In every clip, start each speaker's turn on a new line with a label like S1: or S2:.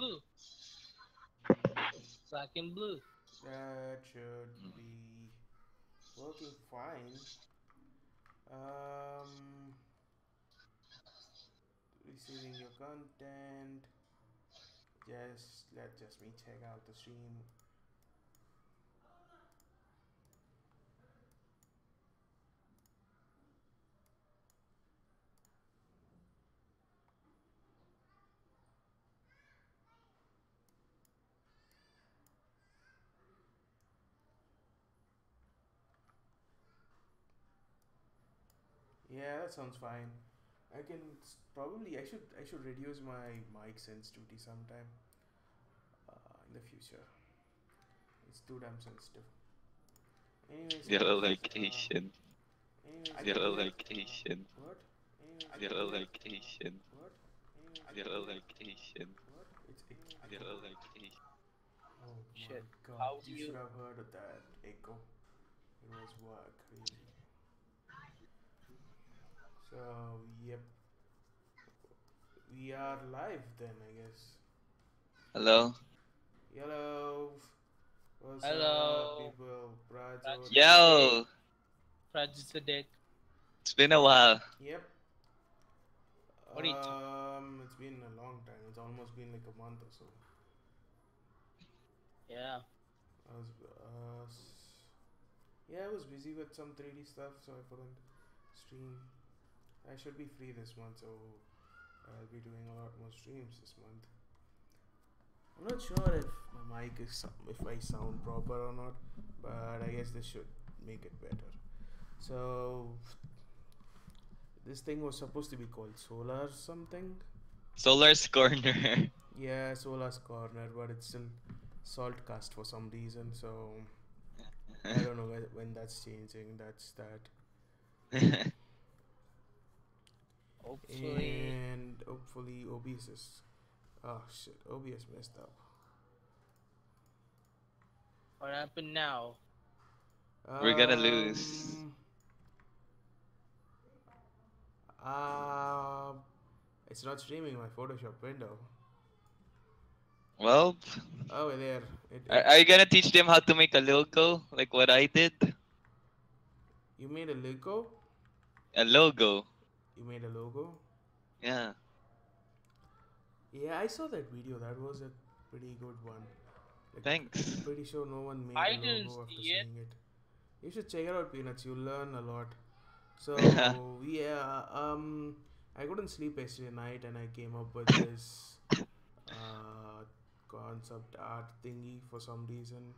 S1: blue. Black and blue.
S2: That should be working fine. Um, receiving your content. Just me check out the stream. Yeah, that sounds fine. Probably I should reduce my mic sensitivity sometime in the future. It's too damn sensitive. Anyways,
S3: They're all
S2: guys.
S3: like Asian.
S2: Anyways,
S3: They're all
S2: guys.
S3: like Asian.
S2: What? Anyways,
S3: They're
S2: guys.
S3: all like Asian.
S2: What? Anyways,
S3: They're all
S2: guys.
S3: like Asian.
S2: What? It's
S3: They're
S2: echo.
S3: all like Asian.
S2: Oh my
S1: Shit.
S2: god!
S1: How do
S2: You
S1: you?
S2: should have heard of that echo. It was what crazy. So yep, we are live then, I guess.
S3: Hello?
S2: Hello, what's up,
S1: Hello.
S2: people? Brad's over
S1: Raj's
S2: there.
S1: a dick.
S3: Yo!
S1: Raj is a dick.
S3: It's been a while.
S2: Yep.
S1: What are you talking?
S2: It's been a long time. It's almost been like a month or so.
S1: Yeah.
S2: I was, yeah, I was busy with some 3D stuff, so I couldn't stream. I should be free this month, so I'll be doing a lot more streams this month. I'm not sure if my mic is if I sound proper or not, but I guess this should make it better. So this thing was supposed to be called Solar something.
S3: Solar's Corner.
S2: Yeah, Solar's Corner, but it's still Saltcast for some reason. So I don't know when that's changing. That's that.
S1: Hopefully.
S2: And hopefully OBS is. Oh shit, OBS messed up.
S1: What happened now?
S3: We're gonna lose.
S2: Um. Uh, it's not streaming my Photoshop window.
S3: Well,
S2: Oh, there.
S3: are you gonna teach them how to make a logo like what I did?
S2: You made a logo?
S3: A logo.
S2: You made a logo?
S3: Yeah.
S2: Yeah, I saw that video. That was a pretty good one. Like,
S3: Thanks.
S2: pretty sure no one made
S1: I
S2: a
S1: didn't
S2: logo after
S1: see it.
S2: seeing it. You should check it out, Peanuts. You'll learn a lot. So yeah, I couldn't sleep yesterday night, and I came up with this concept art thingy for some reason.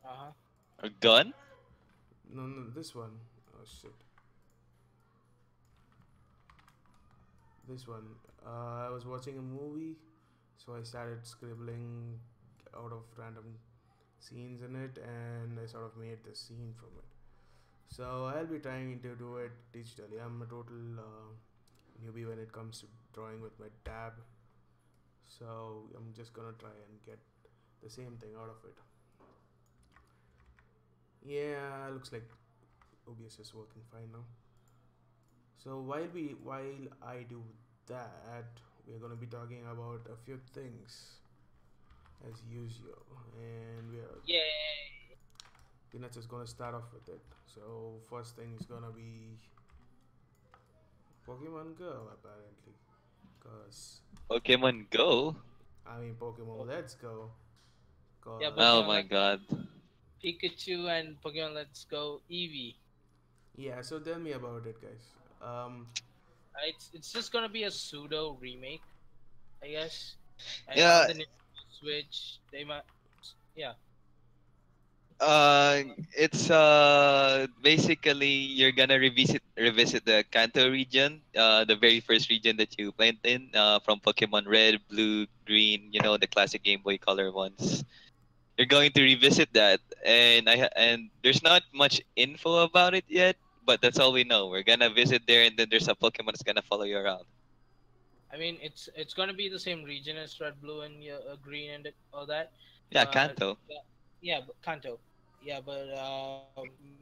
S1: Uh huh.
S3: A gun?
S2: No, no, this one. Oh shit, this one. I was watching a movie, so I started scribbling out of random scenes in it, and I sort of made the scene from it. So I'll be trying to do it digitally. I'm a total newbie when it comes to drawing with my tab. So I'm just gonna try and get the same thing out of it. Yeah, looks like OBS is working fine now. So while I do that, we're gonna be talking about a few things as usual, and we're
S1: Yay!
S2: Peanuts is gonna start off with it. So first thing is gonna be Pokemon Go apparently, cause
S3: Pokemon Go?
S2: I mean Pokemon
S1: Oh,
S2: Let's Go,
S1: yeah,
S3: Oh
S2: cause
S1: Pokemon
S3: my
S1: Let's
S3: god.
S1: Pikachu and Pokemon Let's Go Eevee.
S2: yeah. So tell me about it, guys. Um,
S1: It's just gonna be a pseudo remake, I guess. And on
S3: Yeah,
S1: the Nintendo Switch, they might. Yeah.
S3: uh, it's basically you're gonna revisit the Kanto region, the very first region that you played in, from Pokemon Red, Blue, Green, the classic Game Boy Color ones. You're going to revisit that, and there's not much info about it yet, but that's all we know. We're gonna visit there, and then there's a Pokemon that's gonna follow you around.
S1: I mean, it's gonna be the same region as Red, Blue, and Green and all that,
S3: Yeah,
S1: but
S3: Kanto.
S1: yeah, but Kanto. Yeah, but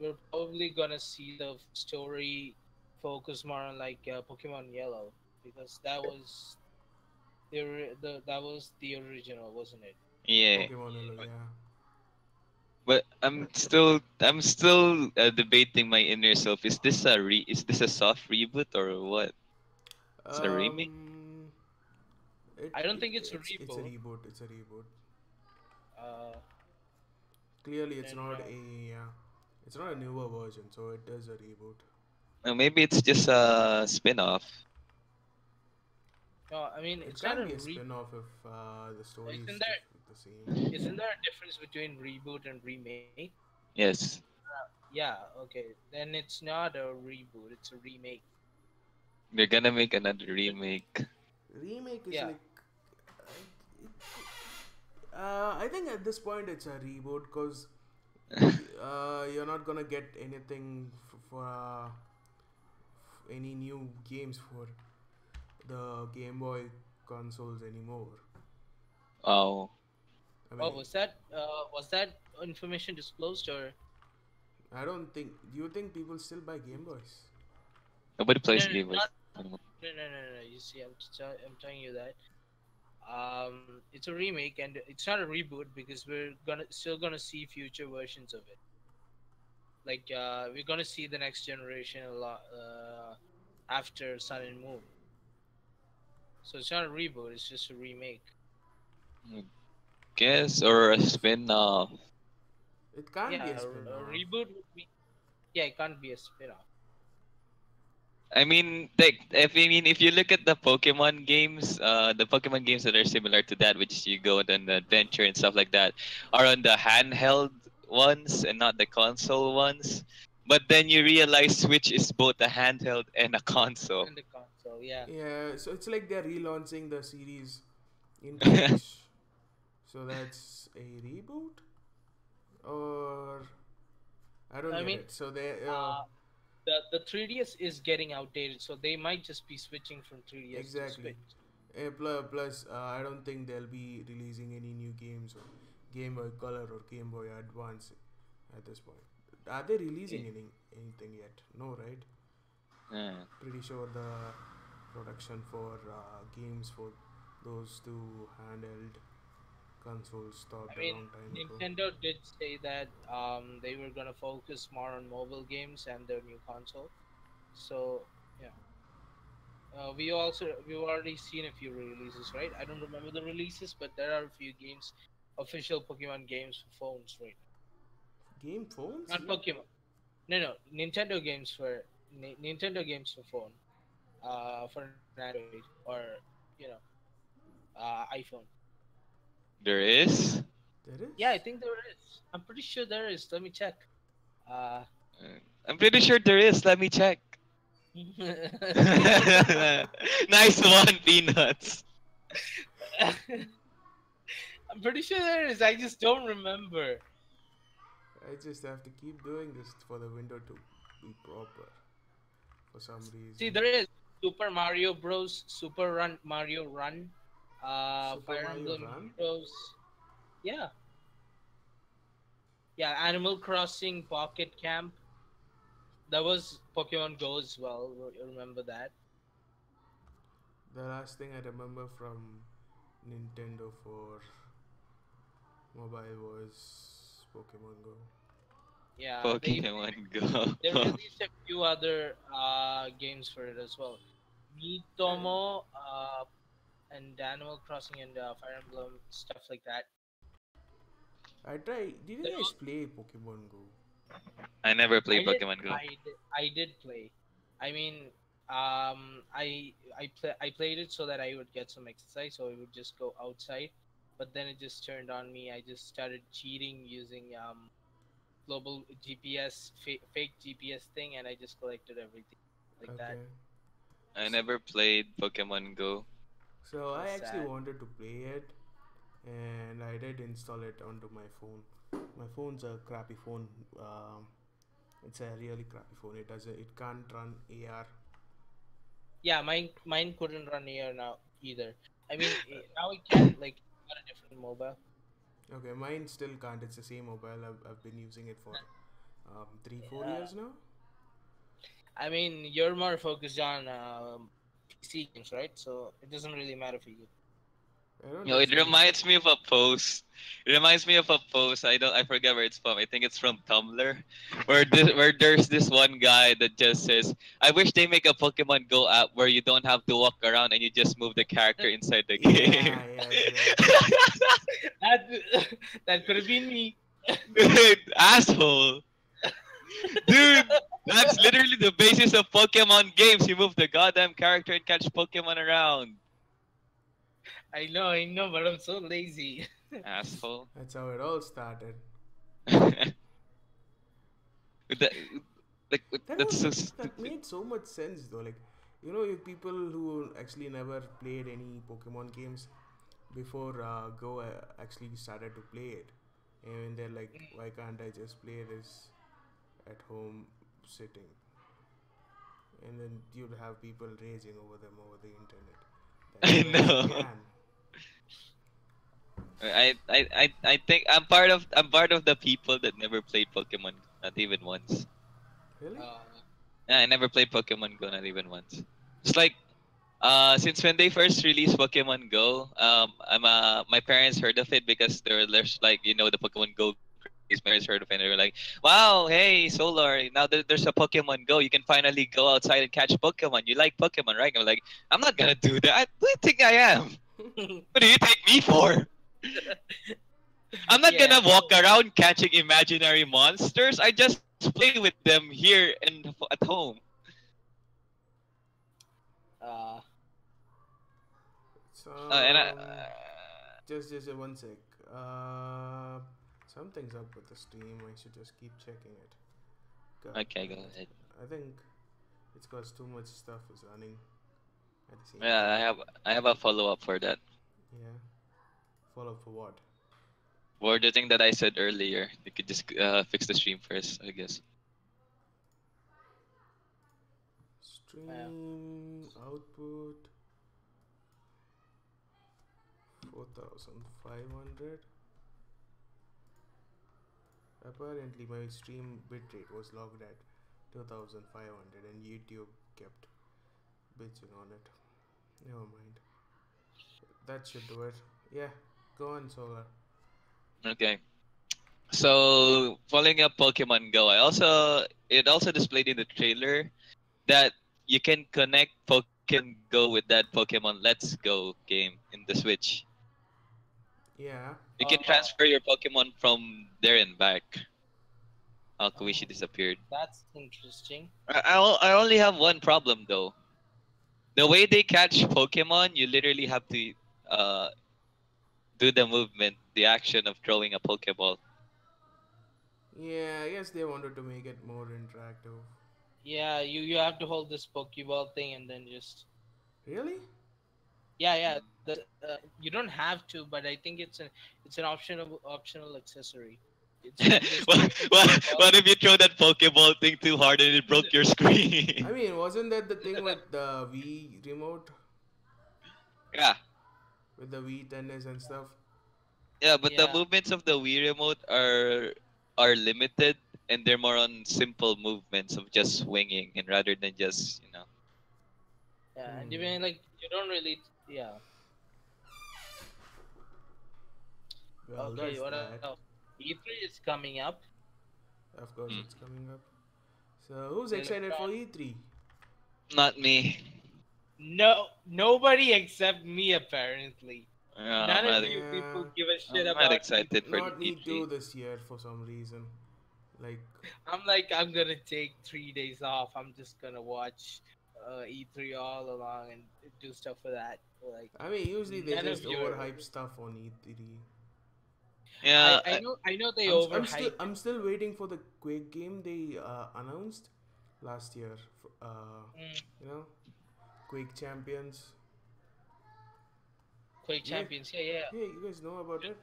S1: we're probably gonna see the story focus more on like Pokemon Yellow because that was the original, wasn't it?
S3: Yeah.
S2: Pokemon Yellow, yeah.
S3: But I'm still debating my inner self. Is this a soft reboot or what? Is it a remake?
S2: Um,
S1: I don't think it's a
S2: it's a
S1: reboot.
S2: reboot. It's a reboot.
S1: Uh,
S2: Clearly,
S1: no, no, no.
S2: it's not a newer version, so it is a reboot.
S3: Maybe it's just a spin-off.
S1: No, I mean
S2: It
S1: it's not
S2: can
S1: a
S2: be a
S1: re.
S2: spin-off if the story is
S1: Isn't there
S2: the same.
S1: isn't there a difference between reboot and remake?
S3: Yes,
S1: Yeah, okay. Then it's not a reboot. It's a remake.
S3: they're gonna make another remake.
S2: Remake is
S1: Yeah.
S2: like, I think at this point it's a reboot because you're not gonna get anything for any new games for the Game Boy consoles anymore.
S3: Oh,
S2: I
S1: Oh,
S2: mean,
S1: was that information disclosed or
S2: I don't think. Do you think people still buy Game Boys?
S3: nobody
S1: no?
S3: plays
S1: No,
S3: Game Boy
S1: not
S3: anymore.
S1: no. You see, I'm telling you that it's a remake and it's not a reboot because we're gonna still gonna see future versions of it. Like we're gonna see the next generation a lot after Sun and Moon. So it's not a reboot. It's just a remake.
S3: Guess or a spin-off.
S2: It can't be
S1: Yeah,
S2: a
S1: a
S2: spin-off.
S1: reboot would be. Yeah, it can't be a spin-off.
S3: I mean, if you look at the Pokemon games that are similar to that, which you go on an adventure and stuff like that, are on the handheld ones and not the console ones. But then you realize Switch is both a handheld and a console.
S1: And the console, yeah.
S2: Yeah, so it's like they're relaunching the series in Switch. So that's a reboot, or I don't
S1: I
S2: get
S1: mean,
S2: it. So they
S1: the 3DS is getting outdated, so they might just be switching from 3DS to
S2: exactly.
S1: Switch.
S2: Plus, I don't think they'll be releasing any new games on Game Boy Color or Game Boy Advance at this point. Are they releasing anything yet? No, right?
S3: Yeah.
S2: Pretty sure the production for games for those two handheld consoles
S1: I
S2: stopped a
S1: mean,
S2: long time ago.
S1: Nintendo did say that they were gonna focus more on mobile games and their new console. So yeah, we've already seen a few releases, right? I don't remember the releases, but there are a few games, official Pokemon games for phones, right?
S2: Game phones?
S1: Not Pokemon. No, Nintendo games for Nintendo games for phone. For an Android or you know, iPhone.
S3: There is.
S2: There
S1: Yeah, I
S2: is.
S1: think there is. I'm pretty sure there is. Let me check. Uh,
S3: I'm pretty sure there is. Let me check. Nice one, Peanuts.
S1: I'm pretty sure there is. I just don't remember.
S2: I just have to keep doing this for the window to be proper for some
S1: See,
S2: reason.
S1: there is Super Mario Bros. Super Run Mario Run.
S2: Super
S1: Fire
S2: Mario
S1: Emblem
S2: Run?
S1: Heroes. Yeah, yeah. Animal Crossing Pocket Camp. That was Pokemon Go as well. Remember that?
S2: The last thing I remember from Nintendo for mobile was Pokemon Go.
S1: Yeah,
S3: Pokemon
S1: they
S3: Go.
S1: released a few other games for it as well.
S2: And
S1: Miitomo, and Animal Crossing and Fire Emblem stuff like that.
S2: I try. Did you
S1: There
S2: guys
S1: was,
S2: play Pokemon Go?
S3: I never
S1: I
S3: played
S1: did,
S3: Pokemon Go.
S1: I did play. I mean, I played it so that I would get some exercise, so I would just go outside. But then it just turned on me. I just started cheating using global GPS, fake GPS thing, and I just collected everything like that.
S2: Okay.
S3: I
S2: So,
S3: never played Pokemon Go.
S2: so I
S1: That's
S2: actually
S1: sad.
S2: wanted to play it, and I did install it onto my phone. My phone's a crappy phone. It's a really crappy phone. It can't run AR.
S1: Yeah, mine couldn't run here now either. I mean, now it can like got a different mobile.
S2: Okay, mine still can't. It's the same mobile. I've been using it for 3 4 years
S1: Yeah.
S2: now.
S1: I mean, you're more focused on PC games, right? So it doesn't really matter for you.
S2: I don't
S3: You know, it
S2: actually.
S3: reminds me of a post. It reminds me of a post. I forget where it's from. I think it's from Tumblr, where there's this one guy that just says, "I wish they make a Pokemon Go app where you don't have to walk around and you just move the character inside the game."
S2: Yeah, yeah, exactly.
S1: That that could have been me.
S3: Dude, asshole. Dude, that's literally the basis of Pokemon games. You move the goddamn character and catch Pokemon around.
S1: I know, but I'm so lazy.
S3: Asshole.
S2: That's how it all started.
S3: That, like,
S2: That
S3: that's
S2: was
S3: so
S2: that
S3: stupid.
S2: made so much sense though. Like, you people who actually never played any Pokemon games before Go actually started to play it, and they're like, why can't I just play this at home sitting? And then you'd have people raging over them over the internet. That
S3: I
S2: yes, you
S3: know.
S2: can.
S3: I think I'm part of the people that never played Pokemon Go, not even once.
S2: Really?
S3: Yeah, I never played Pokemon Go, not even once. It's like since when they first released Pokemon Go, my parents heard of it because there's like the Pokemon Go craze. My parents heard of it and they were like, "Wow, hey Solar, now there's a Pokemon Go. You can finally go outside and catch Pokemon. You like Pokemon, right?" I'm like, "I'm not gonna do that. Who do you think I am? What do you take me for? I'm not
S1: Yeah.
S3: gonna walk around catching imaginary monsters. I just play with them here and at home."
S1: Uh,
S2: So
S3: And
S2: just one sec. Something's up with the stream. I should just keep checking it. God
S3: okay, go
S2: damn it.
S3: ahead.
S2: I think it's cause too much stuff is running at the same
S3: Yeah,
S2: time.
S3: I have a follow up for that.
S2: Yeah. Follow for what?
S3: Or the thing that I said earlier, you could just fix the stream first, I guess.
S2: Stream output 4500. Apparently, my stream bitrate was logged at 2500 and YouTube kept bitching on it. Never mind. That should do it. Yeah, go on, Solar.
S3: Okay. So following up Pokemon Go, it also displayed in the trailer that you can connect Pokemon Go with that Pokemon Let's Go game in the Switch.
S2: Yeah.
S3: You can transfer your Pokemon from there and back. Oh, Koishi
S1: Oh.
S3: disappeared.
S1: that's interesting.
S3: I only have one problem though. The way they catch Pokemon, you literally have to do the movement, the action of throwing a Pokeball.
S2: Yeah, I guess they wanted to make it more interactive.
S1: Yeah, you have to hold this Pokeball thing and then just
S2: Really?
S1: yeah. You don't have to, but I think it's an optional accessory. It's you just
S3: what,
S1: take the
S3: what,
S1: Pokeball.
S3: what if you throw that Pokeball thing too hard and it broke your screen?
S2: I mean, wasn't that the thing with the Wii remote?
S3: Yeah.
S2: With the Wii tennis and stuff?
S3: Yeah, but the
S1: Yeah.
S3: movements of the Wii remote are limited and they're more on simple movements of just swinging and rather than just,
S1: Yeah, and
S2: Hmm.
S1: even like you don't really yeah.
S2: Well,
S1: Okay,
S2: that's
S1: what
S2: that.
S1: else? E3 is coming up.
S2: Of course,
S3: Hmm.
S2: it's coming up. So, who's
S1: Then
S2: excited for E3?
S3: not me.
S1: No, nobody except me apparently.
S3: Yeah,
S1: None
S3: I'm
S1: of
S3: not,
S1: you people give a shit
S3: I'm
S1: about
S3: not excited for
S2: Not
S3: the
S2: me too
S3: E3.
S2: this year for some reason. Like,
S1: I'm like I'm gonna take 3 days off. I'm just gonna watch E3 all along and do stuff for that. Like
S2: I mean, usually they
S1: none of
S2: just
S1: you are-
S2: overhype stuff on E3.
S3: Yeah,
S1: I know they
S2: I'm still waiting for the Quake game they announced last year.
S1: Mm,
S2: You know, Quake Champions.
S1: Quake
S2: Yeah.
S1: Champions. Yeah.
S2: Yeah, you guys know about it?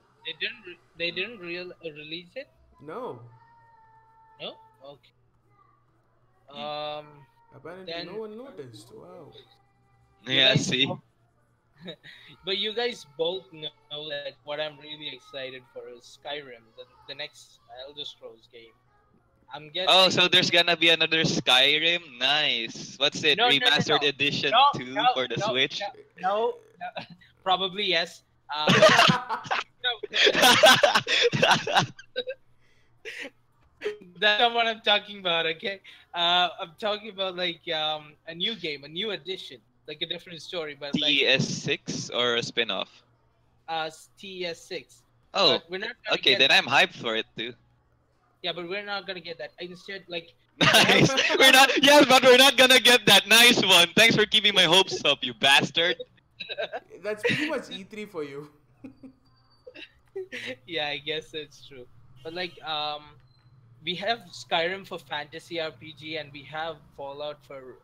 S1: They didn't release it.
S2: No.
S1: No. Okay.
S2: Apparently,
S1: Then
S2: no one noticed. Wow.
S1: you
S3: yeah,
S1: guys
S3: see?
S1: both- but you guys both know that what I'm really excited for is Skyrim, the next Elder Scrolls game. I'm guessing.
S3: Oh, so there's gonna be another Skyrim? Nice. What's it?
S1: No, no, no,
S3: Remastered
S1: no.
S3: Edition
S1: No,
S3: 2
S1: no,
S3: for the
S1: no,
S3: Switch?
S1: no, probably yes. Uh, that's not what I'm talking about. Okay, I'm talking about like a new game, a new edition, like a different story, but like
S3: TS6 or a spin-off?
S1: TS6.
S3: Oh,
S1: But we're not gonna
S3: okay,
S1: get
S3: then
S1: that.
S3: I'm hyped for it too.
S1: Yeah, but we're not gonna get that. Instead, like they have.
S3: Nice. We're not. Yes, but we're not gonna get that. Nice one. Thanks for keeping my hopes up, you bastard.
S2: That's pretty much E3 for you.
S1: Yeah, I guess that's true. But like we have Skyrim for fantasy RPG and we have Fallout for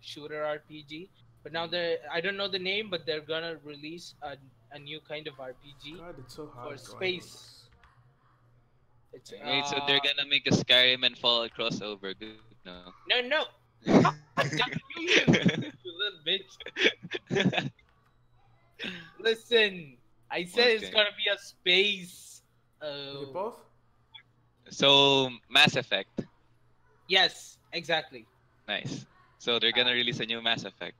S1: shooter RPG. But now they I don't know the name, but they're gonna release a new kind of RPG
S2: God, it's so
S1: for
S2: hard drawing on
S1: space.
S2: this.
S1: It's
S3: Wait, so they're gonna make a Skyrim and Fallout crossover? Good no.
S1: no. God damn you little bitch. Listen, I said it's
S3: Okay.
S1: gonna be a space.
S2: Rip off?
S3: So Mass Effect.
S1: Yes, exactly.
S3: Nice. So they're gonna release a new Mass Effect.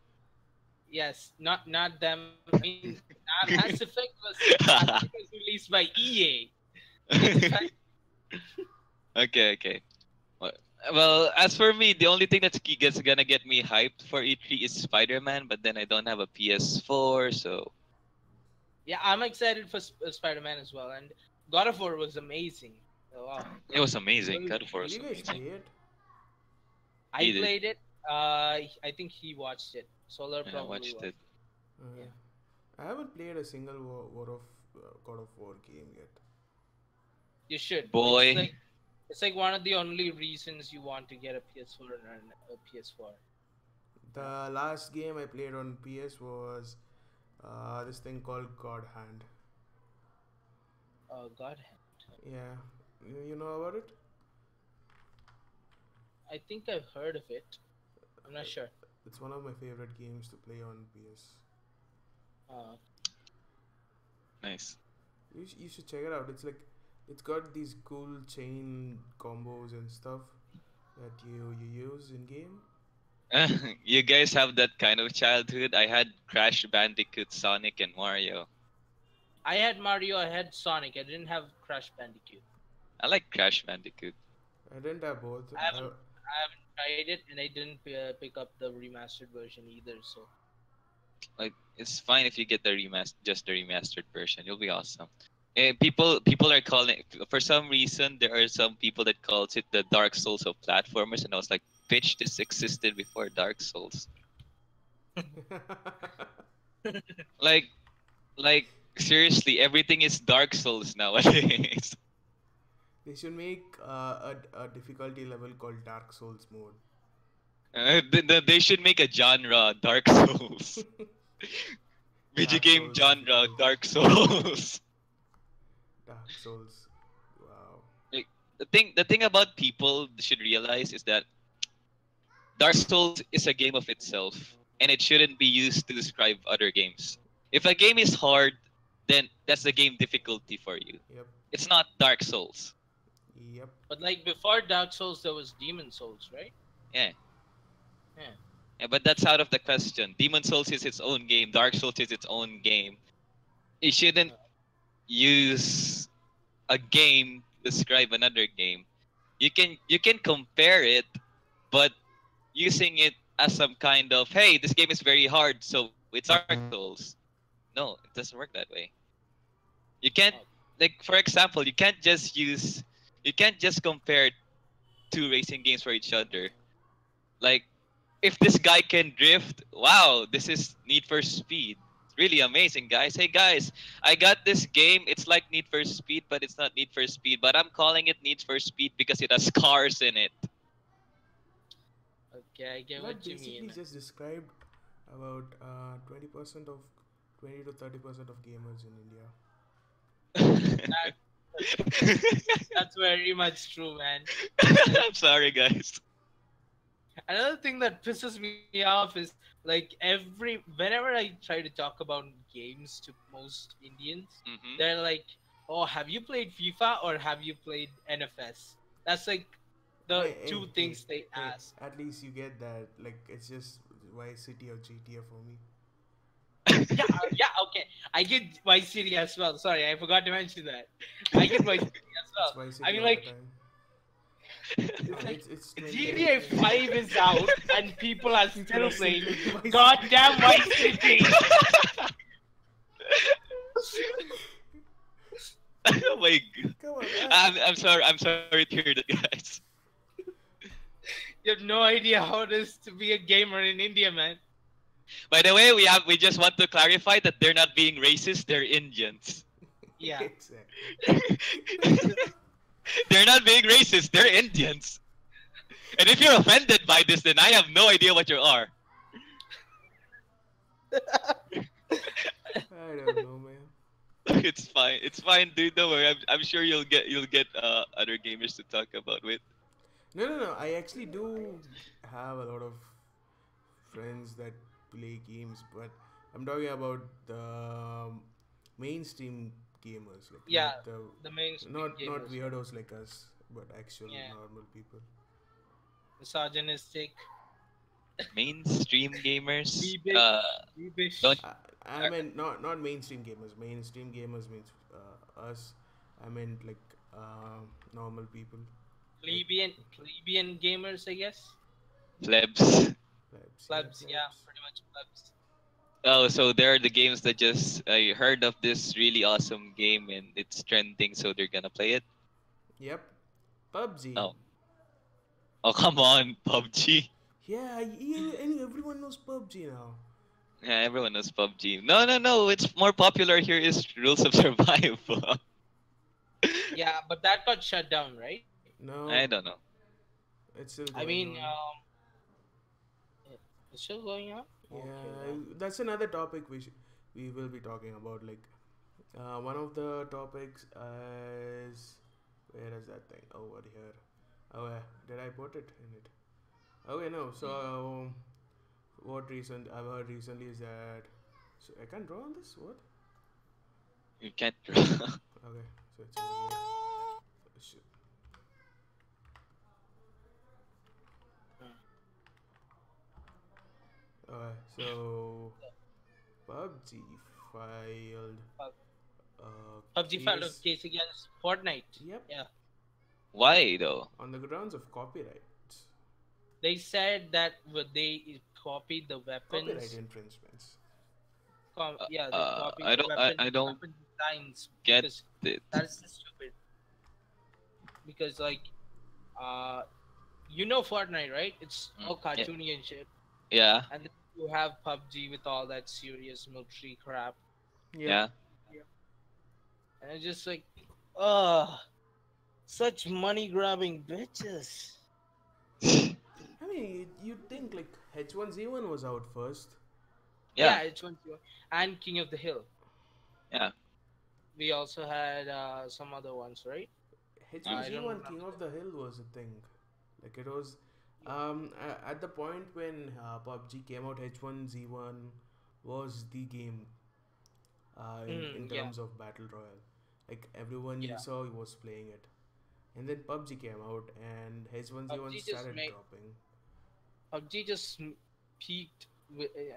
S1: Yes, not them. I mean, Mass Effect was released by EA.
S3: Okay. Well, as for me, the only thing that's gonna get me hyped for E3 is Spider-Man, but then I don't have a PS4, so
S1: Yeah, I'm excited for Spider-Man as well, and God of War was amazing. Oh, wow.
S3: it was amazing.
S2: Did
S3: God of War
S2: did
S3: was
S2: you guys
S3: amazing.
S2: play it?
S1: I
S3: He did.
S1: played it. I think he watched it. Solar
S3: Yeah, I
S1: probably
S3: watched it.
S2: Uh,
S1: Yeah.
S2: I haven't played a single God of War game yet.
S1: You should.
S3: Boy.
S1: It's like one of the only reasons you want to get a PS4 and a PS4.
S2: The last game I played on PS was this thing called God Hand.
S1: Oh God,
S2: Yeah, you know about it?
S1: I think I've heard of it. I'm not sure.
S2: It's one of my favorite games to play on PS.
S1: Uh,
S3: Nice.
S2: You should check it out. It's got these cool chain combos and stuff that you use in game.
S3: You guys have that kind of childhood. I had Crash Bandicoot, Sonic, and Mario.
S1: I had Mario. I had Sonic. I didn't have Crash Bandicoot.
S3: I like Crash Bandicoot.
S2: I didn't have both.
S1: I haven't tried it, and I didn't pick up the remastered version either. So
S3: Like, it's fine if you get just the remastered version. You'll be awesome. People are calling, for some reason there are some people that calls it the Dark Souls of platformers, and I was like, bitch, this existed before Dark Souls. Like seriously, everything is Dark Souls nowadays.
S2: They should make a difficulty level called Dark Souls mode.
S3: They should make a genre Dark Souls. Video
S2: Dark
S3: game
S2: Souls.
S3: genre Dark Souls.
S2: Dark Souls. Wow.
S3: The thing about people should realize is that Dark Souls is a game of itself, and it shouldn't be used to describe other games. If a game is hard, then that's the game difficulty for you.
S2: Yep.
S3: It's not Dark Souls.
S2: Yep.
S1: but like before Dark Souls, there was Demon Souls, right?
S3: Yeah.
S1: Yeah.
S3: Yeah, but that's out of the question. Demon Souls is its own game. Dark Souls is its own game. You shouldn't use a game to describe another game. You can compare it, but using it as some kind of, hey, this game is very hard, so it's Dark Souls. No, it doesn't work that way. You can't, like, for example, you can't just compare two racing games for each other. Like, if this guy can drift, wow, this is Need for Speed. It's really amazing, guys. Hey, guys, I got this game. It's like Need for Speed, but it's not Need for Speed. But I'm calling it Need for Speed because it has cars in it.
S1: Okay, I get
S2: That
S1: what you
S2: basically
S1: mean.
S2: just described about 20% of 20 to 30% of gamers in India.
S1: That's very much true, man.
S3: I'm sorry, guys.
S1: Another thing that pisses me off is like whenever I try to talk about games to most Indians,
S3: Mhm.
S1: they're like, "Oh, have you played FIFA or have you played NFS?" That's like the
S2: Hey,
S1: two
S2: hey,
S1: things
S2: hey,
S1: they
S2: hey,
S1: ask.
S2: At least you get that. Like, it's just Vice City or GTA for me.
S1: Yeah, yeah, okay. I get Vice City as well. Sorry, I forgot to mention that. I get Vice City as
S2: It's
S1: well.
S2: Vice
S1: I
S2: City
S1: mean,
S2: all the
S1: like,
S2: time.
S1: it's
S2: And
S1: like
S2: it's
S1: GTA
S2: 2018.
S1: 5 is out and people are
S2: People
S1: still
S2: are still
S1: playing
S2: playing Vice
S1: goddamn Vice City.
S3: Oh my god.
S2: Come on.
S3: I'm sorry to hear that, guys.
S1: You have no idea how it is to be a gamer in India, man.
S3: By the way, we just want to clarify that they're not being racist, they're Indians.
S1: Yeah.
S2: Exactly.
S3: They're not being racist, they're Indians. And if you're offended by this, then I have no idea what you are.
S2: I don't know, man.
S3: It's fine, dude. Don't worry. I'm sure you'll get other gamers to talk about with.
S2: No. I actually do have a lot of friends that play games, but I'm talking about the mainstream gamers, like
S1: Yeah,
S2: not
S1: the mainstream
S2: not
S1: gamers.
S2: weirdos like us, but actual
S1: Yeah.
S2: normal people.
S1: Misogynistic,
S3: Mainstream gamers.
S1: weebish, weebish.
S3: Don't.
S2: I mean not mainstream gamers. Mainstream gamers means us. I meant like normal people.
S1: plebeian gamers, I guess.
S3: Plebs.
S1: Plebs, yeah,
S2: plebs.
S1: pretty much plebs.
S3: Oh, so they're the games that just I heard of this really awesome game and it's trending, so they're gonna play it.
S2: Yep. PUBG.
S3: Oh. Oh, come on, PUBG.
S2: Yeah, everyone knows PUBG now.
S3: Yeah, everyone knows PUBG. No. It's more popular here is Rules of Survival.
S1: Yeah, but that got shut down, right?
S2: No,
S3: I don't know.
S2: it's still
S1: I
S2: going
S1: mean,
S2: on.
S1: it's still going on.
S2: Yeah,
S1: Okay.
S2: that's another topic we will be talking about. Like, one of the topics is where is that thing? Over here. Oh, did I put it in it? Okay, no. So, what I've heard recently is that I can't draw on this. What?
S3: You can't draw.
S2: Okay, so it's over here. Shit. So PUBG filed
S1: Pub-
S2: uh,
S1: PUBG filed a
S2: case-
S1: case against Fortnite.
S2: Yep,
S1: Yeah.
S3: Why though?
S2: on the grounds of copyright.
S1: They said that they copied the
S2: Copyright
S1: weapons.
S2: infringements.
S1: Yeah, they
S3: Uh,
S1: copied
S3: I
S1: the
S3: don't- I don't
S1: weapon designs
S3: get
S1: because
S3: it.
S1: that's just stupid. Because like, you know Fortnite, right? It's all
S3: Mm, yeah.
S1: cartoony and shit.
S3: Yeah.
S1: And then you have PUBG with all that serious military crap,
S3: Yeah.
S1: and it's just like, ugh, such money grabbing bitches.
S2: I mean, you'd think like H1Z1 was out first.
S3: Yeah.
S1: It's one and King of the Hill.
S3: Yeah.
S1: We also had some other ones, right? I don't
S2: H1Z1 King of the Hill was a thing. Like it was at the point when PUBG came out, H1Z1 was the game in
S1: Yeah.
S2: terms of battle royale. Like everyone you
S1: Yeah.
S2: saw was playing it. And then PUBG came out and H1Z1
S1: PUBG just
S2: started
S1: made-
S2: dropping.
S1: PUBG just peaked.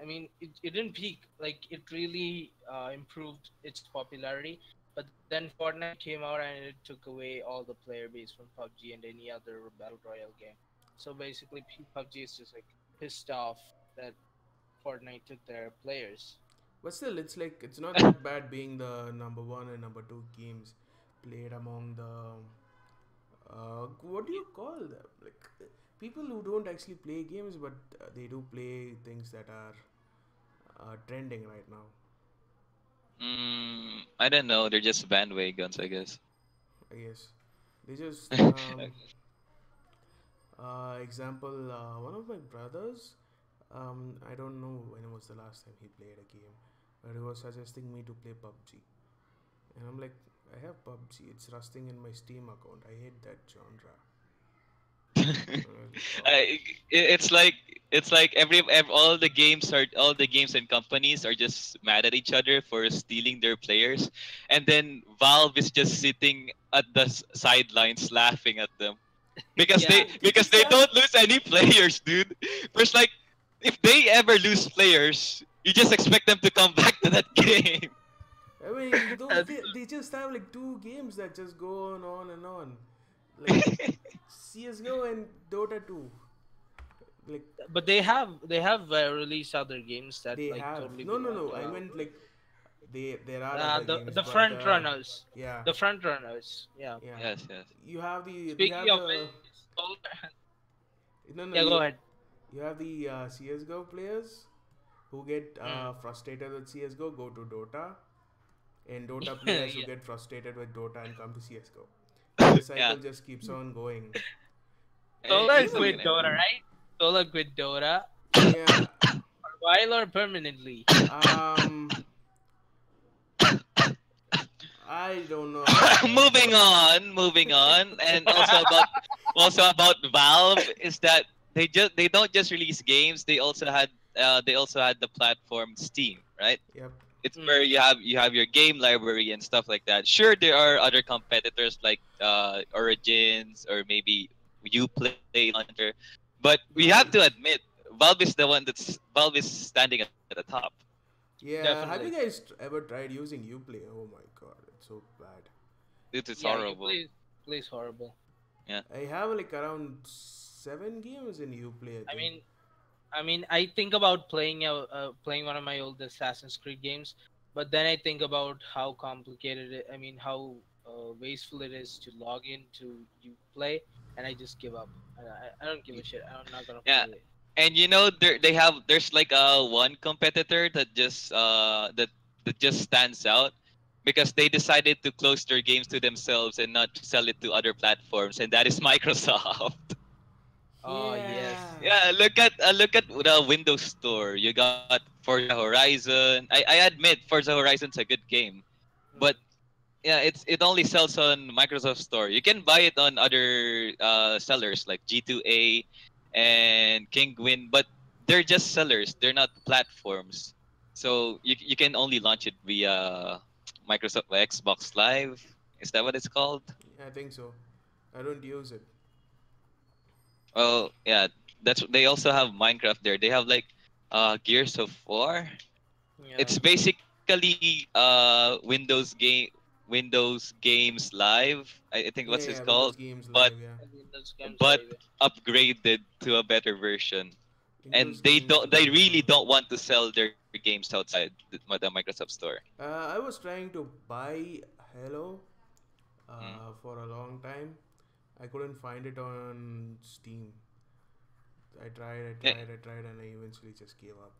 S1: I mean, it didn't peak. Like it really improved its popularity. But then Fortnite came out and it took away all the player base from PUBG and any other battle royale game. So basically, PUBG is just like pissed off that Fortnite took their players.
S2: But still, it's like it's not that bad being the number one and number two games played among the what do you call them? Like people who don't actually play games, but they do play things that are trending right now.
S3: I don't know. They're just bandwagons, I guess.
S2: I guess they just example one of my brothers. I don't know when was the last time he played a game, but he was suggesting me to play PUBG, and I'm like, I have PUBG. It's rusting in my Steam account. I hate that genre.
S3: It's like all the games and companies are just mad at each other for stealing their players, and then Valve is just sitting at the sidelines laughing at them because
S1: Yeah.
S3: they don't lose any players, dude. First, like if they ever lose players, You just expect them to come back to that game.
S2: I mean, those
S1: That's-
S2: they just have like two games that just go on and on, like CS:GO and Dota 2. Like
S1: but they have released other games that
S2: they
S1: like
S2: have
S1: totally
S2: no,
S1: belong to
S2: I
S1: Valve.
S2: meant like there are other games,
S1: The
S2: but
S1: front runners,
S2: yeah,
S1: the front runners. Yeah.
S2: yeah.
S3: Yes, yes.
S2: You
S1: Speaking
S2: have
S1: of
S2: the
S1: which, Solar-
S2: no no
S1: yeah, go ahead.
S2: you have the CS:GO players who get
S1: Mm.
S2: frustrated with CS:GO go to Dota, and Dota players who
S1: Yeah.
S2: get frustrated with Dota and come to CS:GO. And the
S3: Yeah.
S2: cycle just keeps on going.
S1: Solar
S3: Easily,
S1: quit
S3: man.
S1: Dota, right? Solar quit Dota
S2: Yeah.
S1: for a while or permanently.
S2: Um. I don't know about that.
S3: Moving on, and also about Valve is that they don't just release games. They also had the platform Steam, right?
S2: Yep.
S3: It's
S1: Mm.
S3: where you have your game library and stuff like that. Sure, there are other competitors like Origins or maybe Uplay Launcher, but we have to admit Valve is standing at the top.
S2: Yeah. Have
S1: Definitely.
S2: you guys ever tried using Uplay? Oh my god, it's so bad.
S3: It's
S1: Yeah, you
S3: horrible.
S1: plays horrible.
S3: Yeah.
S2: I have like around 7 games in Uplay. I
S1: I
S2: think.
S1: mean, I think about playing one of my old Assassin's Creed games, but then I think about how complicated I mean, how wasteful it is to log in to Uplay, and I just give up. I don't give a shit. I'm not gonna
S3: Yeah.
S1: play it.
S3: And there's like one competitor that just stands out because they decided to close their games to themselves and not sell it to other platforms, and that is Microsoft.
S1: Oh yes.
S3: Yeah, look at the Windows Store. You got Forza Horizon. I admit Forza Horizon's a good game, but yeah, it only sells on Microsoft Store. You can buy it on other sellers like G2A and Kingwin, but they're just sellers. They're not platforms. So you can only launch it via Microsoft Xbox Live. Is that what it's called?
S2: I think so. I don't use it.
S3: Well, yeah, they also have Minecraft there. They have like Gears of War.
S1: Yeah.
S3: It's basically Windows Games Live. I think what's
S2: Yeah,
S3: it's
S2: yeah.
S3: called,
S2: Windows Games
S3: but
S2: Live. Yeah.
S1: I mean, those games
S3: but
S1: are even-
S3: upgraded to a better version. And
S2: Windows Games
S3: they
S2: Live.
S3: really don't want to sell their games outside the Microsoft Store.
S2: I was trying to buy Halo
S3: Mm.
S2: for a long time. I couldn't find it on Steam.
S3: Yeah,
S2: I tried, and I eventually just gave up.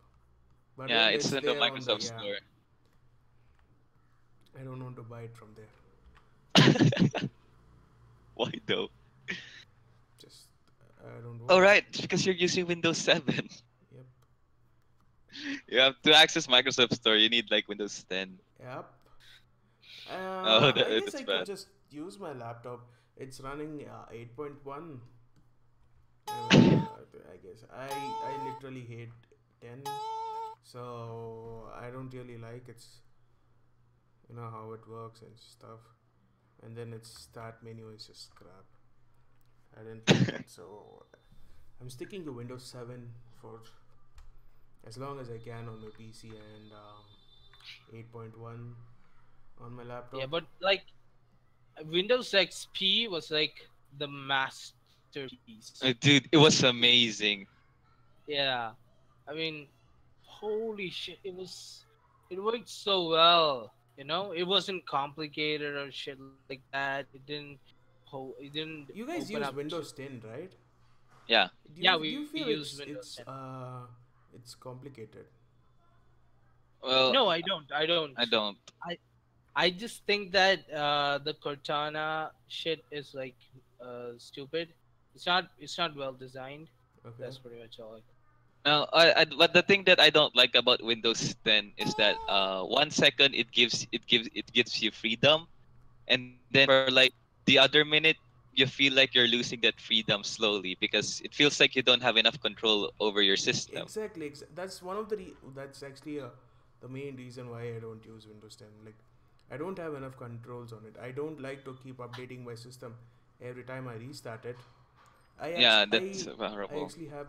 S2: But
S3: yeah,
S2: then
S3: it's
S2: it's
S3: in the
S2: there on the
S3: Microsoft
S2: yeah.
S3: Store.
S2: I don't want to buy it from there.
S3: Why though?
S2: Just I don't want.
S3: Oh right, because you're using Windows 7.
S2: Yep.
S3: You have to access Microsoft Store. You need like Windows 10.
S2: Yep.
S3: Oh,
S2: I guess
S3: that's
S2: I could
S3: bad.
S2: just use my laptop. It's running 8.1. I guess I literally hate 10, so I don't really like its how it works and stuff. And then its start menu is just crap. I didn't like it, so I'm sticking to Windows 7 for as long as I can on my PC and 8.1 on my laptop.
S1: yeah, but like Windows XP was like the masterpiece.
S3: Dude, it was amazing.
S1: Yeah, I mean, holy shit, it worked so well. You know, it wasn't complicated or shit like that. It didn't
S2: You guys
S1: open
S2: use
S1: up.
S2: Windows 10, right?
S3: Yeah.
S1: Yeah,
S2: Do you
S1: we
S2: feel
S1: use Windows 10.
S2: it's complicated?
S3: Well,
S1: No, I don't. I don't.
S3: I don't.
S1: I just think that the Cortana shit is like stupid. It's not well designed.
S2: Okay.
S1: That's pretty much all.
S3: No, but the thing that I don't like about Windows 10 is that 1 second it gives you freedom, and then for like the other minute you feel like you're losing that freedom slowly because it feels like you don't have enough control over your system.
S2: Exactly. That's one of that's actually the main reason why I don't use Windows 10. Like, I don't have enough controls on it. I don't like to keep updating my system every time I restart it.
S3: Yeah, that's
S2: I
S3: horrible.
S2: actually have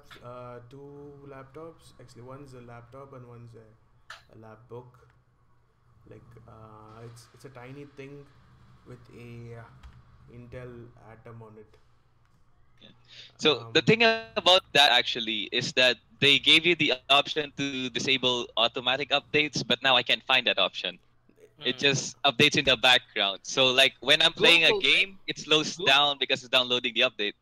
S2: two laptops. Actually, one's a laptop and one's a lab book. Like it's a tiny thing with a Intel Atom on it.
S3: So the thing about that actually is that they gave you the option to disable automatic updates, but now I can't find that option. It just updates in the background. So like when I'm playing a
S1: Google it.
S3: game, it slows
S1: Google.
S3: down because it's downloading the update.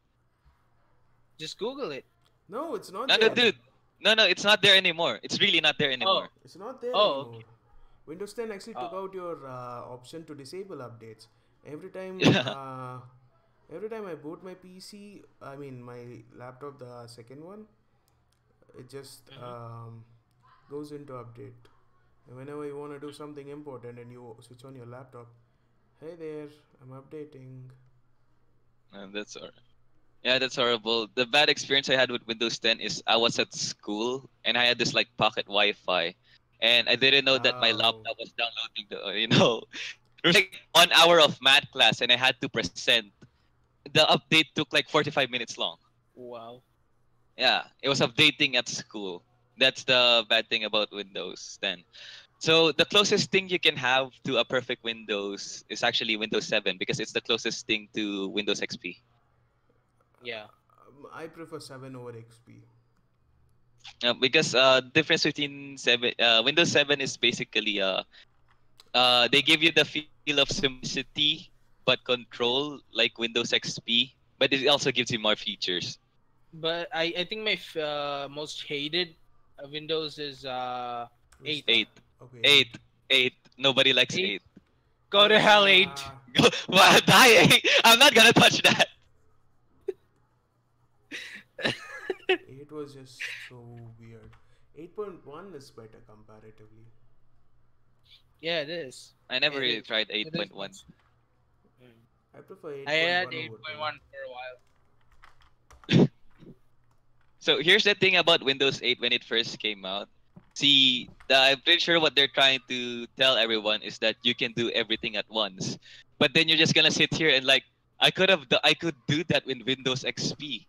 S1: Just Google it.
S2: No, it's not
S3: No,
S2: there.
S3: no, dude. No, it's not there anymore. It's really not there anymore.
S2: It's not there
S1: Oh,
S2: anymore. Windows 10 actually took
S1: Oh.
S2: out your option to disable updates. Every time,
S3: Yeah.
S2: every time I boot my PC, I mean my laptop, the second one, it just goes into update. And whenever you want to do something important and you switch on your laptop, hey there, I'm updating.
S3: That's alright. Yeah, that's horrible. The bad experience I had with Windows 10 is I was at school and I had this like pocket Wi-Fi, and I didn't know that my
S2: Oh.
S3: laptop was downloading like 1 hour of math class, and I had to present. The update took like 45 minutes long.
S1: wow.
S3: Yeah, it was updating at school. That's the bad thing about Windows 10. So the closest thing you can have to a perfect Windows is actually Windows 7 because it's the closest thing to Windows XP.
S1: Yeah.
S2: I prefer 7 over XP.
S3: Because difference between Windows 7 is basically they give you the feel of simplicity but control like Windows XP, but it also gives you more features.
S1: But I think my most hated Windows is 8.
S3: 8,
S2: Okay.
S3: 8. Nobody likes
S1: 8.
S3: 8.
S1: Go to hell, 8.
S3: Wow, dying. I'm not gonna touch that.
S2: 8 was just so weird. 8.1 is better comparatively.
S1: Yeah, it is.
S3: I never
S1: It
S3: really
S1: is.
S3: tried
S1: It is
S3: 8.1.
S1: much-
S2: I prefer 8.1
S1: I had
S2: over
S1: 8.1 for a while.
S3: So here's the thing about Windows 8 when it first came out. See, I'm pretty sure what they're trying to tell everyone is that you can do everything at once. But then you're just gonna sit here and like, I could do that with Windows XP.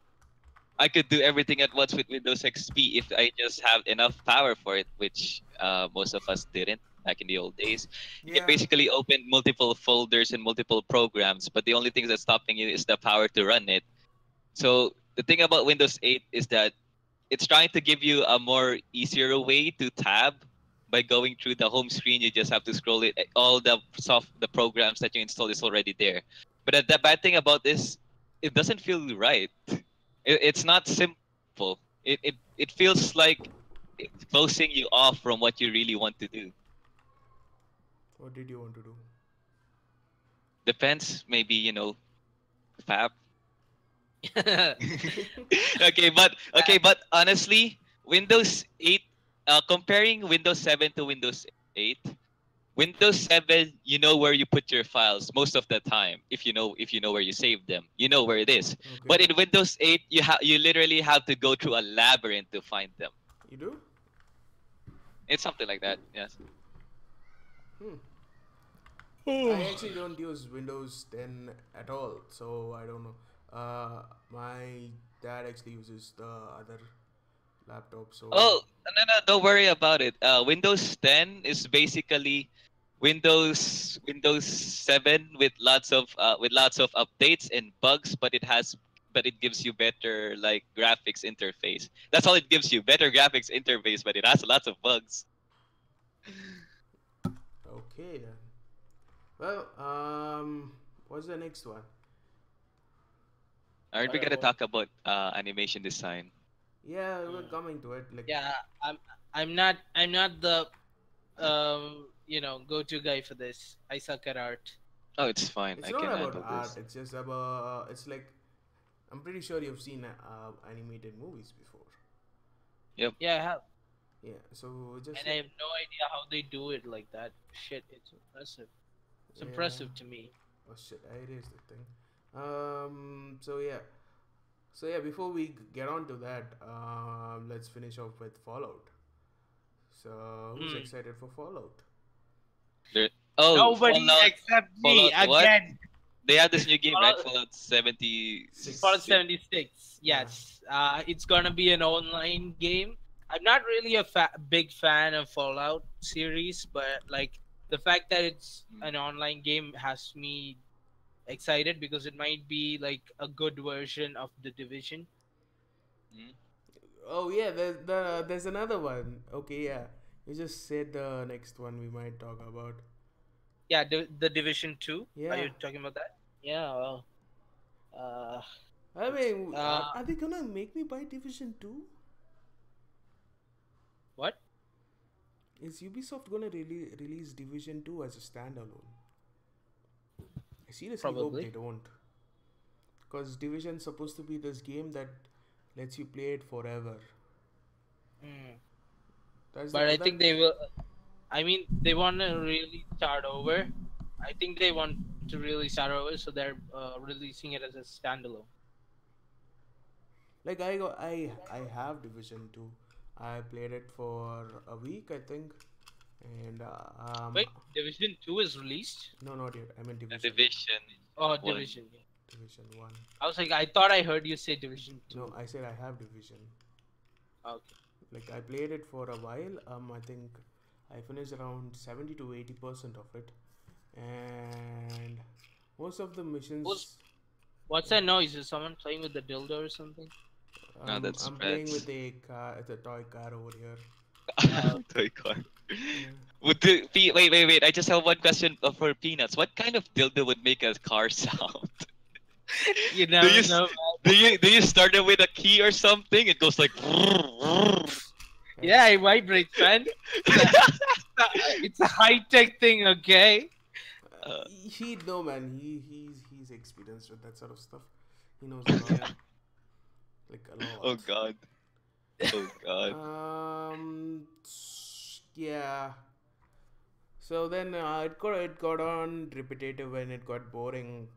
S3: I could do everything at once with Windows XP if I just have enough power for it, which most of us didn't back in the old days. You can
S2: Yeah.
S3: basically open multiple folders and multiple programs, but the only thing that's stopping you is the power to run it. So the thing about Windows 8 is that it's trying to give you a more easier way to tab by going through the home screen. You just have to scroll it. All the programs that you install is already there. But the bad thing about this, it doesn't feel right. It's not simple. It feels like it's closing you off from what you really want to do.
S2: What did you want to do?
S3: Depends, maybe fab. okay, but honestly, Windows 8, comparing Windows 7 to Windows 8, Windows 7, you know where you put your files most of the time. If you know where you save them, you know where it is.
S2: Okay.
S3: But in Windows 8, you literally have to go through a labyrinth to find them.
S2: You do?
S3: It's something like that. Yes.
S2: I actually don't use Windows 10 at all, so I don't know. My dad actually uses the other laptop, so.
S3: Oh, no, don't worry about it. Windows 10 is basically Windows 7 with lots of updates and bugs, but it gives you better like graphics interface. That's all it gives you, better graphics interface, but it has lots of bugs.
S2: Okay then. Well, what's the next one?
S3: Alright, we gotta talk about animation design.
S2: Yeah, we're coming to it. Like,
S1: Yeah, I'm not the go-to guy for this. I suck at art.
S3: Oh, it's fine.
S2: it's
S3: I
S2: not
S3: can
S2: about
S3: handle
S2: art.
S3: this.
S2: It's just about. It's like, I'm pretty sure you've seen animated movies before.
S1: Yeah, I have,
S2: Yeah. So just.
S1: and I have no idea how they do it like that. Shit, it's impressive. It's
S2: Yeah.
S1: impressive to me.
S2: Oh shit! I erased the thing. So yeah. Before we get on to that, let's finish off with Fallout. So who's excited for Fallout?
S3: Oh,
S1: Nobody
S3: Fallout,
S1: except me
S3: Fallout what?
S1: again.
S3: They have this new game, right?
S1: Fallout-
S3: Fallout 76.
S1: Fallout 76. Yes. It's gonna be an online game. I'm not really a big fan of Fallout series, but like the fact that it's an online game has me excited because it might be like a good version of the Division.
S3: Mm.
S2: Oh yeah, there's another one. Okay, yeah. You just said the next one we might talk about.
S1: Yeah, the Division 2. Are
S2: Yeah.
S1: you talking about that? Yeah, well, uh,
S2: I
S1: it's,
S2: mean, are they gonna make me buy Division 2?
S1: what?
S2: Is Ubisoft gonna release Division 2 as a standalone? I seriously hope they
S1: Probably.
S2: don't. Because Division's supposed to be this game that lets you play it forever.
S1: Mm.
S2: That's
S1: But
S2: the
S1: I
S2: that
S1: think they will. I mean, they want to really start over. I think they want to really start over, so they're releasing it as a standalone.
S2: like I have Division 2. I played it for a week, I think, and
S1: Wait, Division 2 is released?
S2: no, not yet. I mean
S3: The
S2: Division
S3: Division
S1: Oh,
S3: 1.
S1: Division. Yeah.
S2: Division 1.
S1: I was like, I thought I heard you say Division 2.
S2: No, I said I have Division.
S1: Okay.
S2: Like I played it for a while. I think I finished around 70 to 80% of it, and most of the missions.
S1: What's that noise? Is someone playing with the dildo or something?
S3: No, that's
S2: I'm playing
S3: Reds.
S2: with a car. It's a toy car over here.
S3: Toy car.
S2: Yeah.
S3: Wait. I just have one question for Peanuts. What kind of dildo would make a car sound?
S1: You
S3: do
S1: never
S3: you s-
S1: know.
S3: do you start it with a key or something? It goes like.
S1: Yeah, it vibrates, man. It's a high-tech thing, okay?
S2: He no man. He's experienced with that sort of stuff. He knows a lot. Like a lot.
S3: Oh God. Oh God.
S2: Yeah. So then it got on repetitive and it got boring.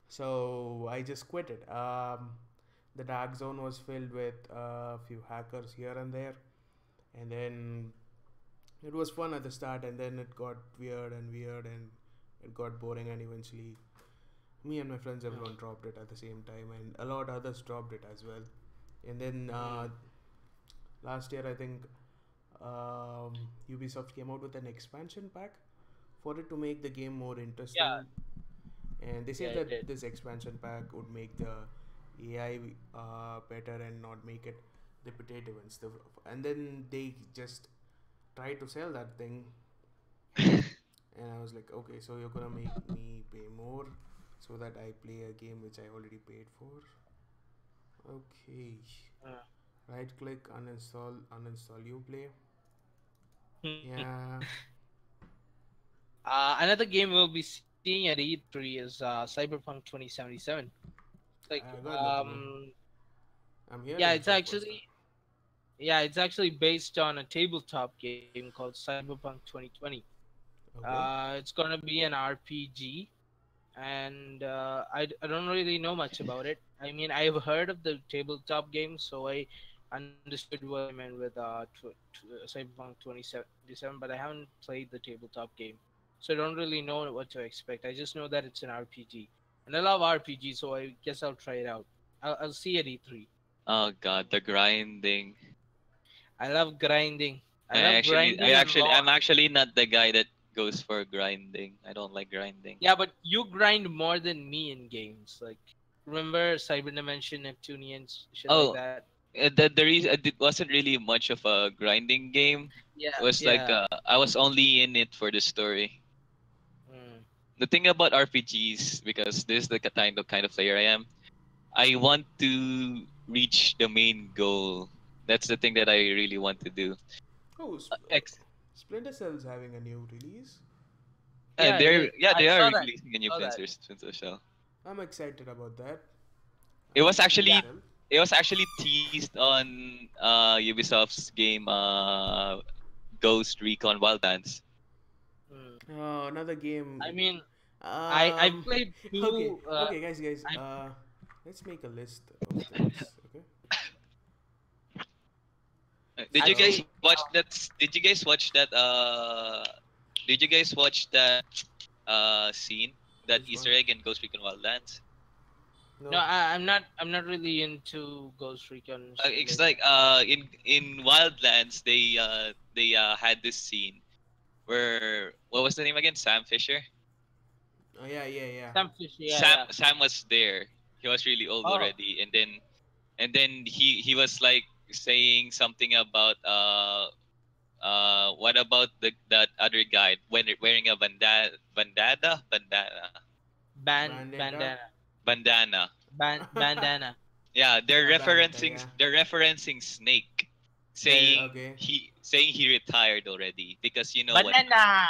S2: So I just quit it. The dark zone was filled with a few hackers here and there, and then it was fun at the start, and then it got weird and it got boring, and eventually me and my friends everyone dropped it at the same time, and a lot others dropped it as well. And then last year I think Ubisoft came out with an expansion pack for it to make the game more interesting.
S1: Yeah.
S2: And they said
S1: Yeah, it
S2: that
S1: did.
S2: this expansion pack would make the AI better and not make it repetitive and stuff. And then they just tried to sell that thing, and I was like, okay, so you're gonna make me pay more so that I play a game which I already paid for. Okay.
S1: Uh.
S2: Right click, uninstall Uplay. Yeah.
S1: Another game we'll be seeing at E3 is Cyberpunk 2077. Like,
S2: I got nothing. I'm here.
S1: yeah, it's actually based on a tabletop game called Cyberpunk 2020.
S2: Okay.
S1: It's gonna be an RPG, and I don't really know much about it. I mean, I've heard of the tabletop game, so I understood what I meant with Cyberpunk 2077, but I haven't played the tabletop game, so I don't really know what to expect. I just know that it's an RPG, and I love RPG, so I guess I'll try it out. I'll see at E3.
S3: Oh God, the grinding.
S1: I love grinding. I
S3: I
S1: love
S3: actually, I
S1: grinding a
S3: actually,
S1: lot.
S3: I'm actually not the guy that goes for grinding. I don't like grinding.
S1: Yeah, but you grind more than me in games. Like, remember Cyber Dimension, Neptunian, shit like
S3: Oh,
S1: that.
S3: the reason it wasn't really much of a grinding game.
S1: Yeah,
S3: It was like
S1: yeah.
S3: I was only in it for the story.
S1: Mm.
S3: The thing about RPGs, because this is the kind of player I am, I want to reach the main goal. That's the thing that I really want to do.
S2: Oh,
S3: Ex-
S2: Splinter Cell's having a new release.
S1: Yeah, it is. I
S3: they are
S1: saw that.
S3: releasing a new
S1: Saw that.
S3: Splinter Cell.
S2: I'm excited about that.
S3: It
S2: I
S3: was
S2: like Splinter
S3: actually
S2: Cell.
S3: it was actually teased on Ubisoft's game Ghost Recon Wildlands.
S1: Mm.
S2: Oh, another game.
S1: I mean, I
S2: Um,
S1: played two.
S2: okay, guys. Let's make a list of things. Okay.
S3: Did you guys
S1: Actually,
S3: watch that? Did you guys watch that? Did you guys watch that scene, that
S2: Which
S3: Easter
S2: one?
S3: egg in Ghost Recon Wildlands?
S2: No.
S1: No, I'm not really into Ghost Recon
S3: It's
S1: Simulator.
S3: like in Wildlands they had this scene where what was the name again? Sam Fisher.
S2: Oh yeah, yeah, yeah.
S1: Some fish, yeah,
S3: Sam
S1: yeah.
S3: Sam was there. He was really old
S1: Oh,
S3: already, and then he was like saying something about what about that other guy when wearing a
S2: Bandana.
S1: bandana,
S3: bandana.
S1: bandana.
S3: Yeah,
S2: Yeah, bandana. Yeah.
S3: they're referencing Snake,
S2: Okay.
S3: saying he retired already because
S1: Banana.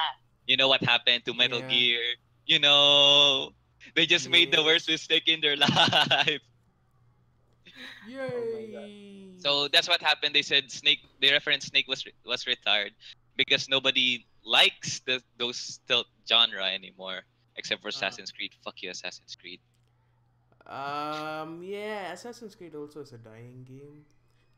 S3: you know what happened to Metal
S2: Yeah.
S3: Gear. You know, they just made the worst
S2: Yes.
S3: mistake in their life.
S1: Oh my god.
S2: Yay.
S3: So that's what happened. They said Snake. They referenced Snake was retired because nobody likes those stealth genre anymore, except for
S1: Uh,
S3: Assassin's Creed. Fuck you, Assassin's Creed.
S2: Yeah, Assassin's Creed also is a dying game.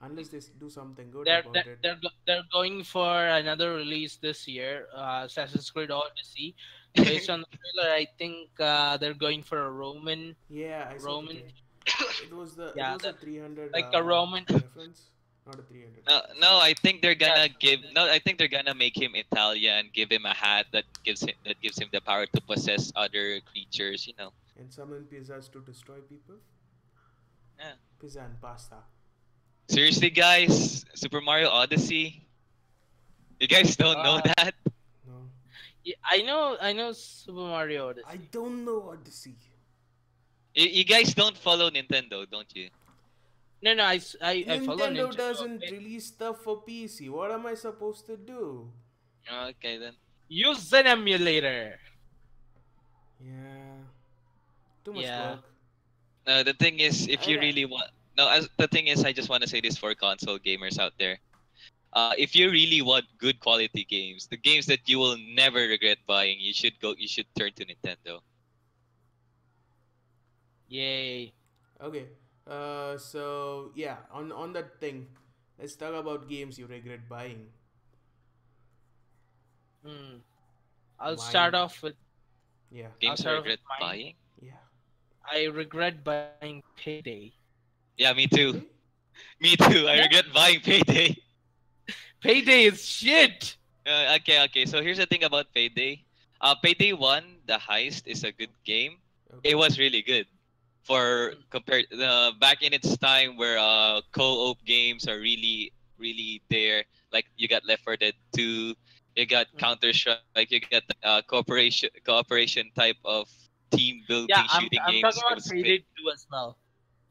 S2: Unless they do something good
S1: they're
S2: about
S1: they're
S2: it.
S1: they're, go- they're going for another release this year, Assassin's Creed Odyssey. Based on the trailer, I think they're going for a
S2: Yeah, I saw the
S1: Roman,
S2: trailer. It
S1: yeah,
S2: was a 300
S1: like a Roman.
S2: reference, not a 300
S3: No,
S2: reference.
S3: no, I think they're
S1: Yeah,
S3: gonna give. No, I think they're gonna make him Italian, give him a hat that gives him the power to possess other creatures. You know.
S2: And summon pizzas to destroy people.
S3: Yeah.
S2: Pizza and pasta.
S3: Seriously, guys, Super Mario Odyssey. You guys don't know
S1: uh,
S3: that?
S2: No,
S1: yeah, I know Super Mario
S2: I
S1: Odyssey.
S2: don't know Odyssey.
S3: You guys don't follow Nintendo, don't you?
S1: No, no, I follow
S2: Nintendo
S1: Nintendo.
S2: doesn't
S1: Okay?
S2: release stuff for PC. What am I supposed to do?
S3: Okay then.
S1: Use an emulator.
S2: Yeah, too much
S1: Yeah.
S2: work.
S3: The thing is, if you
S2: I,
S3: really want, no, the thing is, I just want to say this for console gamers out there. If you really want good quality games, the games that you will never regret buying, you should turn to Nintendo.
S1: Yay.
S2: okay. So yeah, on that thing, let's talk about games you regret buying.
S1: Hmm. I'll start
S2: Mine.
S1: off with
S2: Yeah.
S1: I'll
S3: Games I
S1: start off with
S3: regret
S1: mine.
S3: buying?
S2: Yeah.
S1: I regret buying Payday.
S3: Yeah, me too.
S2: Payday.
S3: Me too. I
S1: Yeah.
S3: regret buying Payday.
S1: Payday is shit.
S3: Okay. So here's the thing about Payday. Payday 1, the heist, is a good game.
S2: Okay.
S3: It was really good. For compared back in its time where co-op games are really there. Like you got Left 4 Dead 2, you got Counter Strike, you got cooperation type of team
S1: Yeah,
S3: building
S1: I'm
S3: shooting
S1: I'm talking
S3: games. It
S1: about
S3: was
S1: Payday 2 as well.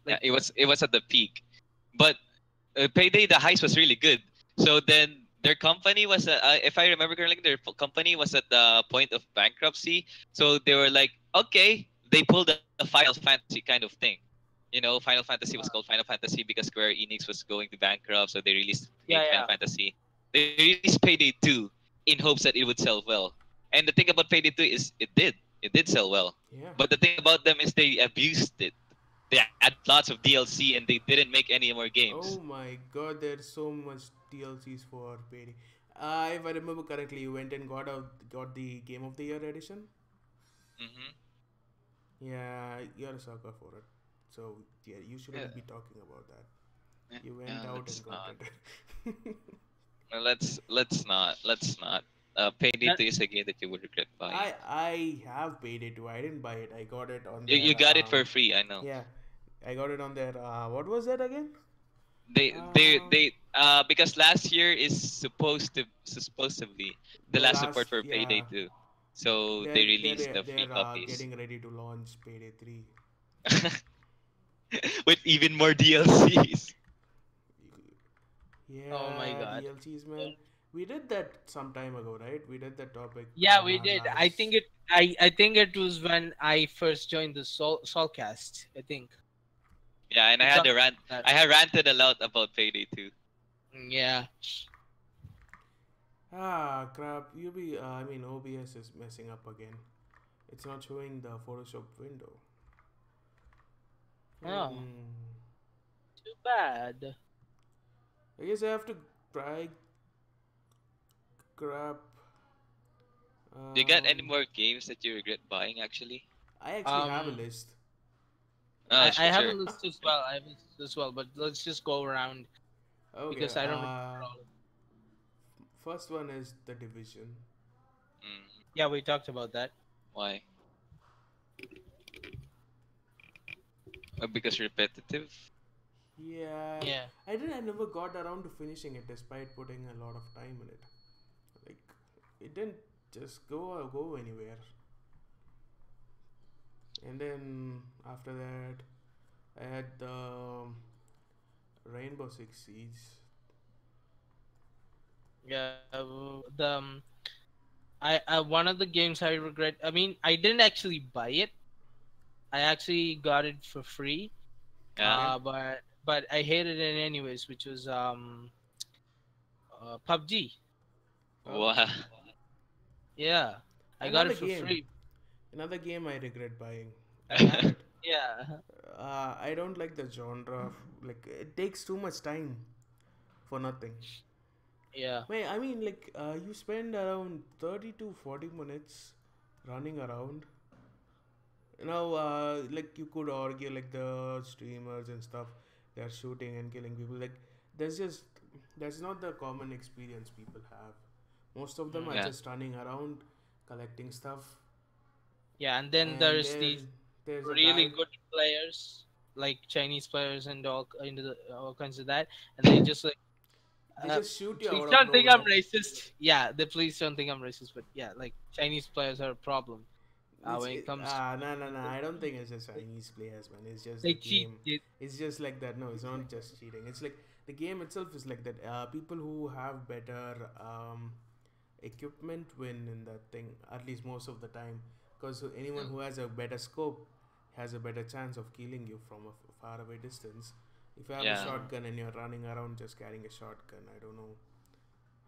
S3: yeah,
S1: Like
S3: it was at the peak, but Payday the heist was really good. So then their company was, if I remember correctly, company was at the point of bankruptcy. So they were like, okay, they pulled a Final Fantasy kind of thing. You know, Final Fantasy was called Final Fantasy because Square Enix was going to bankrupt, so they released
S1: yeah,
S3: Final
S1: yeah.
S3: Fantasy. They released Payday 2 in hopes that it would sell well. And the thing about Payday 2 is it did sell well.
S2: Yeah.
S3: But the thing about them is they abused it. They added lots of DLC and they didn't make any more games.
S2: Oh my god, there's so much DLCs for Payday. If I remember correctly, you went and got the Game of the Year edition.
S3: Hmm.
S2: Yeah, you're a sucker for it. So yeah, you shouldn't
S3: Yeah.
S2: be talking about that.
S3: Yeah,
S2: You went
S3: yeah,
S2: out
S3: let's
S2: and got
S3: not.
S2: it.
S3: No, let's not. Payday
S1: That,
S3: 2 is a game that you would regret buying.
S2: I have Payday too. I didn't buy it. I got it on
S3: You
S2: their
S3: got it for free, I know.
S2: yeah. I got it on their what was that again? Um,
S3: Because last year is supposedly the
S2: their
S3: last support
S2: last
S3: for
S2: yeah.
S3: Payday 2. So they released the free
S2: They're
S3: copies
S2: getting ready to launch Payday 3.
S3: with even more DLCs.
S1: oh my
S2: Yeah,
S1: god.
S2: DLCs, man. We did that some time ago, right? We did that topic
S1: Yeah,
S2: on
S1: we
S2: our
S1: did.
S2: last.
S1: I think it was when I first joined the Solcast. I think.
S3: Yeah, and
S1: We talked about that.
S3: I had ranted a lot about Payday 2.
S1: Yeah.
S2: Ah, crap. I mean, OBS is messing up again. It's not showing the Photoshop window.
S1: Oh,
S2: Hmm.
S1: too bad.
S2: I guess I have to try. Crap.
S3: Do you got any
S2: Um,
S3: more games that you regret buying actually?
S2: I actually have a
S1: Um,
S2: list.
S1: I
S3: Sure.
S1: haven't listed as well. I haven't listed as well, but let's just go around
S2: Okay.
S1: because I don't remember all of them.
S2: First one is The Division.
S3: Mm,
S1: Yeah, we talked about that.
S3: why? Because repetitive.
S2: Yeah,
S1: Yeah.
S2: I never got around to finishing it despite putting a lot of time in it. Like, it didn't just go anywhere. And then after that, I had the Rainbow Six Siege.
S1: Yeah. I one of the games I regret. I mean, I didn't actually buy it. I actually got it for free.
S3: Yeah.
S2: Okay.
S1: But I hated it anyways, which was PUBG.
S3: Wow.
S2: PUBG.
S1: Yeah, I got
S2: Another
S1: it for
S2: game.
S1: free.
S2: Another game I regret buying. I have it.
S1: Yeah,
S2: I don't like the genre. Like, it takes too much time for nothing.
S1: yeah,
S2: Wait, I mean, like, you spend around 30 to 40 minutes running around. Like, you could argue, like, the streamers and stuff, they're shooting and killing people. Like, there's just, that's not the common experience people have. Most of them
S1: mm,
S2: are
S3: Yeah.
S2: just running around, collecting stuff,
S1: yeah. And then
S2: and
S1: there's these
S2: there's a
S1: really
S2: guy.
S1: good players, like Chinese players and all into the all kinds of that, and they just like,
S2: They
S1: uh,
S2: just shoot you
S1: please
S2: out of
S1: don't think I'm
S2: nowhere.
S1: racist. Yeah, the please don't think I'm racist, but yeah, like Chinese players are a problem when it comes to
S2: No. I don't think it's just Chinese players, man. It's just
S1: they
S2: the
S1: cheat.
S2: game. It's just like that. No, it's not just cheating. It's like the game itself is like that. People who have better equipment win in that thing. At least most of the time, because anyone
S3: Mm.
S2: who has a better scope has a better chance of killing you from a far away distance. If you have a
S3: Yeah.
S2: shotgun and you're running around just carrying a shotgun, I don't know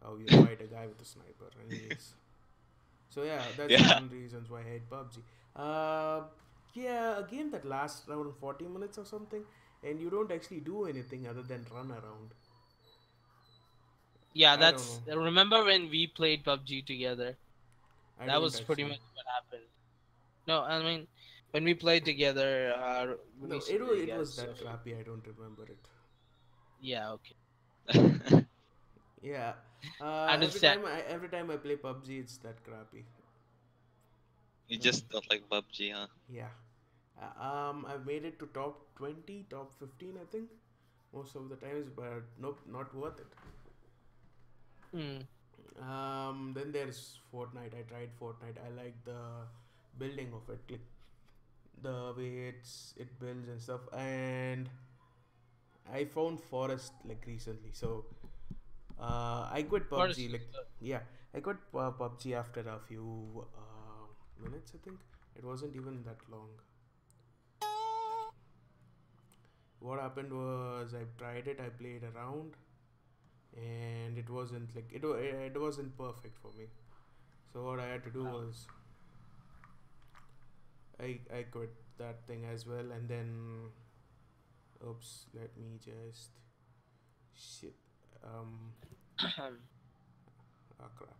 S2: how you fight a guy with a sniper. Anyways. So yeah, that's
S3: Yeah.
S2: one reasons why I hate PUBG. Uh, yeah, a game that lasts around 40 minutes or something, and you don't actually do anything other than run around.
S1: Yeah,
S2: I don't
S1: that's
S2: know.
S1: remember when we played PUBG together?
S2: I
S1: That
S2: don't
S1: was pretty
S2: actually.
S1: much what happened. No, I mean when we played together
S2: No,
S1: recently, I
S2: it
S1: guess.
S2: was
S1: So
S2: that crappy. I don't remember it.
S1: yeah, okay,
S2: Yeah.
S1: I understand.
S2: Every time I play PUBG, it's that crappy.
S3: You
S2: Mm,
S3: just don't like PUBG, huh?
S2: yeah. I've made it to top 20, top 15, I think, most of the times, but nope, not worth it.
S1: Hmm.
S2: Then there's Fortnite. I tried Fortnite. I like the building of it, like the way it builds and stuff. And I found Forest like recently, so I quit
S1: Forest
S2: PUBG.
S1: is
S2: Like, yeah, I quit PUBG after a few minutes. I think it wasn't even that long. What happened was I tried it. I played around, and it wasn't like it wasn't perfect for me. So what I had to do
S1: good.
S2: was I quit that thing as well, and then oops, let me just shit. Crap.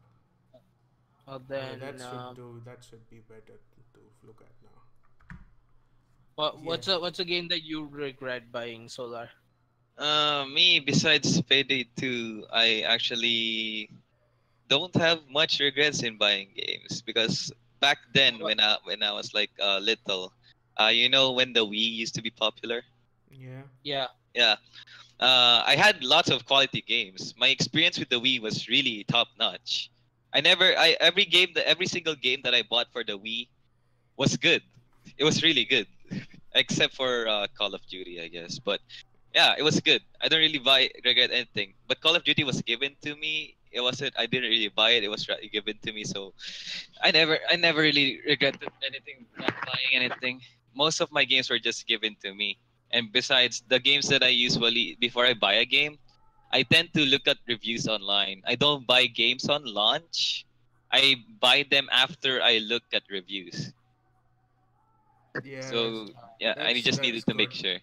S1: Well
S2: Okay,
S1: then,
S2: that should be better to look at now. Yeah.
S1: what's a game that you regret buying, Solar?
S3: Me, besides Payday 2, I actually don't have much regrets in buying games because back then
S1: What?
S3: when I was like little, you know when the Wii used to be popular?
S2: Yeah.
S1: Yeah,
S3: Yeah. I had lots of quality games. My experience with the Wii was really top notch. Every single game that I bought for the Wii was good. It was really good, except for Call of Duty, I guess. But yeah, it was good. I don't really regret anything. But Call of Duty was given to me. It wasn't. I didn't really buy it. It was given to me. So I never really regretted anything, not buying anything. Most of my games were just given to me. And besides the games that I usually before I buy a game, I tend to look at reviews online. I don't buy games on launch. I buy them after I look at reviews.
S2: Yeah,
S3: So yeah, I just
S2: that's
S3: needed to
S2: good.
S3: make sure.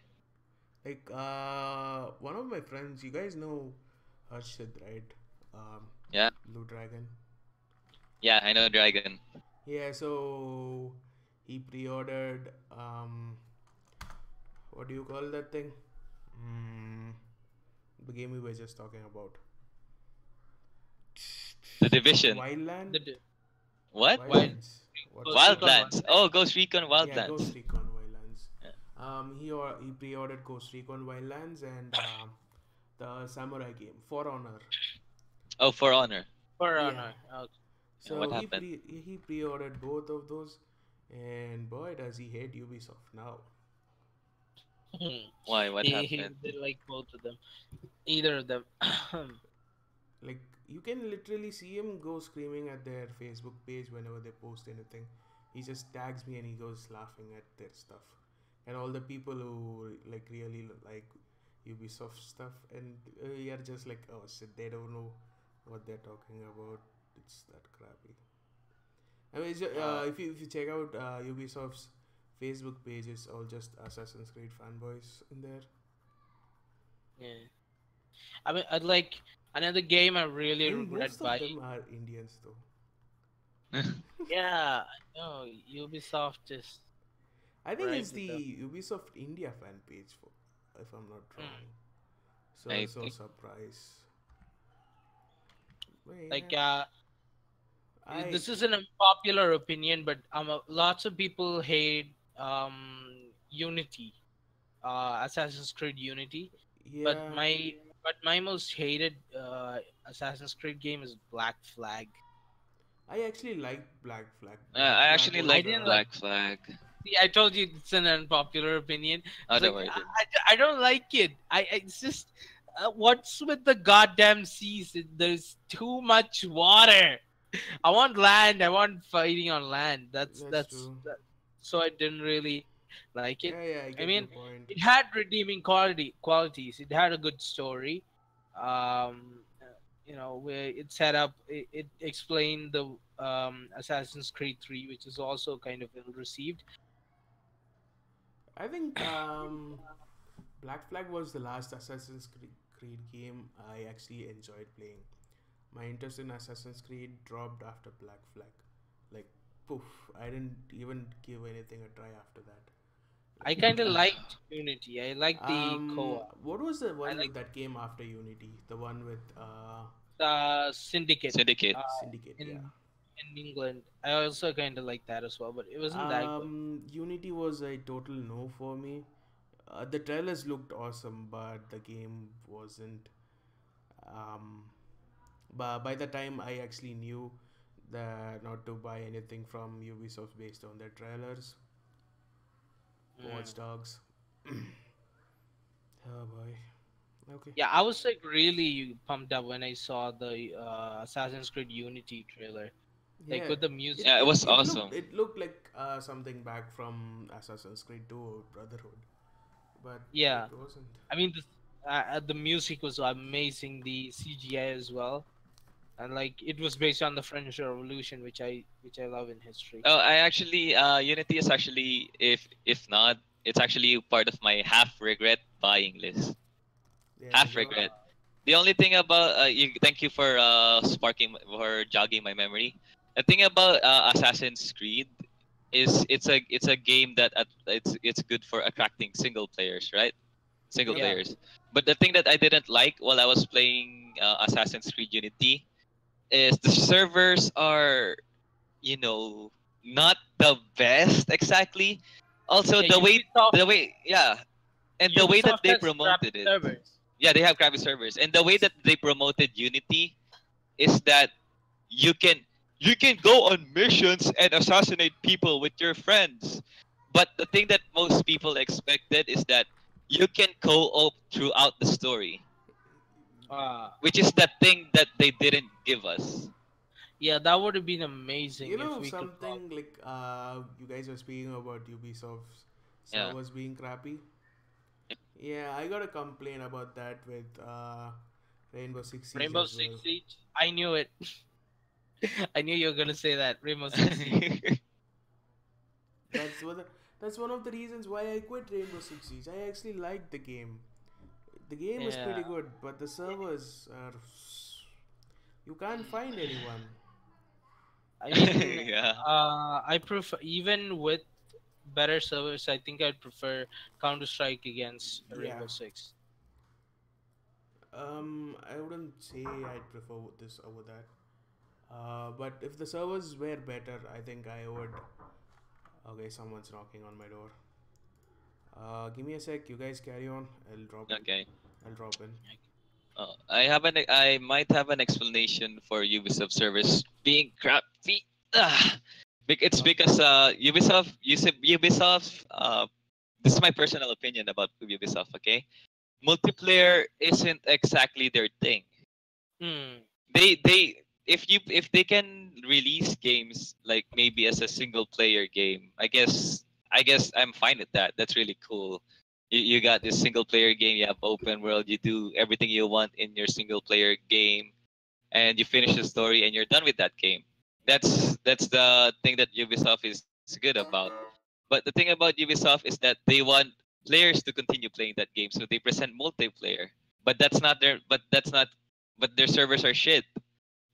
S2: Like one of my friends, you guys know Harshad, right? Um,
S3: Yeah,
S2: Blue Dragon.
S3: yeah, I know Dragon.
S2: Yeah, so he pre-ordered what do you call that thing? Mm, the game we were just talking about.
S3: The Division.
S2: Wildland?
S1: The d-
S3: What?
S1: Wild
S2: Wildlands. What's
S1: Ghost
S2: it
S1: Recon
S2: called?
S3: Wildlands.
S1: Wildlands.
S3: Oh, Ghost Recon
S2: Yeah, Ghost
S3: Wildlands.
S2: Recon Wildlands.
S3: Yeah.
S2: He pre-ordered Ghost Recon Wildlands and the samurai game For Honor.
S3: Oh, For Honor.
S1: For
S2: Yeah.
S1: Honor. Okay.
S3: Yeah, what
S2: So
S3: happened?
S2: he pre-ordered both of those, and boy does he hate Ubisoft now.
S3: Why? What
S1: he
S3: happened?
S1: did like both of them. Either of them.
S2: Like you can literally see him go screaming at their Facebook page whenever they post anything. He just tags me and he goes laughing at their stuff, and all the people who like really like Ubisoft stuff and we are just like oh shit they don't know what they're talking about. It's that crappy. I mean, if you check out Ubisoft's Facebook page, it's all just Assassin's Creed fanboys in there.
S1: Yeah. I mean, I'd like another game I really
S2: I mean,
S1: regret
S2: most of
S1: buying.
S2: them are Indians though.
S1: Yeah, no, Ubisoft is
S2: I think
S1: right
S2: it's
S1: with
S2: the
S1: them.
S2: Ubisoft India fan page, for, if I'm not
S1: Mm.
S2: wrong. So
S3: I
S2: so
S3: think-
S2: surprise. But
S1: Like,
S2: yeah,
S1: this is an unpopular opinion, but lots of people hate Unity, Assassin's Creed Unity.
S2: yeah.
S1: But my most hated Assassin's Creed game is Black Flag.
S2: I actually like Black Flag.
S3: I actually
S2: was,
S3: like
S1: didn't
S3: Black Flag.
S1: See, I told you it's an unpopular opinion.
S3: Oh,
S1: It's
S3: don't
S1: like,
S3: worry.
S1: I don't like it. It's just what's with the goddamn seas? There's too much water. I want land. I want fighting on land.
S2: That's true.
S1: So I didn't really like it.
S2: Yeah, yeah. I get
S1: mean,
S2: your point.
S1: It had redeeming qualities. It had a good story. Where it set up, it explained the Assassin's Creed 3, which is also kind of ill received.
S2: I think Black Flag was the last Assassin's Creed game I actually enjoyed playing. My interest in Assassin's Creed dropped after Black Flag. Like, poof, I didn't even give anything a try after that.
S1: I kind of liked Unity. I liked the co-op.
S2: What was the one
S1: like-
S2: that came after Unity? The one with
S1: Syndicate.
S3: Syndicate.
S2: Syndicate,
S1: in,
S2: yeah.
S1: in England. I also kind of like that as well, but it wasn't that good.
S2: Unity was a total no for me. The trailers looked awesome, but the game wasn't. But by the time I actually knew that not to buy anything from Ubisoft based on their trailers, Watch Dogs. Oh boy. Okay.
S1: Yeah, I was like really pumped up when I saw the Assassin's Creed Unity trailer. Like with the music.
S3: Yeah, it was awesome.
S2: It looked like something back from Assassin's Creed 2 or Brotherhood, but
S1: Yeah.
S2: it wasn't.
S1: I mean, the music was amazing. The CGI as well, and like it was based on the French Revolution, which I love in history.
S3: Oh, I actually Unity is actually if not, it's actually part of my half regret buying list.
S2: Yeah,
S3: Half
S2: no,
S3: regret. The only thing about thank you for for jogging my memory. The thing about Assassin's Creed is it's a game that it's good for attracting single players, right? Single
S1: Yeah.
S3: players. But the thing that I didn't like while I was playing Assassin's Creed Unity is the servers are, not the best exactly. Also,
S1: Yeah,
S3: the way, yeah, and the way that
S1: Ubisoft
S3: they
S1: has
S3: promoted
S1: crappy
S3: it.
S1: servers.
S3: Yeah, they have crappy servers, and the way that they promoted Unity is that you can go on missions and assassinate people with your friends. But the thing that most people expected is that you can co-op throughout the story, which is the thing that they didn't give us.
S1: Yeah, that would have been amazing
S2: You
S1: if
S2: know
S1: we could.
S2: something like you guys were speaking about Ubisoft's
S3: Yeah.
S2: servers being crappy. Yeah, I got a complaint about that with Rainbow Six Siege
S1: Rainbow
S2: as
S1: Six
S2: well.
S1: Siege. I knew it. I knew you were gonna say that. Rainbow Six Siege.
S2: That's one of the reasons why I quit Rainbow Six Siege. I actually liked the game. The game was pretty
S1: Yeah.
S2: good, but the servers are. You can't find anyone.
S1: I mean,
S3: Yeah.
S1: I prefer even with better servers, I think I'd prefer Counter Strike against
S2: Yeah.
S1: Rainbow Six.
S2: I wouldn't say I'd prefer this over that. But if the servers were better, I think I would. Okay, someone's knocking on my door. Give me a sec. You guys carry on. I'll drop.
S3: Okay.
S2: I'll drop in.
S3: I might have an explanation for Ubisoft servers being crappy. It's because Ubisoft. This is my personal opinion about Ubisoft. Okay, multiplayer isn't exactly their thing.
S1: Hmm.
S3: They if they can release games like maybe as a single player game, I guess I'm fine with that. That's really cool. You got this single player game, you have open world, you do everything you want in your single player game, and you finish the story and you're done with that game. That's the thing that Ubisoft is good about. But the thing about Ubisoft is that they want players to continue playing that game, so they present multiplayer. But that's not but their servers are shit.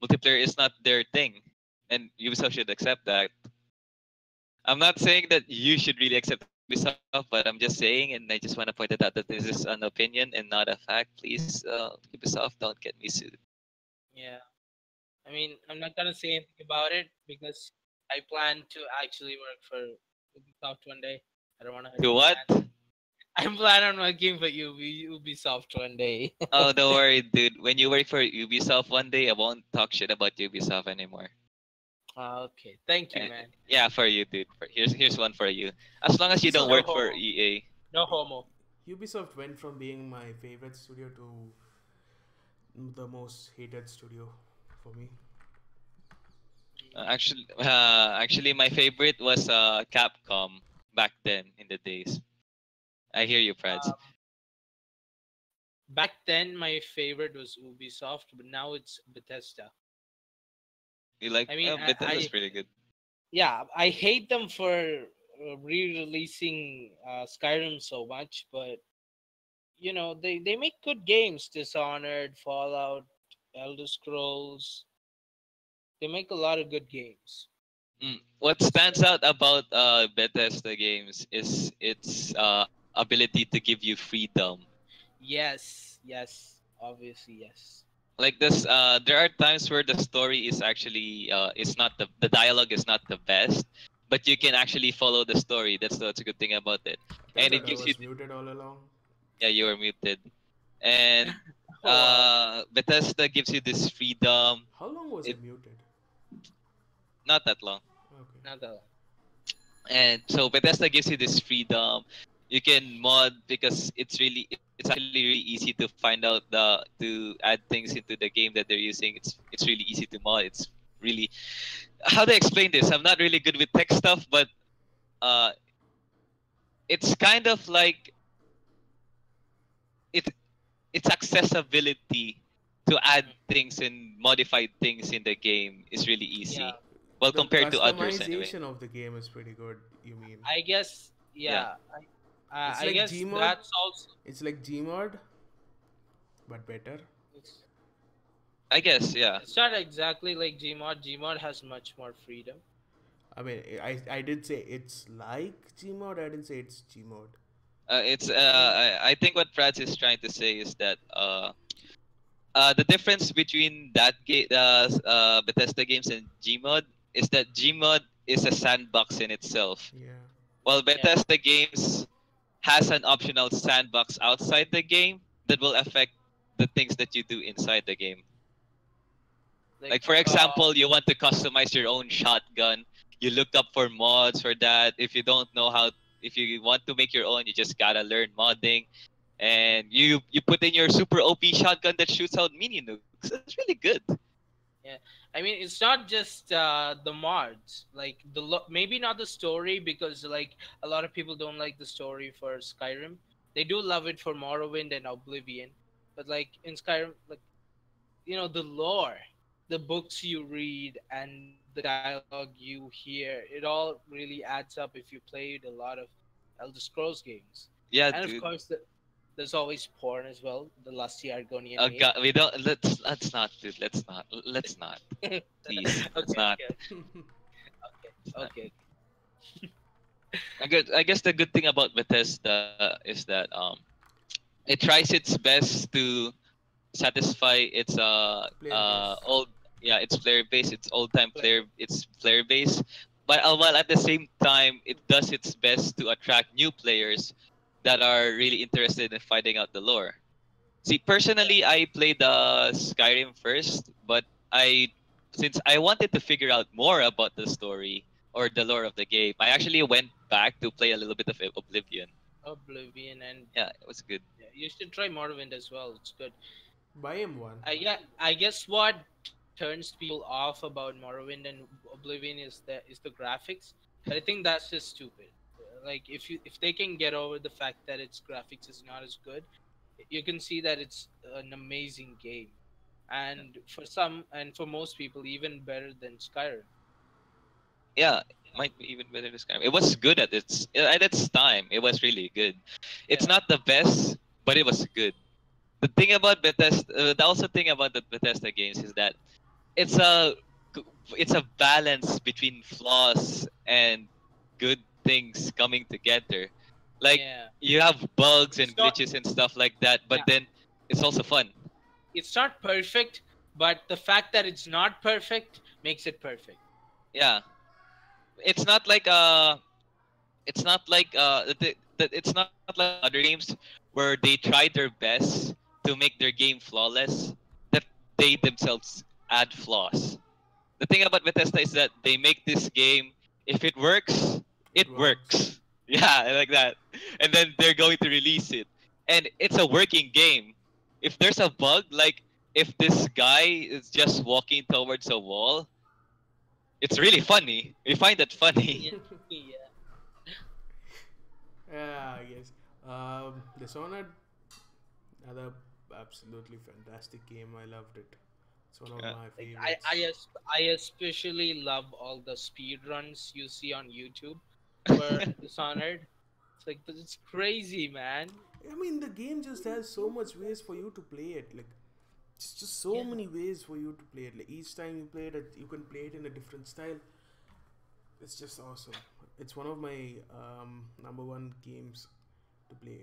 S3: Multiplayer is not their thing, and Ubisoft should accept that. I'm not saying that you should really accept Ubisoft, but I'm just saying, and I just want to point it out that this is an opinion and not a fact. Please, Ubisoft, don't get me sued.
S1: Yeah. I mean, I'm not gonna say anything about it because I plan to actually work for Ubisoft one day. I don't want to hurt
S3: To
S1: any
S3: what?
S1: fans. I'm planning on working for Ubisoft one day.
S3: Oh, don't worry, dude. When you work for Ubisoft one day, I won't talk shit about Ubisoft anymore.
S1: Okay, thank you,
S3: And
S1: man.
S3: yeah, for you, dude. Here's one for you. As long as you don't
S1: No
S3: work for
S1: homo.
S3: EA.
S1: No homo.
S2: Ubisoft went from being my favorite studio to the most hated studio for me.
S3: Actually, my favorite was Capcom back then in the days. I hear you, Prads.
S1: Um, Back then, my favorite was Ubisoft, but now it's Bethesda.
S3: You like?
S1: I mean,
S3: Bethesda's pretty good.
S1: yeah, I hate them for re-releasing Skyrim so much, but they make good games. Dishonored, Fallout, Elder Scrolls. They make a lot of good games.
S3: What stands out about Bethesda games is its ability to give you freedom.
S1: Yes, obviously yes.
S3: Like this, there are times where the story is actually it's not the dialogue is not the best, but you can actually follow the story. That's a good thing about it,
S2: Turns
S3: and it
S2: out I
S3: gives you.
S2: was muted all along.
S3: Yeah, you were muted, and
S1: Oh, wow.
S3: Bethesda gives you this freedom.
S2: How long was
S3: It
S2: I muted?
S3: not that long.
S2: Okay.
S1: Not that long.
S3: And so Bethesda gives you this freedom. You can mod because it's actually really easy to find out to add things into the game that they're using. It's really easy to mod. It's really how do I explain this? I'm not really good with tech stuff, but uh, it's kind of like it its accessibility to add things and modify things in the game is really easy.
S1: Yeah.
S3: Well,
S2: The
S3: compared to others anyway.
S2: customization of the game is pretty good. You mean?
S1: I guess yeah.
S2: It's
S1: I
S2: like
S1: guess
S2: Gmod.
S1: that's also
S2: It's like Gmod, but better.
S3: I guess, yeah.
S1: it's not exactly like Gmod. Gmod has much more freedom.
S2: I mean, I did say it's like Gmod. I didn't say it's Gmod.
S3: I think what Prats is trying to say is that the difference between Bethesda games and Gmod is that Gmod is a sandbox in itself,
S2: Yeah.
S3: while Bethesda games has an optional sandbox outside the game that will affect the things that you do inside the game. Like for example, you want to customize your own shotgun. You look up for mods for that. If you want to make your own, you just gotta learn modding, and you put in your super OP shotgun that shoots out mini nukes. That's really good.
S1: Yeah, I mean it's not just the mods. Like maybe not the story because like a lot of people don't like the story for Skyrim. They do love it for Morrowind and Oblivion, but like in Skyrim, like the lore, the books you read, and the dialogue you hear, it all really adds up if you played a lot of Elder Scrolls games.
S3: Yeah,
S1: And of
S3: dude.
S1: course, there's always porn as well. The lusty Argonian
S3: Oh
S1: maid.
S3: God, we don't. Let's not, dude. Let's not. Please, let's
S1: Okay,
S3: not.
S1: okay, okay.
S3: I guess the good thing about Bethesda is that it tries its best to satisfy its
S2: Player base.
S3: old, yeah, its player base, its old time
S1: Player.
S3: player base, but while at the same time it does its best to attract new players that are really interested in finding out the lore. See,
S1: Yeah.
S3: personally, I played Skyrim first, but I since I wanted to figure out more about the story or the lore of the game, I actually went back to play a little bit of Oblivion.
S1: Oblivion, and
S3: Yeah, it was good.
S1: yeah, you should try Morrowind as well. It's good.
S2: Buy him one.
S1: Yeah, I guess what turns people off about Morrowind and Oblivion is the graphics. But I think that's just stupid. Like if they can get over the fact that its graphics is not as good, you can see that it's an amazing game, and for most people even better than Skyrim.
S3: Yeah, might be even better this time. It was good at its time. It was really good. It's
S1: Yeah.
S3: not the best, but it was good. The thing about Bethesda, the also thing about the Bethesda games is that it's a it's a balance between flaws and good things coming together. Like
S1: Yeah.
S3: you have bugs and
S1: It's not.
S3: glitches and stuff like that, but
S1: Yeah.
S3: then it's also fun.
S1: It's not perfect, but the fact that it's not perfect makes it perfect.
S3: Yeah, it's not like it's not like other games where they try their best to make their game flawless that they themselves add flaws. The thing about Bethesda is that they make this game, if it works,
S2: It
S3: it
S2: works.
S3: works. Yeah, like that. And then they're going to release it. And it's a working game. If there's a bug, like if this guy is just walking towards a wall, it's really funny. We find it funny.
S1: Yeah. Yeah.
S2: Yeah, I guess. Dishonored, another absolutely fantastic game. I loved it. It's one of
S3: Yeah.
S2: my
S1: Like
S2: favorites.
S1: I especially love all the speed runs you see on YouTube for Dishonored. It's like it's crazy, man.
S2: I mean, the game just has so much ways for you to play it. Like, it's just so
S1: Yeah.
S2: many ways for you to play it. Like each time you play it, you can play it in a different style. It's just awesome. It's one of my number one games to play.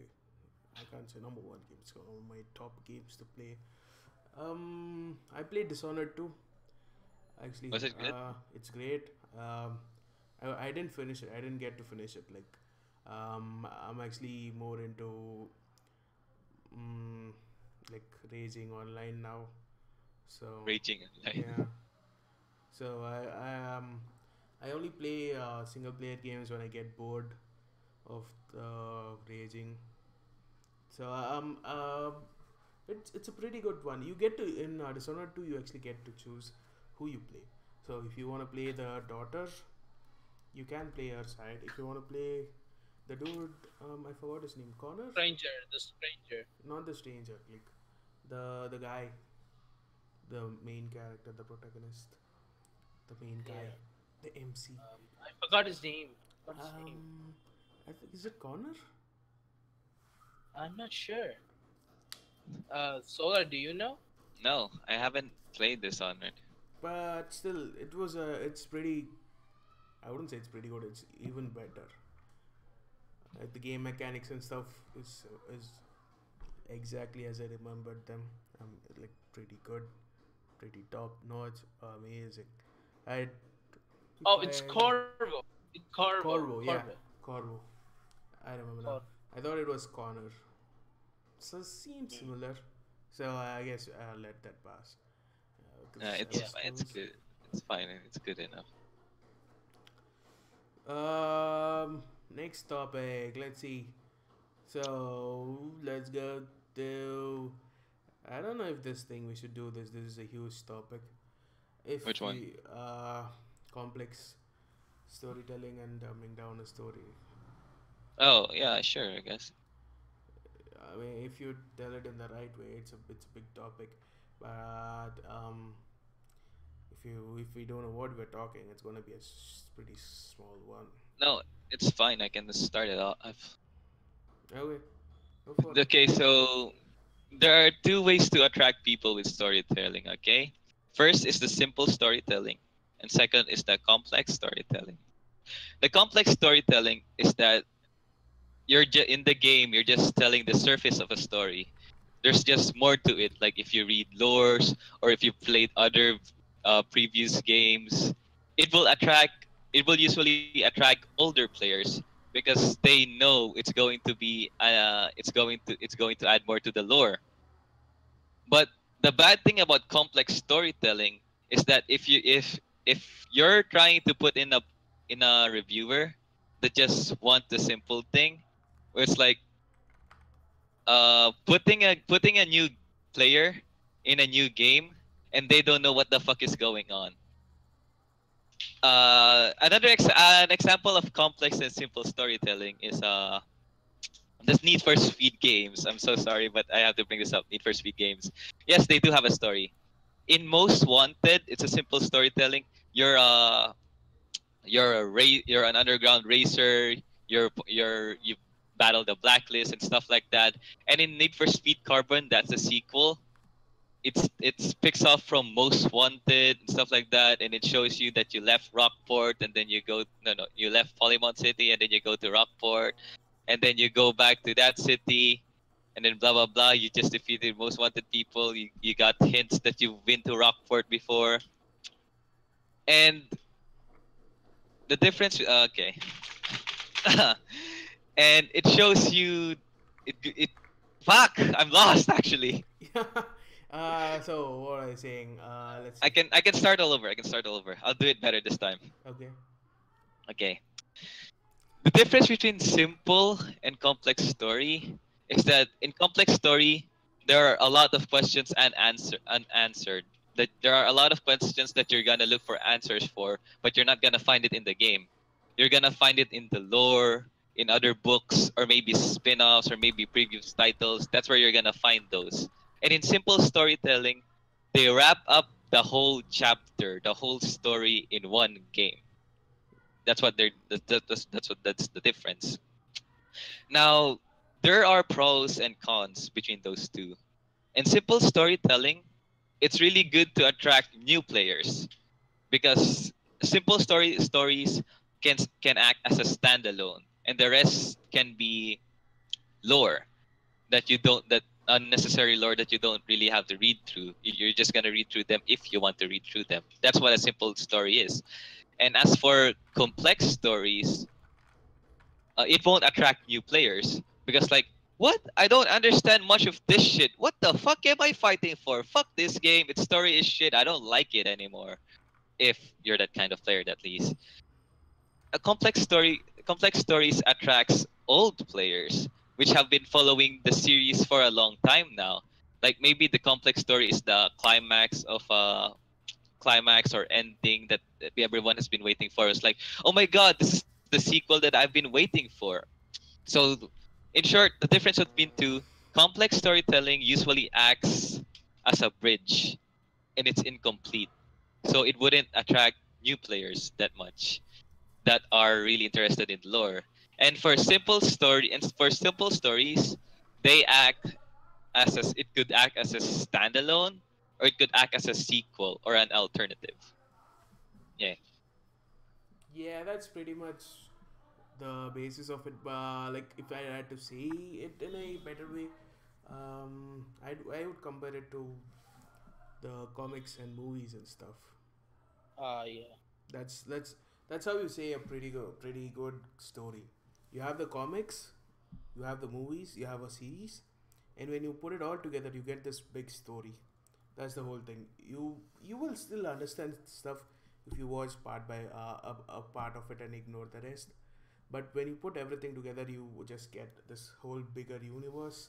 S2: I can't say number one game. It's one of my top games to play. I played Dishonored too. Actually,
S3: Was it good?
S2: it's great. I didn't finish it. I didn't get to finish it. Like, I'm actually more into mm, like raging online now. So
S3: Raging online.
S2: yeah. So I only play single player games when I get bored of raging. So it's a pretty good one. You get to in Dishonored 2 you actually get to choose who you play. So if you want to play the daughter, you can play her side. If you want to play the dude, I forgot his name, Connor,
S1: Stranger, the stranger.
S2: not the stranger, like the guy, the main character, the protagonist, the main guy,
S1: Yeah.
S2: the MC.
S1: I forgot his name. What's his name?
S2: I think is it Connor?
S1: I'm not sure. Solar, do you know?
S3: No, I haven't played Dishonored.
S2: But still, it's pretty. I wouldn't say it's pretty good. It's even better. The game mechanics and stuff is exactly as I remembered them. Like pretty good, pretty top notch, amazing. I
S1: Oh,
S2: if
S1: it's
S2: I-
S1: Corvo. It's Corvo.
S2: Corvo, yeah,
S1: Corvo.
S2: Corvo. I remember now.
S1: Cor-
S2: I thought it was Connor. So it seems similar. So I guess I'll let that pass. 'Cause,
S3: It's
S1: Yeah.
S3: it's good. It's fine. It's good enough.
S2: Next topic. Let's see. So let's go to. I don't know if this thing we should do this. This is a huge topic. If
S3: Which one?
S2: we, complex storytelling and dumbing down a story.
S3: Oh yeah, sure. I guess.
S2: I mean, if you tell it in the right way, it's a big topic. But if we don't know what we're talking, it's gonna be a pretty small one.
S3: No, it's fine. I can just start it off.
S2: Okay, go for it.
S3: Okay, so there are two ways to attract people with storytelling. Okay, first is the simple storytelling, and second is the complex storytelling. The complex storytelling is that in the game, you're just telling the surface of a story. There's just more to it. Like if you read lores or if you played other previous games, it will attract. It will usually attract older players because they know it's going to add more to the lore. But the bad thing about complex storytelling is that if you're trying to put in a reviewer that just want the simple thing, where it's like putting a new player in a new game and they don't know what the fuck is going on. An example of complex and simple storytelling is this Need for Speed games. I'm so sorry, but I have to bring this up. Need for Speed games. Yes, they do have a story. In Most Wanted, it's a simple storytelling. You're an underground racer. You battle the blacklist and stuff like that. And in Need for Speed Carbon, that's a sequel. It's picks up from Most Wanted and stuff like that, and it shows you that you left Rockport and then you go no you left Polymont City and then you go to Rockport and then you go back to that city and then blah blah blah. You just defeated Most Wanted people. You got hints that you've been to Rockport before, and the difference. Okay, and it shows you it. Fuck! I'm lost actually.
S2: So what are you saying? Let's see.
S3: I can start all over. I can start all over. I'll do it better this time.
S2: Okay.
S3: Okay. The difference between simple and complex story is that in complex story there are a lot of questions and unanswered. That there are a lot of questions that you're gonna look for answers for, but you're not gonna find it in the game. You're gonna find it in the lore, in other books, or maybe spin-offs, or maybe previous titles. That's where you're gonna find those. And in simple storytelling, they wrap up the whole chapter, the whole story in one game. That's the difference. Now, there are pros and cons between those two. In simple storytelling, it's really good to attract new players because stories can act as a standalone, and the rest can be lore that unnecessary lore that you don't really have to read through. You're just gonna read through them if you want to read through them. That's what a simple story is. And as for complex stories, it won't attract new players because like what? I don't understand much of this shit. What the fuck am I fighting for? Fuck this game. Its story is shit. I don't like it anymore. If you're that kind of player, at least. Complex stories attracts old players, which have been following the series for a long time now. Like maybe the complex story is the climax or ending that everyone has been waiting for. It's like, oh my god, this is the sequel that I've been waiting for. So, in short, the difference between two, complex storytelling usually acts as a bridge, and it's incomplete. So it wouldn't attract new players that much that are really interested in lore. And for simple stories, they act it could act as a standalone or it could act as a sequel or an alternative. Yeah.
S2: Yeah, that's pretty much the basis of it. Like if I had to say it in a better way, I would compare it to the comics and movies and stuff.
S1: Yeah.
S2: That's that's how you say a pretty good story. You have the comics, you have the movies, you have a series, and when you put it all together, you get this big story. That's the whole thing. You will still understand stuff if you watch part by a part of it and ignore the rest. But when you put everything together, you just get this whole bigger universe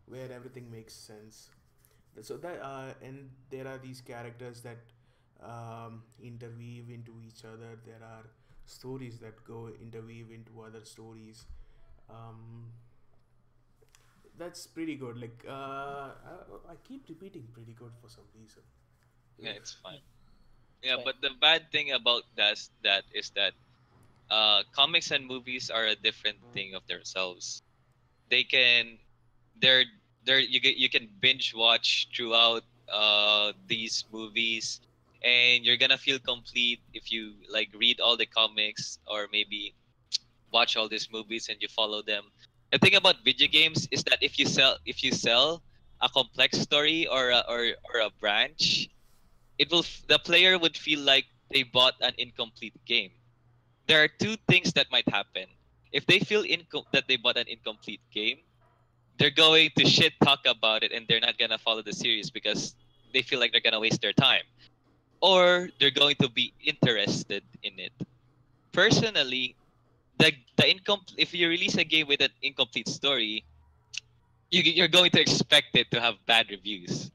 S2: where everything makes sense. So that and there are these characters that interweave into each other. There are stories that go interweave into other stories. Um, that's pretty good. Like I keep repeating pretty good for some reason.
S3: Yeah, it's fine.
S1: It's
S3: Yeah,
S1: fine.
S3: but the bad thing about that is that comics and movies are a different thing of themselves. They can they're you can binge watch throughout these movies and you're gonna feel complete if you like read all the comics or maybe watch all these movies and you follow them. The thing about video games is that if you sell a complex story or a branch, the player would feel like they bought an incomplete game. There are two things that might happen. If they feel that they bought an incomplete game, they're going to shit talk about it and they're not gonna follow the series because they feel like they're gonna waste their time. Or they're going to be interested in it. Personally, if you release a game with an incomplete story, you're going to expect it to have bad reviews.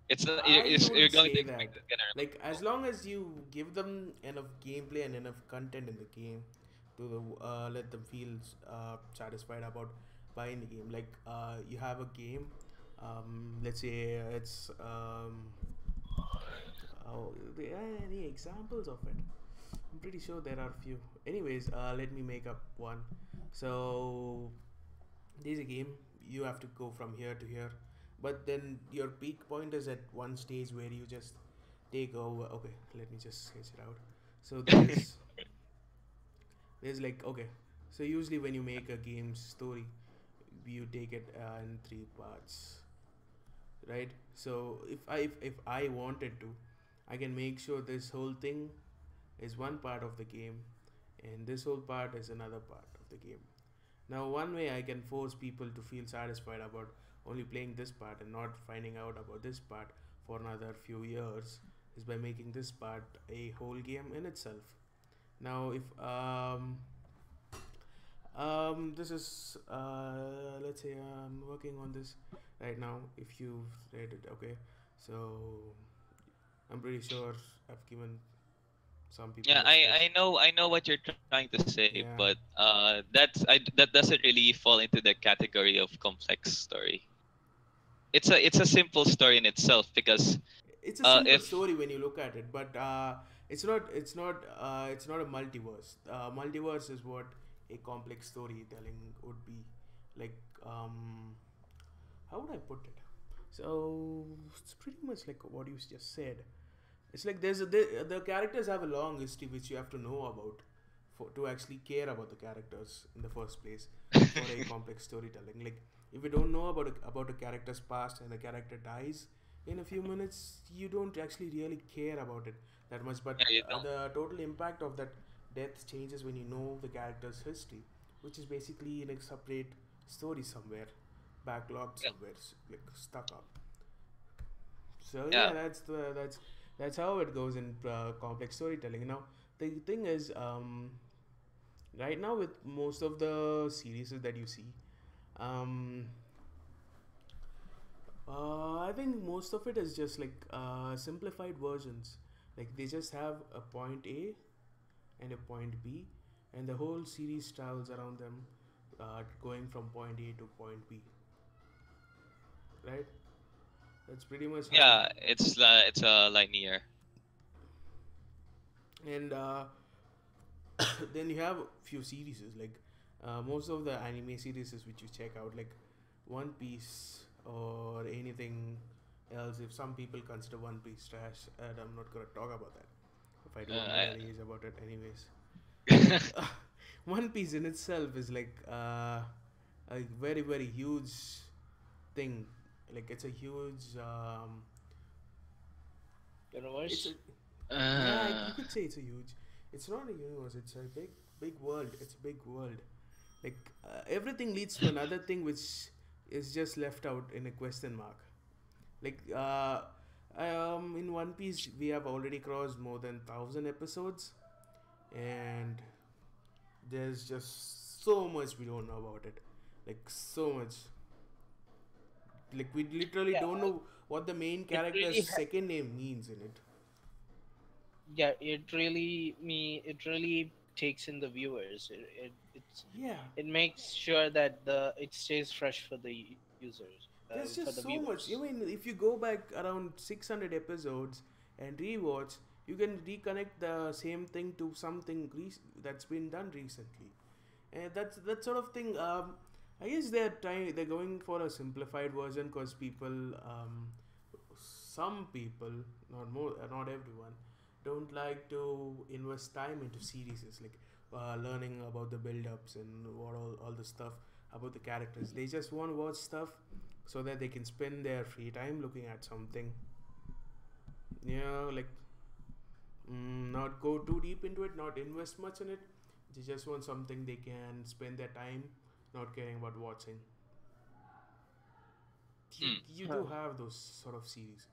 S3: It's not
S2: I
S3: you're
S2: wouldn't
S3: going to
S2: say
S3: expect
S2: that.
S3: it's gonna
S2: Like, as long as you give them enough gameplay and enough content in the game to let them feel satisfied about buying the game. Like, you have a game. Let's say it's oh, there are any examples of it? I'm pretty sure there are few. Anyways, let me make up one. So there's a game. You have to go from here to here, but then your peak point is at one stage where you just take over. Okay, let me just sketch it out. So there's like, okay. So usually when you make a game story, you take it in three parts, right? So if I wanted to, I can make sure this whole thing is one part of the game, and this whole part is another part of the game. Now, one way I can force people to feel satisfied about only playing this part and not finding out about this part for another few years is by making this part a whole game in itself. Now, if this is let's say I'm working on this right now. If you've read it, okay. So I'm pretty sure I've given some people
S3: Yeah,
S2: a sketch.
S3: I know what you're trying to say, but
S2: Yeah,
S3: that doesn't really fall into the category of complex story. It's a simple story in itself because
S2: it's a simple
S3: if
S2: story when you look at it, but it's not a multiverse. Multiverse is what a complex storytelling would be. Like, how would I put it? So it's pretty much like what you just said. It's like the characters have a long history which you have to know about for to actually care about the characters in the first place for a complex storytelling. Like, if you don't know about a character's past and the character dies in a few minutes, you don't actually really care about it that much. But
S3: yeah, you don't.
S2: the total impact of that death changes when you know the character's history, which is basically in a separate story somewhere, backlogged
S3: Yeah,
S2: somewhere, like stuck up. So yeah,
S3: yeah,
S2: that's how it goes in complex storytelling. Now the thing is, right now with most of the series that you see, um, I think most of it is just like simplified versions. Like, they just have a point A and a point B, and the whole series travels around them, going from point A to point B. Right? That's pretty much how.
S3: yeah. It's a linear.
S2: And then you have few series like most of the anime series which you check out, like One Piece or anything else. If some people consider One Piece trash, and I'm not gonna talk about that if I don't know
S3: I,
S2: any age about it anyways. Like, One Piece in itself is like a very very huge thing. Like, it's a huge it's a
S1: Universe.
S2: yeah, you
S3: uh,
S2: could say it's a huge. It's not a universe. It's a big world. It's a big world. Like, everything leads to another thing which is just left out in a question mark. Like, in One Piece we have already crossed more than 1,000 episodes, and there's just so much we don't know about it. Like, so much. Like, we literally
S1: Yeah,
S2: don't know what the main
S1: it
S2: character's
S1: really
S2: second name means in it.
S1: yeah, it really takes in the viewers.
S2: Yeah,
S1: It makes sure that it stays fresh for the users,
S2: there's
S1: for the
S2: just so much.
S1: viewers.
S2: I mean, if you go back around 600 episodes and rewatch, you can reconnect the same thing to something that's been done recently. And that's that sort of thing. I guess they're going for a simplified version because people some people, not everyone, don't like to invest time into series, like learning about the build-ups and all the stuff about the characters. They just want to watch stuff so that they can spend their free time looking at something. Like not go too deep into it, not invest much in it. They just want something they can spend their time, not caring about watching. You
S3: Hmm.
S2: do have those sort of series.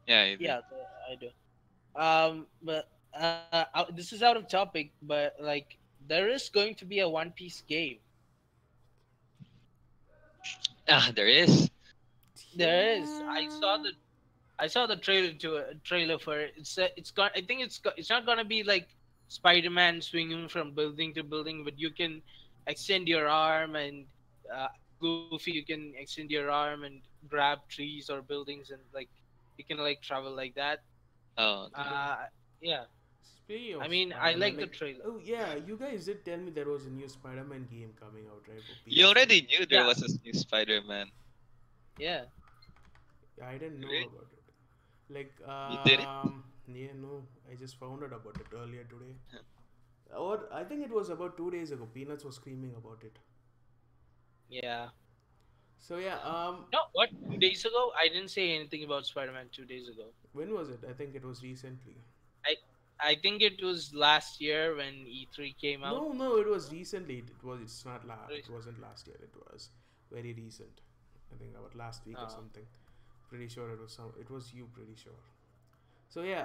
S3: Yeah, I do.
S1: Yeah, I do. But this is out of topic, but like there is going to be a One Piece game.
S3: Ah, there is.
S1: There is.
S2: Yeah.
S1: I saw the trailer for it. It's got. I think it's not gonna be like Spider-Man swinging from building to building, but you can extend your arm and Goofy, you can extend your arm and grab trees or buildings and like you can like travel like that.
S3: Oh, okay.
S2: But
S1: Yeah.
S2: speaking
S1: I
S2: of
S1: mean, I
S2: Spider-Man,
S1: like the
S2: like,
S1: trailer.
S2: oh yeah, you guys did tell me there was a new Spider-Man game coming out, right, for
S3: You
S2: PS4.
S3: already knew there
S1: Yeah.
S3: was a new Spider-Man.
S1: Yeah.
S2: Yeah, I didn't know
S3: Really?
S2: about it. Like,
S3: You didn't?
S2: yeah, no, I just found out about it earlier today. Or I think it was about 2 days ago. Peanuts was screaming about it.
S1: Yeah.
S2: So yeah,
S1: No, what? 2 days ago? I didn't say anything about Spider-Man 2 days ago.
S2: when was it? I think it was recently.
S1: I I think it was last year when E3 came out.
S2: No, it was recently. It was. It's not
S1: Really?
S2: It wasn't last year. It was very recent. I think about last week or
S1: Uh,
S2: something. Pretty sure it was some. It was you. Pretty sure. So yeah,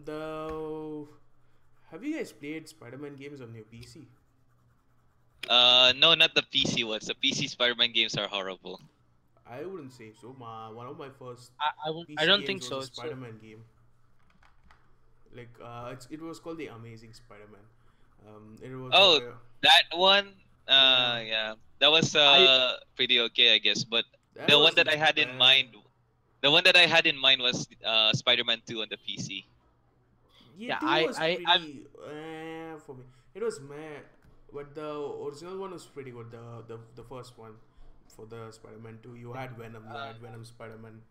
S2: the have you guys played Spider-Man games on your PC?
S3: No, not the PC ones. The PC Spider-Man games are horrible.
S2: I wouldn't say so. One of my first
S1: I
S2: PC
S1: don't
S2: games
S1: think
S2: was
S1: so.
S2: a Spider-Man game. Like it was called the Amazing Spider-Man. It was
S3: Oh, that one.
S2: Yeah.
S3: Yeah, that was pretty okay, I guess. But
S2: that
S3: the one
S2: wasn't
S3: that I had in
S2: bad.
S3: mind, the one that I had in mind was Spider-Man 2 on the PC.
S2: Yeah,
S1: Yeah,
S2: two
S1: I
S2: was
S1: I I
S2: pretty for me. It was meh, but the original one was pretty good. The first one for the Spider-Man 2, you had Venom, you had Venom Spider-Man,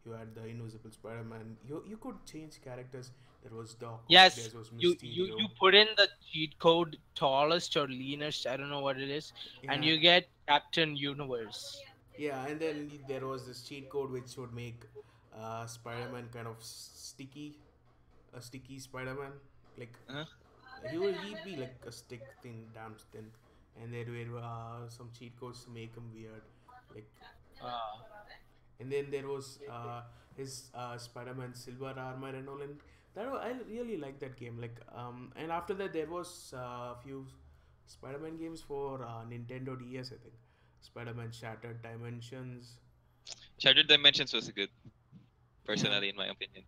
S2: you had the Invisible Spider-Man. You could change characters. There was Doc Ock,
S1: yes,
S2: there was
S1: you
S2: Mysterio.
S1: put in the cheat code tallest or leanest, I don't know what it is, and
S2: Yeah,
S1: you get Captain Universe.
S2: yeah, and then there was this cheat code which would make Spider-Man kind of sticky, a sticky Spider-Man. Like
S3: Huh?
S2: he'd be like a stick thin, damn thin, and there were some cheat codes to make him weird, like.
S1: Uh,
S2: And then there was his Spider-Man Silver Armor and all, and I really like that game. Like, and after that there was a few Spider-Man games for Nintendo DS, I think. Spider-Man Shattered Dimensions.
S3: Shattered Dimensions was good,
S2: Yeah,
S3: personally, in my opinion.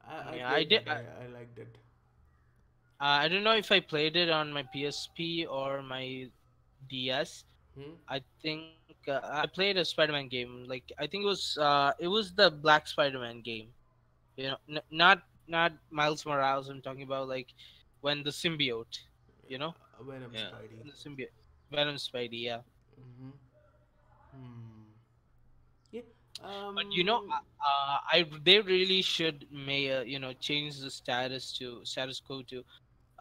S2: I
S1: yeah, I
S2: played
S1: did.
S2: that. I liked it.
S1: I don't know if I played it on my PSP or my DS.
S2: Hmm?
S1: I think I played a Spider-Man game. Like I think it was the Black Spider-Man game. You know, not Miles Morales. I'm talking about like when the symbiote. You know,
S2: Venom
S3: Yeah.
S2: Spidey.
S1: when the symbiote, Venom Spidey. Yeah.
S2: Mm-hmm. Hmm. Yeah.
S1: But you know, they really should change the status quo to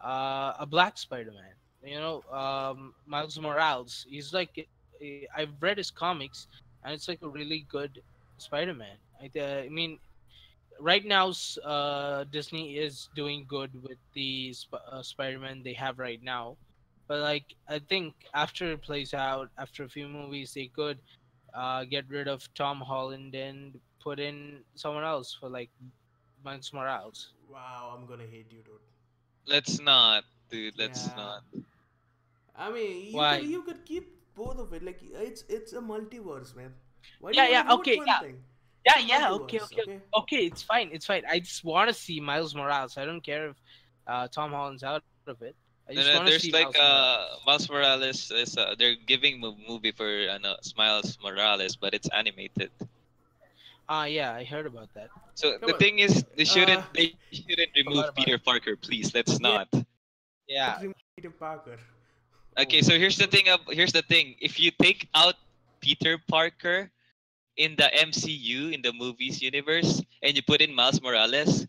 S1: a Black Spider-Man. You know, Miles Morales. He's like I've read his comics, and it's like a really good Spider-Man. I mean, right now, Disney is doing good with the Spider-Man they have right now, but like I think after it plays out, after a few movies, they could get rid of Tom Holland and put in someone else for like Miles Morales.
S2: Wow, I'm gonna hate you, dude.
S3: Let's not, dude. Let's
S2: Yeah.
S3: not.
S2: I mean,
S1: Why?
S2: you could keep both of it. Like it's a multiverse, man. Why do
S1: Yeah,
S2: you want
S1: yeah,
S2: to ruin
S1: okay,
S2: one
S1: yeah.
S2: thing?
S1: Yeah,
S2: It's a
S1: yeah, okay,
S2: multiverse,
S1: okay,
S2: okay?
S1: okay. It's fine. It's fine. I just want to see Miles Morales. I don't care if Tom Holland's out of it. I just
S3: No,
S1: want
S3: no,
S1: to see
S3: there's like
S1: Miles Morales.
S3: Miles Morales is they're giving movie for Miles Morales, but it's animated.
S1: Yeah, I heard about that.
S3: So
S2: Come
S3: the
S2: on.
S3: thing is,
S2: Uh,
S3: they shouldn't remove
S1: Forgot about
S3: Peter Parker, please. Let's
S2: Yeah.
S3: not.
S1: Yeah,
S2: Peter Parker.
S3: Okay,
S2: Oh.
S3: so here's the thing. If you take out Peter Parker, in the MCU, in the movies universe, and you put in Miles Morales,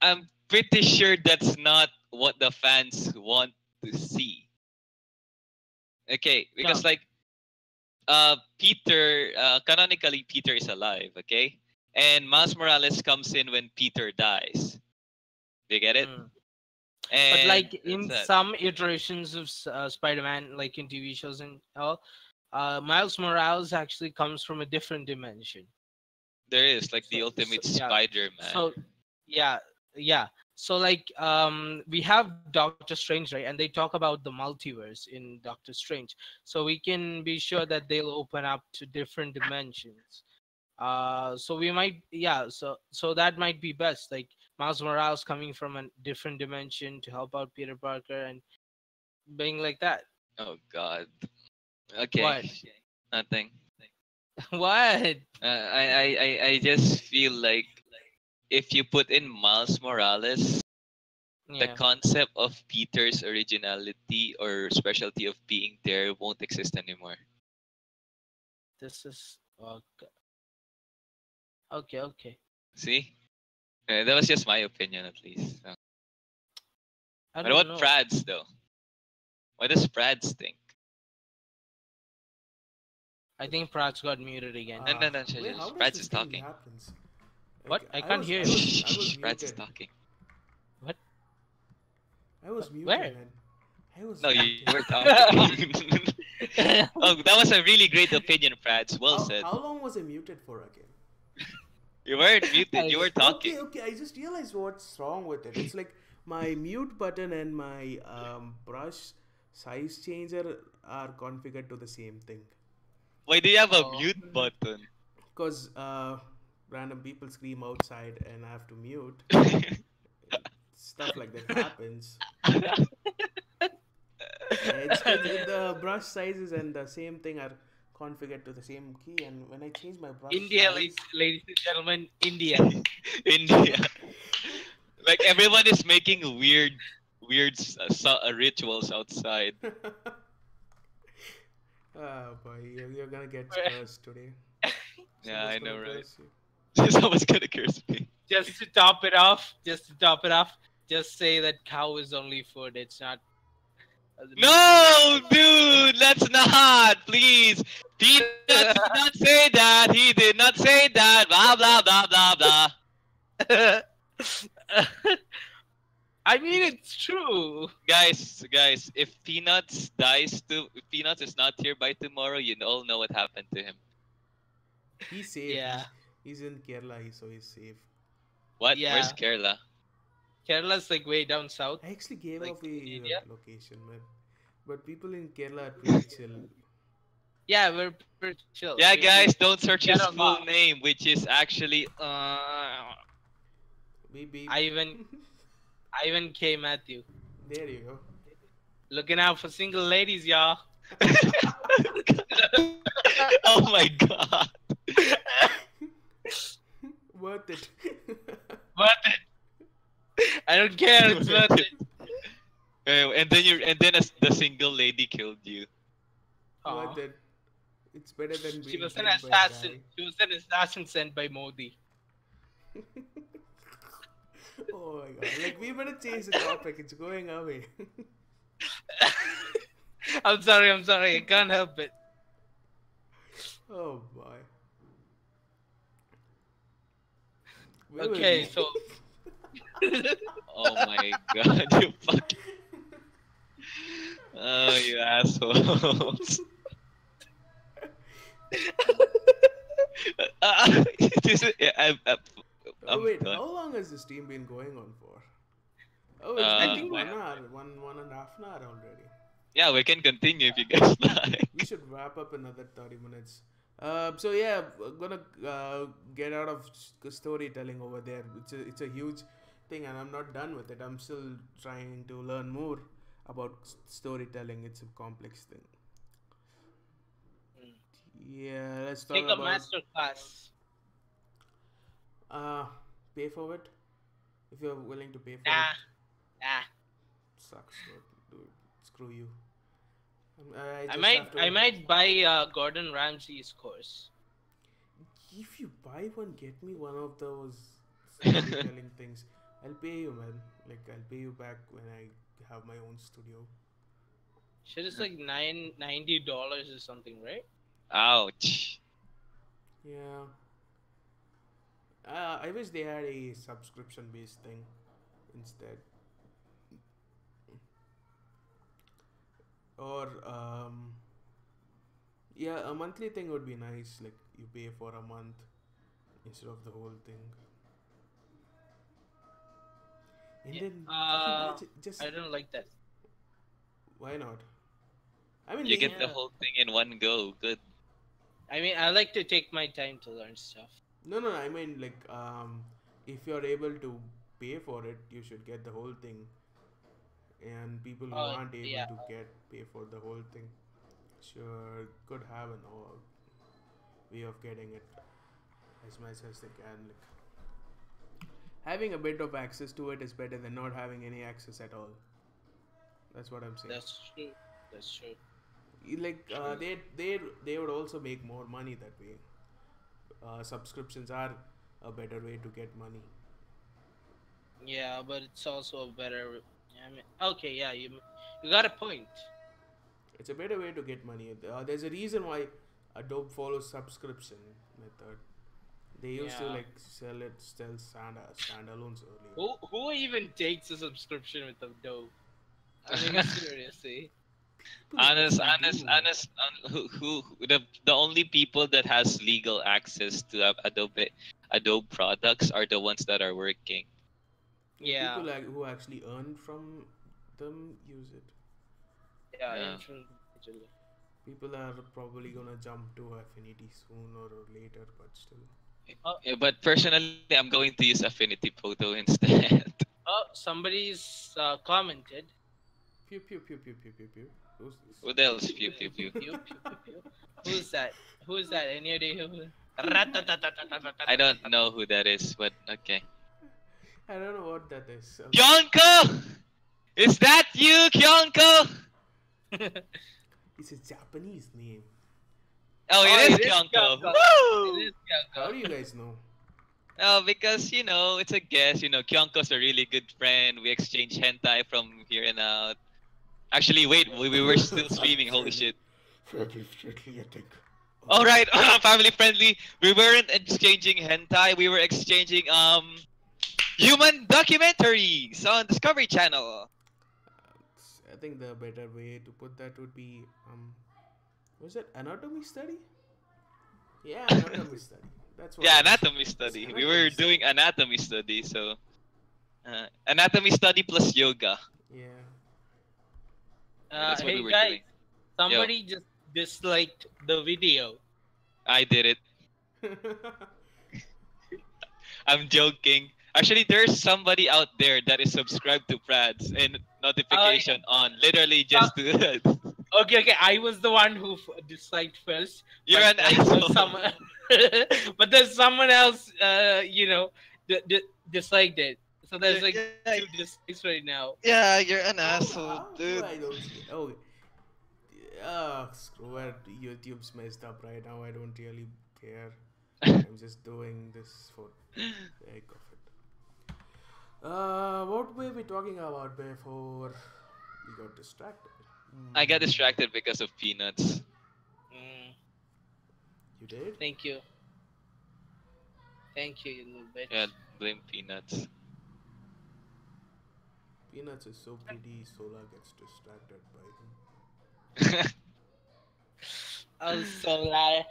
S3: I'm pretty sure that's not what the fans want to see. Okay, because
S1: No.
S3: like Peter, canonically Peter is alive, okay? And Miles Morales comes in when Peter dies. Do you get it?
S1: Mm. But
S3: And
S1: like
S3: that's
S1: in
S3: it.
S1: some iterations of Spider-Man, like in TV shows and all, Miles Morales actually comes from a different dimension.
S3: There is like the
S1: So
S3: ultimate
S1: yeah.
S3: Spider-Man.
S1: So yeah, yeah. So like we have Doctor Strange, right? And they talk about the multiverse in Doctor Strange. So we can be sure that they'll open up to different dimensions. So we might, yeah, so that might be best, like Miles Morales coming from a different dimension to help out Peter Parker and being like that.
S3: Oh God. Okay.
S1: What?
S3: Nothing.
S1: What?
S3: I just feel like if you put in Miles Morales, the
S1: Yeah,
S3: concept of Peter's originality or specialty of being there won't exist anymore.
S1: this is okay. Okay, okay.
S3: See? That was just my opinion at least. So.
S1: I
S3: What
S1: don't
S3: about
S1: know.
S3: Prads though? What does Prads think?
S1: I think Pratt's got muted again.
S3: No,
S2: Wait, how does
S3: Prads
S2: this
S3: is
S2: thing
S3: talking.
S2: happens?
S1: What?
S2: Like,
S1: I
S2: I
S1: can't
S2: was,
S1: hear
S2: I
S1: you.
S2: was, I was
S3: Prads is
S2: muted.
S3: talking.
S1: What?
S2: I was muted,
S1: Where?
S2: man. I was
S3: No, you
S2: muted.
S3: were talking. Oh, that was a really great opinion, Prads. Well said.
S2: How long was I muted for again?
S3: You weren't muted. You were talking.
S2: Okay. I just realized what's wrong with it. It's like my mute button and my brush size changer are configured to the same thing.
S3: Why do you have a
S1: Oh.
S3: mute button?
S2: Because random people scream outside and I have to mute. Stuff like that happens. It's the brush sizes and the same thing are configured to the same key. And when I change my brush
S1: India,
S2: size,
S1: ladies and gentlemen, India.
S3: India. Like everyone is making weird rituals outside.
S2: oh boy, you're gonna get cursed today.
S3: Yeah, I
S2: Someone's
S3: know,
S2: gonna
S3: right?
S2: curse you.
S3: Someone's gonna curse me.
S1: Just to top it off, just say that cow is only food. It's not.
S3: No, dude, let's not, please. Peanut did not say that. He did not say that. Blah blah blah blah blah.
S1: I mean, it's true.
S3: Guys, if Peanuts if Peanuts is not here by tomorrow, you all know what happened to him.
S2: He's safe.
S1: Yeah.
S2: He's in Kerala, so he's safe.
S3: What?
S1: Yeah.
S3: Where's Kerala?
S1: Kerala's like way down south.
S2: I actually gave
S1: Like
S2: off
S1: in
S2: a
S1: India?
S2: location, man. But people in Kerala are pretty chill.
S1: Yeah, we're pretty chill.
S3: Yeah,
S1: We-
S3: guys, don't search
S1: get
S3: his full
S1: along.
S3: name, which is actually
S2: Maybe.
S1: Ivan K. Matthew.
S2: There you go.
S1: Looking out for single ladies, y'all.
S3: Oh my god.
S2: Worth it.
S1: Worth it. I don't care. It's worth it.
S3: And then the single lady killed you.
S1: Aw.
S2: Worth it. It's better than
S1: She
S2: being
S1: was an
S2: killed by a
S1: assassin. She was an assassin sent by Modi.
S2: guy. Oh my god. Like, we better change the topic. It's going away.
S1: I'm sorry. I can't help it.
S2: Oh boy. Where were
S1: Okay,
S2: we?
S1: so
S3: Oh my god, you fucking. Oh, you assholes. I'm
S2: wait,
S3: done.
S2: how long has this team been going on for? Oh,
S3: I
S2: it's
S1: think
S2: been
S1: we-
S2: 1 hour, one and a half an hour already.
S3: Yeah, we can continue if you guys like.
S2: We should wrap up another 30 minutes. So yeah, we're gonna get out of storytelling over there. It's a huge thing, and I'm not done with it. I'm still trying to learn more about storytelling. It's a complex thing. Yeah, let's talk
S1: take a
S2: about
S1: master class.
S2: pay for it if you're willing to pay for
S1: Nah,
S2: it.
S1: nah.
S2: Sucks, dude. Screw you.
S1: I
S2: just
S1: might
S2: have to-
S1: I might buy Gordon Ramsay's course.
S2: buy one, get me one of those storytelling things. I'll pay you, man. Like I'll pay you back when I have my own studio.
S1: Shit is like $90 or something, right?
S3: Ouch.
S2: Yeah. I wish they had a subscription based thing instead. Or yeah, a monthly thing would be nice. Like you pay for a month instead of the whole thing. And
S1: Yeah.
S2: then imagine just
S1: I don't like that.
S2: why not? I mean,
S3: You get the
S1: Yeah.
S3: whole thing in one go. Good.
S1: I mean, I like to take my time to learn stuff.
S2: no. I mean, like, if you're able to pay for it, you should get the whole thing. And people who aren't able
S1: Yeah.
S2: to pay for the whole thing, sure, could have an way of getting it as much as they can. Like, having a bit of access to it is better than not having any access at all. That's what I'm saying.
S1: That's true. That's true.
S2: Like, they would also make more money that way. Subscriptions are a better way to get money.
S1: Yeah, but it's also a better. I mean, okay, yeah, you got a point.
S2: It's a better way to get money. There's a reason why Adobe follows subscription method. They used to
S1: Yeah.
S2: like sell standalones earlier.
S1: Who even takes a subscription with Adobe? I mean, seriously.
S2: People
S3: Honest,
S2: actually
S3: honest,
S2: do.
S3: the only people that has legal access to Adobe products are the ones that are working.
S1: Yeah.
S2: People who actually earn from them use it.
S1: Yeah,
S3: Yeah.
S1: individually.
S2: People are probably gonna jump to Affinity sooner or later, but still.
S3: Yeah, but personally, I'm going to use Affinity Photo instead.
S1: Oh, somebody's commented.
S2: Pew pew pew pew pew pew pew. Who's this?
S3: What else? Pew pew pew.
S1: Pew, pew, pew, pew. Who's that? Who's that? Any idea who?
S3: I don't know who that is, but okay.
S2: I don't know what that is.
S3: Kyonko! Is that you, Kyonko?
S2: It's a Japanese name.
S3: Oh,
S1: it
S3: it is
S1: is
S3: Kyonko.
S1: Kyonko.
S3: Woo!
S1: It is
S2: How
S1: Kyonko.
S2: do you guys know?
S3: Oh, because it's a guess. Kyonko's a really good friend. We exchange hentai from here and out. Actually, wait, we were still streaming. Holy shit!
S2: Friendly, I think.
S3: All right, family friendly. We weren't exchanging hentai. We were exchanging human documentaries on Discovery Channel.
S2: I think the better way to put that would be was it anatomy study? Yeah, anatomy study. That's what.
S3: Yeah,
S2: it is.
S3: anatomy study.
S2: It's
S3: We were
S2: anatomy
S3: doing anatomy study, so anatomy study plus yoga.
S2: Yeah.
S3: That's what
S1: Hey
S3: we were
S1: guys,
S3: doing.
S1: somebody just disliked the video.
S3: I did it. I'm joking. Actually, there's somebody out there that is subscribed to Prads and notification on. Literally just do that.
S1: Okay, I was the one who disliked first.
S3: You're
S1: but
S3: an
S1: like,
S3: asshole.
S1: someone- but there's someone else, disliked it. So there's like
S3: Yeah,
S1: 2 dislikes right now.
S3: yeah, you're an
S2: How
S3: asshole,
S2: do
S3: dude.
S2: I don't see? Oh, screw it. YouTube's messed up right now. I don't really care. I'm just doing this for the sake of it. What were we talking about before we got distracted?
S3: I got distracted because of peanuts.
S1: Mm,
S2: You did?
S1: thank you. Thank you, you little bitch.
S3: Yeah, blame peanuts.
S2: Peanuts is so pretty. Sola gets distracted by him.
S1: Oh, Solar,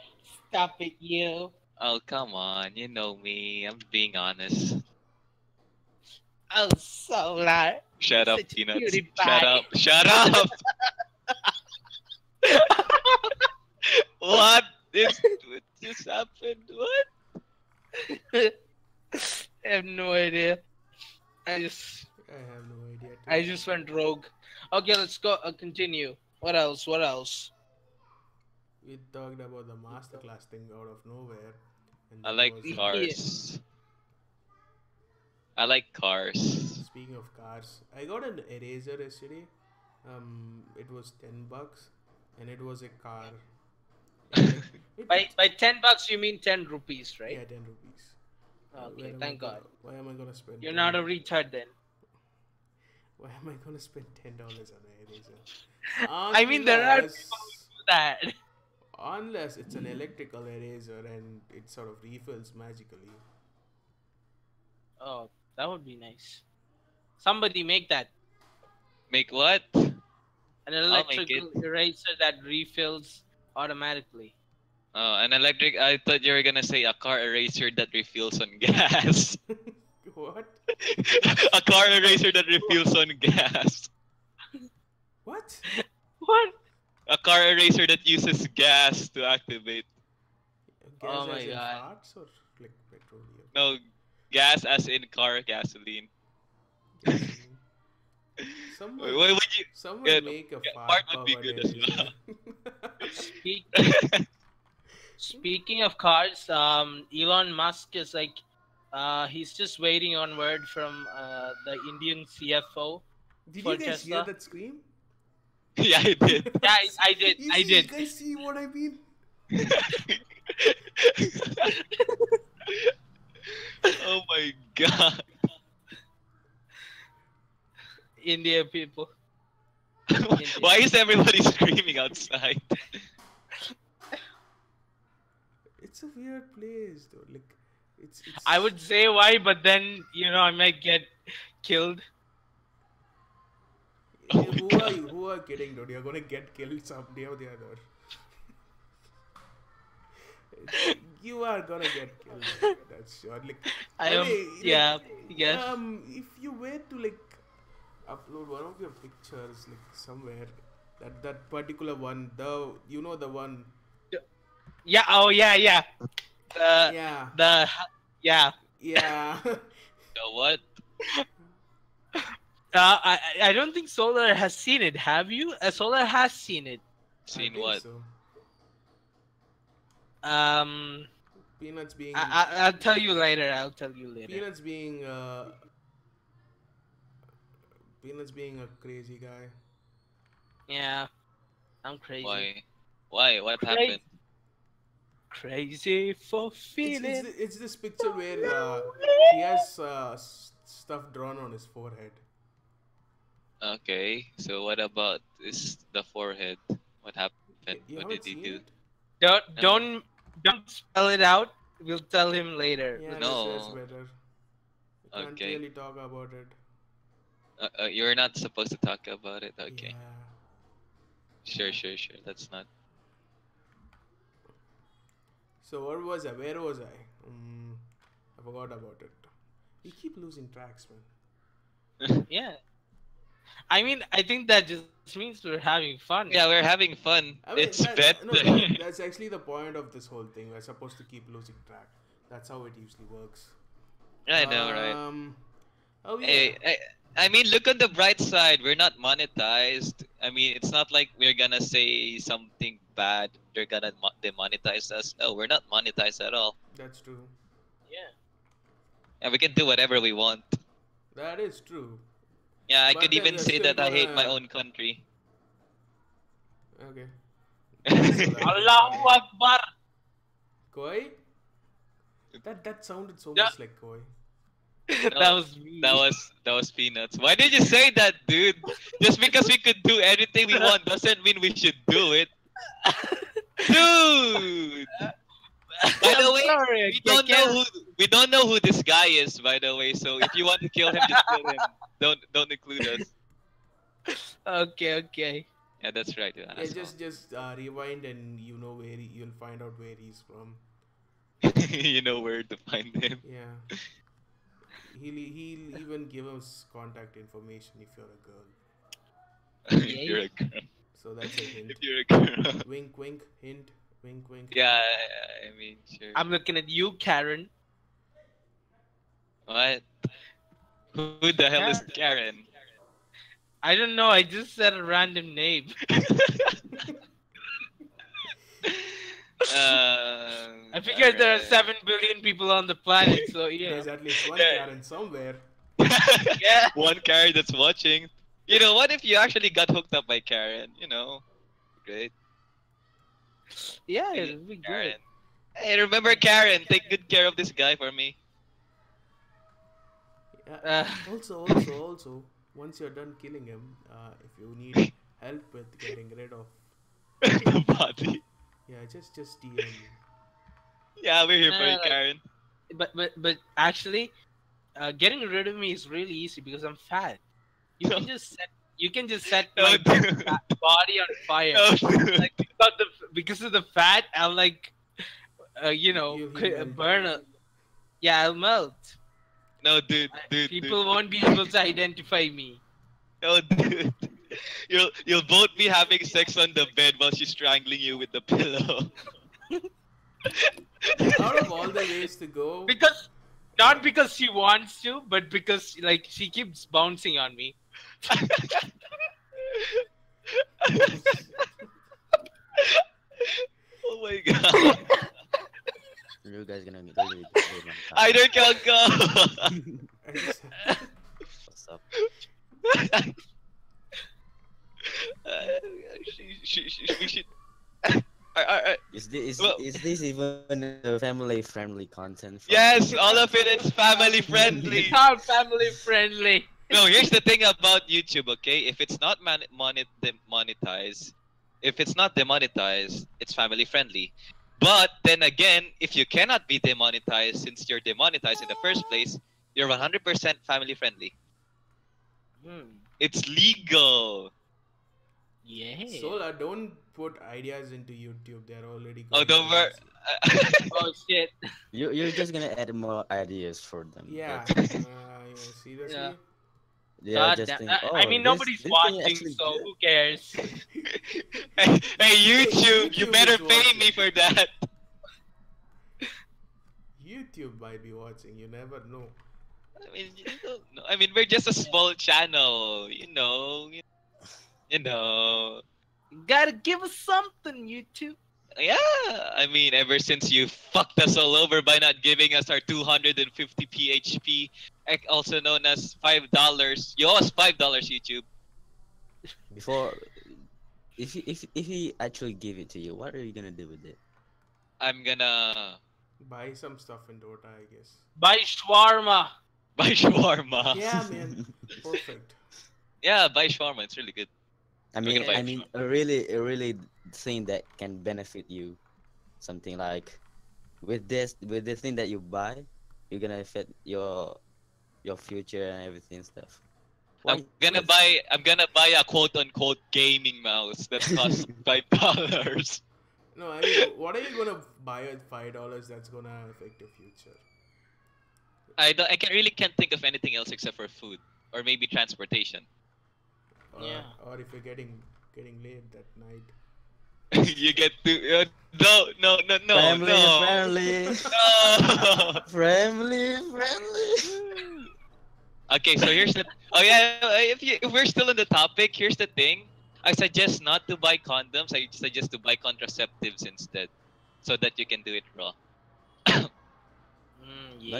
S1: stop it, you.
S3: Oh, come on. You know me. I'm being honest.
S1: Oh, Solar.
S3: Shut up,
S1: Such a
S3: peanuts.
S1: cutie
S3: Shut
S1: pie.
S3: up. Shut up. What just happened? What?
S1: I have no idea. I just
S2: I have no idea. Too.
S1: I just went rogue. Okay, let's go. Continue. What else? What else?
S2: We talked about the masterclass thing out of nowhere. And
S3: I
S2: that
S3: like
S2: was-
S3: cars. I like cars.
S2: Speaking of cars, I got an eraser yesterday. It was $10, and it was a car. Like,
S1: By $10 you mean 10 rupees, right?
S2: yeah, 10 rupees.
S1: Okay,
S2: Where am I
S1: thank
S2: gonna,
S1: God.
S2: why am I gonna spend?
S1: You're
S2: 10
S1: not a retard then.
S2: Why am I gonna spend $10 on an eraser?
S1: I mean, there are people who
S2: Unless,
S1: do that.
S2: unless it's an electrical eraser and it sort of refills magically.
S1: Oh, that would be nice. Somebody make that.
S3: Make what?
S1: An
S3: I'll make it.
S1: electrical eraser that refills automatically.
S3: Oh, an electric. I thought you were gonna say a car eraser that refills on gas.
S2: What?
S3: A car eraser that refills on gas.
S2: What?
S1: What?
S3: A car eraser that uses gas to activate.
S2: Gas
S1: Oh
S2: as
S1: my
S2: in
S1: God.
S2: farts or like petroleum?
S3: No, gas as in car gasoline.
S2: Gasoline.
S3: Why would you?
S2: Someone
S3: Yeah,
S2: make a
S3: fart
S2: fart
S3: would be
S2: powered
S3: good as well.
S2: eraser.
S1: Speak, Speaking of cars, Elon Musk is like, he's just waiting on word from the Indian CFO
S2: Did
S1: for
S2: you guys hear
S1: Tesla.
S2: that scream?
S3: Yeah, I did.
S1: Yeah, I did.
S2: You
S1: I
S2: see,
S1: did.
S2: You guys see what I mean?
S3: Oh my god.
S1: India people.
S3: Why is everybody screaming outside?
S2: It's a weird place, though. Like, it's.
S1: I would say why, but then I might get killed.
S3: Oh my
S2: Who
S3: God.
S2: are you? Who are kidding, dude? You're gonna get killed someday or the other. You are gonna get killed. That's sure. Like,
S1: I am.
S2: okay,
S1: Yeah. Yes.
S2: if you were to like upload one of your pictures like somewhere, that particular one, the one.
S1: Yeah. Oh yeah. Yeah.
S2: Yeah.
S1: Yeah.
S2: Yeah.
S3: The what?
S1: I don't think Solar has seen it. Have you? Solar has seen it.
S3: Seen
S2: I think
S3: what?
S2: so. Peanuts being
S1: I'll tell you later. I'll tell you later.
S2: Peanuts being a crazy guy.
S1: Yeah. I'm crazy.
S3: Why? Why? What
S1: Crazy.
S3: happened?
S1: Crazy for feeling.
S2: It's this picture where he has stuff drawn on his forehead.
S3: Okay, so what about the forehead? What happened?
S2: You
S3: What
S2: haven't
S3: did he
S2: seen
S3: do?
S2: it?
S1: Don't spell it out. We'll tell him later.
S2: Yeah,
S3: No.
S2: that's better. You can't
S3: Okay.
S2: really talk about it.
S3: You're not supposed to talk about it. Okay.
S2: Yeah.
S3: Sure. That's not.
S2: So where was I? Where was I? I forgot about it. We keep losing tracks, man.
S1: Yeah. I mean, I think that just means we're having fun.
S3: Yeah, we're having fun.
S2: I mean,
S3: It's better.
S2: that's actually the point of this whole thing. We're supposed to keep losing track. That's how it usually works.
S3: I know, right?
S2: Oh yeah.
S3: Hey, I mean, look on the bright side. We're not monetized. I mean, it's not like we're gonna say something bad. They're gonna demonetize us. No, we're not monetized at all.
S2: That's true.
S1: Yeah.
S3: And we can do whatever we want.
S2: That is true.
S3: Yeah, I
S2: But
S3: could
S2: then
S3: even
S2: you're
S3: say
S2: still
S3: that I hate my
S2: gonna-
S3: own country.
S2: Okay.
S1: Allahu Akbar.
S2: Koi? That sounded so
S1: Yeah.
S2: much like Koi.
S1: That was me.
S3: That was peanuts. Why did you say that, dude? Just because we could do anything we want doesn't mean we should do it. Dude! By the
S1: I'm
S3: way,
S1: sorry,
S3: we don't know who this guy is, by the way. So if you want to kill him, just kill him. Don't include us.
S1: Okay.
S3: Yeah, that's right. You
S2: Yeah,
S3: asshole.
S2: just rewind and you'll find out where he's from.
S3: You know where to find him.
S2: Yeah. He'll even give us contact information if you're a girl.
S3: If you're a girl.
S2: So that's a hint.
S3: If you're a girl.
S2: Wink, wink, hint. Wink, wink.
S3: Yeah, I mean, sure.
S1: I'm looking at you, Karen.
S3: What? Who the hell is Karen?
S1: I don't know. I just said a random name. I figured there are 7 billion people on the planet, so yeah.
S2: There's at least one
S3: Yeah.
S2: Karen somewhere.
S1: Yeah.
S3: One Karen that's watching. You know, what if you actually got hooked up by Karen? You know, great.
S1: Yeah,
S3: Hey,
S1: it'll be good.
S3: Karen. Hey, remember Karen? Take good care of this guy for me.
S1: Uh,
S2: Also, once you're done killing him, if you need help with getting rid of
S3: The body.
S2: yeah, just DM me.
S3: Yeah, we're here for
S1: nah,
S3: you, Karen.
S1: but actually, getting rid of me is really easy because I'm fat. You
S3: No,
S1: can just set
S3: no,
S1: my
S3: dude.
S1: body on fire.
S3: No, dude.
S1: Like because of the fat, I'll like
S2: He'll melt.
S1: burn a yeah, I'll melt.
S3: No, dude, dude, dude.
S1: People won't be able to identify me.
S3: No, dude. You'll both be having sex on the bed while she's strangling you with the pillow.
S2: Out of all the ways to go,
S1: Because not because she wants to, but because like she keeps bouncing on me.
S3: Oh my god.
S4: You guys gonna get really good one time.
S3: Either can go.
S2: I just,
S4: What's up?
S3: We should. I, Well-
S4: Is this even a family friendly content?
S3: yes, all of it is family friendly.
S1: It's not family friendly.
S3: No, here's the thing about YouTube, okay? If it's not monetized, if it's not demonetized, it's family friendly. But then again, if you cannot be demonetized since you're demonetized in the first place, you're 100% family friendly. It's legal.
S1: Yeah.
S2: Sola, don't put ideas into YouTube. They're already.
S3: Oh,
S2: going
S3: don't worry.
S2: crazy.
S1: Oh shit.
S4: You're just gonna add more ideas for them.
S2: Yeah.
S4: That's-
S2: Seriously.
S1: Yeah.
S4: They
S1: God
S4: are just
S1: damn-
S4: thinking,
S1: I
S4: oh,
S1: mean,
S4: this-
S1: nobody's
S4: this thing
S1: watching,
S4: actually
S1: so
S4: good.
S1: who cares?
S3: Hey, YouTube, you
S2: YouTube
S3: better
S2: is
S3: pay
S2: watching.
S3: me for that.
S2: YouTube might be watching. You never know.
S3: I mean, you don't know. I mean, we're just a small channel, you know. You know.
S1: Gotta give us something, YouTube.
S3: Yeah, I mean, ever since you fucked us all over by not giving us our 250 PHP, also known as $5. You owe us $5, YouTube.
S4: Before, if he actually give it to you, what are you gonna do with it?
S3: I'm gonna
S2: Buy some stuff in Dota, I guess.
S1: Buy shawarma.
S3: buy shawarma.
S2: Yeah, man. Perfect.
S3: Yeah, buy shawarma. It's really good.
S4: I
S3: We're
S4: mean,
S3: gonna buy
S4: I mean, a really thing that can benefit you, something like, with the thing that you buy, you're gonna affect your future and everything stuff.
S3: I'm gonna buy a quote unquote gaming mouse that costs $5.
S2: No, I mean, what are you gonna buy at $5 that's gonna affect your future?
S3: I can't think of anything else except for food or maybe transportation.
S1: Yeah.
S2: Or if you're getting laid that night.
S3: You get to no
S4: Family friendly,
S3: no.
S4: family friendly.
S3: Okay, so here's the. Oh yeah, if we're still on the topic, here's the thing. I suggest not to buy condoms. I suggest to buy contraceptives instead, so that you can do it raw.
S4: But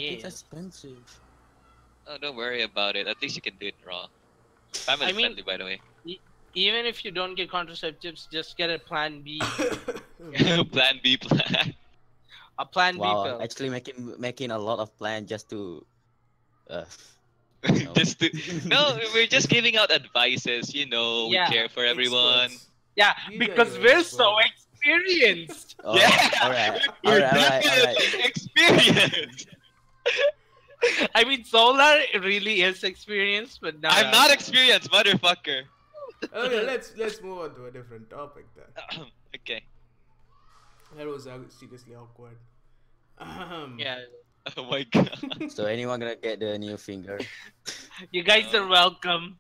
S4: it's
S1: Yeah.
S4: expensive.
S3: Oh, don't worry about it. At least you can do it raw. Family
S1: I mean-
S3: friendly, by the way.
S1: Even if you don't get contraceptives, just get a plan B.
S3: Plan B plan.
S1: A plan B
S4: Wow,
S1: pill.
S4: actually making a lot of plan just to, No.
S3: Just to, no, we're just giving out advices. You know,
S1: Yeah,
S3: we care for everyone.
S2: Experts.
S1: Yeah,
S2: These are
S1: because
S2: your
S1: we're so
S2: experts.
S1: experienced.
S4: Oh,
S3: Yeah,
S4: alright,
S3: We're
S4: alright.
S3: definitely experienced.
S1: I mean, Solar really is experienced, but not.
S3: I'm not experienced, motherfucker.
S2: Okay, let's move on to a different topic then.
S3: Okay.
S2: That was seriously awkward.
S1: Yeah,
S3: Oh my god.
S4: So anyone gonna get the new finger?
S1: you guys are welcome.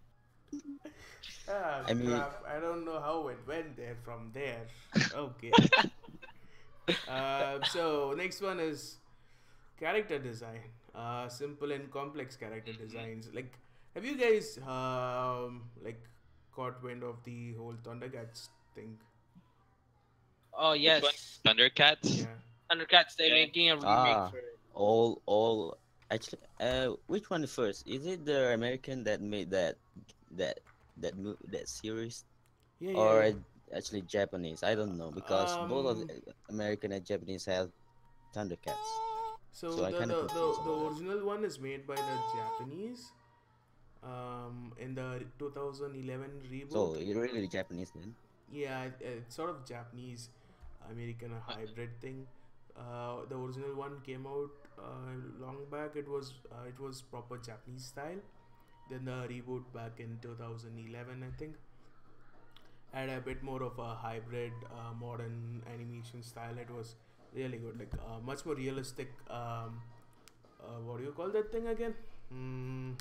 S4: I mean-
S2: Crap. I don't know how it went there from there. Okay. So next one is character design. Simple and complex character designs. Like, have you guys like caught wind of the whole Thundercats thing?
S1: Oh yes,
S3: Which one? Thundercats?
S2: Yeah.
S1: Thundercats. They're
S3: Yeah.
S1: making a remake
S4: Ah.
S1: for it.
S4: All actually. Which one first? Is it the American that made that series,
S2: Yeah.
S4: or actually Japanese? I don't know because both of
S2: Um,
S4: American and Japanese have Thundercats,
S2: so
S4: so I
S2: the,
S4: kind of
S2: the
S4: confused
S2: the the
S4: about that.
S2: original one is made by the Japanese. In the 2011 reboot.
S4: So you're really Japanese then?
S2: Yeah, it's sort of Japanese American hybrid thing. The original one came out long back. It was proper Japanese style. Then the reboot back in 2011, I think, had a bit more of a hybrid modern animation style. It was really good, like much more realistic. What do you call that thing again? Mm,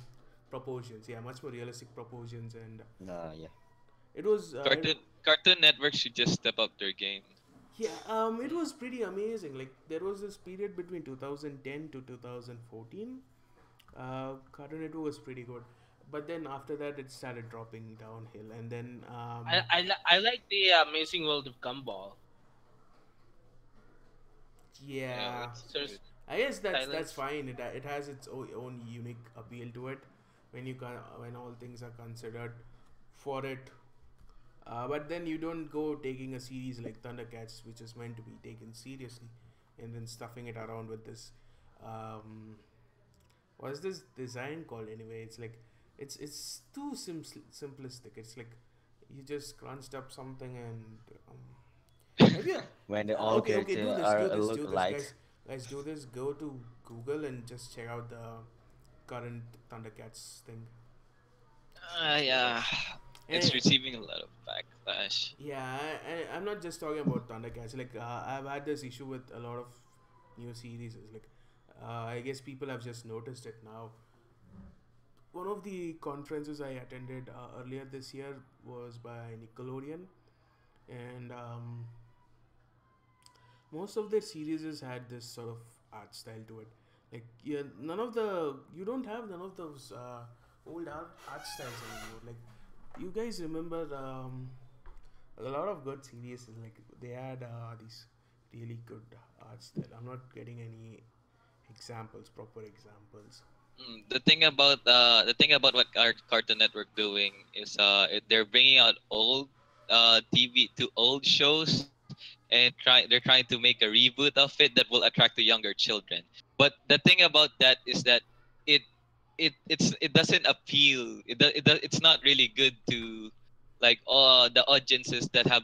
S2: Proportions. Yeah, much more realistic proportions, and
S4: Yeah.
S2: it was
S3: Cartoon Network should just step up their game.
S2: yeah, it was pretty amazing. Like there was this period between 2010 to 2014. Cartoon Network was pretty good, but then after that it started dropping downhill, and then
S1: I like the Amazing World of Gumball.
S3: Yeah,
S2: yeah,
S3: that's
S1: So
S3: good.
S2: I guess that's
S1: silence.
S2: fine. It has its own unique appeal to it when all things are considered for it. But then you don't go taking a series like Thundercats, which is meant to be taken seriously, and then stuffing it around with this. Um, what is this design called anyway? It's like it's too simplistic. It's like you just crunched up something and have you?
S4: When the all
S2: Okay.
S4: characters
S2: Do
S4: are
S2: this,
S4: look alike.
S2: guys. Do this. Go to Google and just check out the current Thundercats thing.
S3: Yeah, it's
S2: And
S3: receiving a lot of backlash.
S2: yeah, I'm not just talking about Thundercats. Like I've had this issue with a lot of new series. Like I guess people have just noticed it now. One of the conferences I attended earlier this year was by Nickelodeon, and most of their series had this sort of art style to it. Like yeah, you don't have none of those old art styles anymore. Like you guys remember a lot of good series like they had these really good art style. I'm not getting any proper examples.
S3: The thing about what our Cartoon Network doing is they're bringing out old TV to old shows and they're trying to make a reboot of it that will attract the younger children. But the thing about that is that it it doesn't appeal. It's not really good to like the audiences that have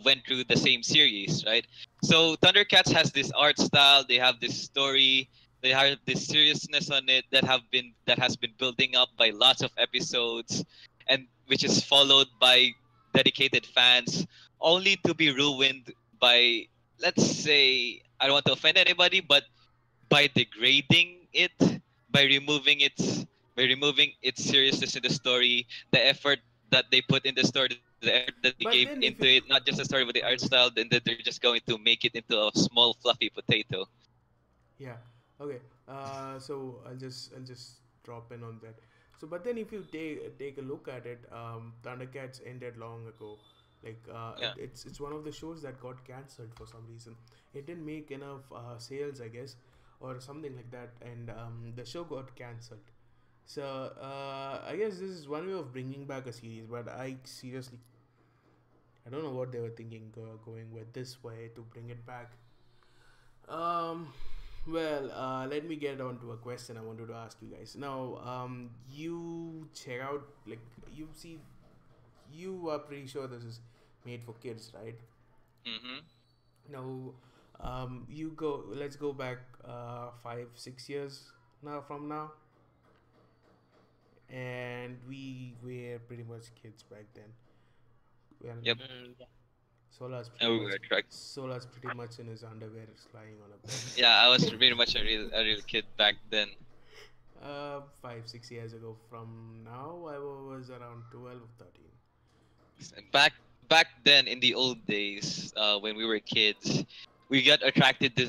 S3: went through the same series, right? So Thundercats has this art style. They have this story. They have this seriousness on it that has been building up by lots of episodes, and which is followed by dedicated fans, only to be ruined by, let's say, I don't want to offend anybody, but by degrading it, by removing its seriousness in the story, the effort that they put in the story, the effort that they gave
S2: But then
S3: into
S2: if
S3: it,
S2: you
S3: not just the story but the art
S2: Mhm.
S3: style, then they're just going to make it into a small fluffy potato.
S2: Yeah. Okay. So I'll just drop in on that. So, but then if you take a look at it, Thundercats ended long ago. Like
S3: Yeah.
S2: it's one of the shows that got cancelled for some reason. It didn't make enough sales, I guess, or something like that, and the show got cancelled. So I guess this is one way of bringing back a series, but I don't know what they were thinking going with this way to bring it back. Um, let me get on to a question I wanted to ask you guys. Now, you check out, like, you are pretty sure this is made for kids, right?
S3: Mm-hmm.
S2: Now, let's go back 5, 6 years from now, and we were pretty much kids back then. Well,
S3: Yep.
S1: Yeah.
S3: And we were attracted.
S2: Solar's pretty much in his underwear, lying on a bed.
S3: Yeah, I was pretty much a real kid back then.
S2: 5, 6 years ago from now, I was around 12 or 13.
S3: back back then in the old days, when we were kids, we got attracted to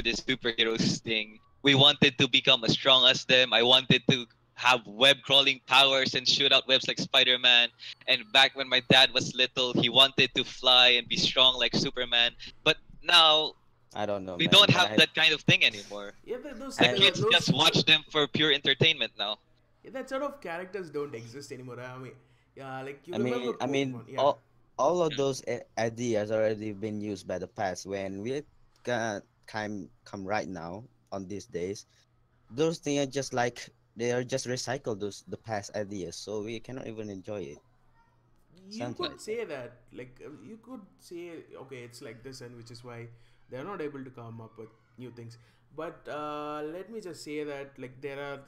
S3: this superheroes thing. We wanted to become as strong as them. I wanted to have web crawling powers and shoot out webs like Spider-Man. And back when my dad was little, he wanted to fly and be strong like Superman. But now
S4: I don't know,
S3: we
S4: man.
S3: don't
S4: When
S3: have
S4: I
S3: that kind of thing anymore.
S2: Yeah,
S3: The
S4: I
S3: kids just watch them for pure entertainment now.
S2: that sort of characters don't exist anymore. I mean, Yeah, like you
S4: I
S2: remember
S4: mean, I mean,
S2: Pokemon. Yeah.
S4: all of those ideas already been used by the past. When we can come right now on these days, those things are just like they are just recycled those the past ideas, so we cannot even enjoy it.
S2: You
S4: Something
S2: could
S4: like that.
S2: say that, like you could say, okay, it's like this, and which is why they're not able to come up with new things. But let me just say that, like, there are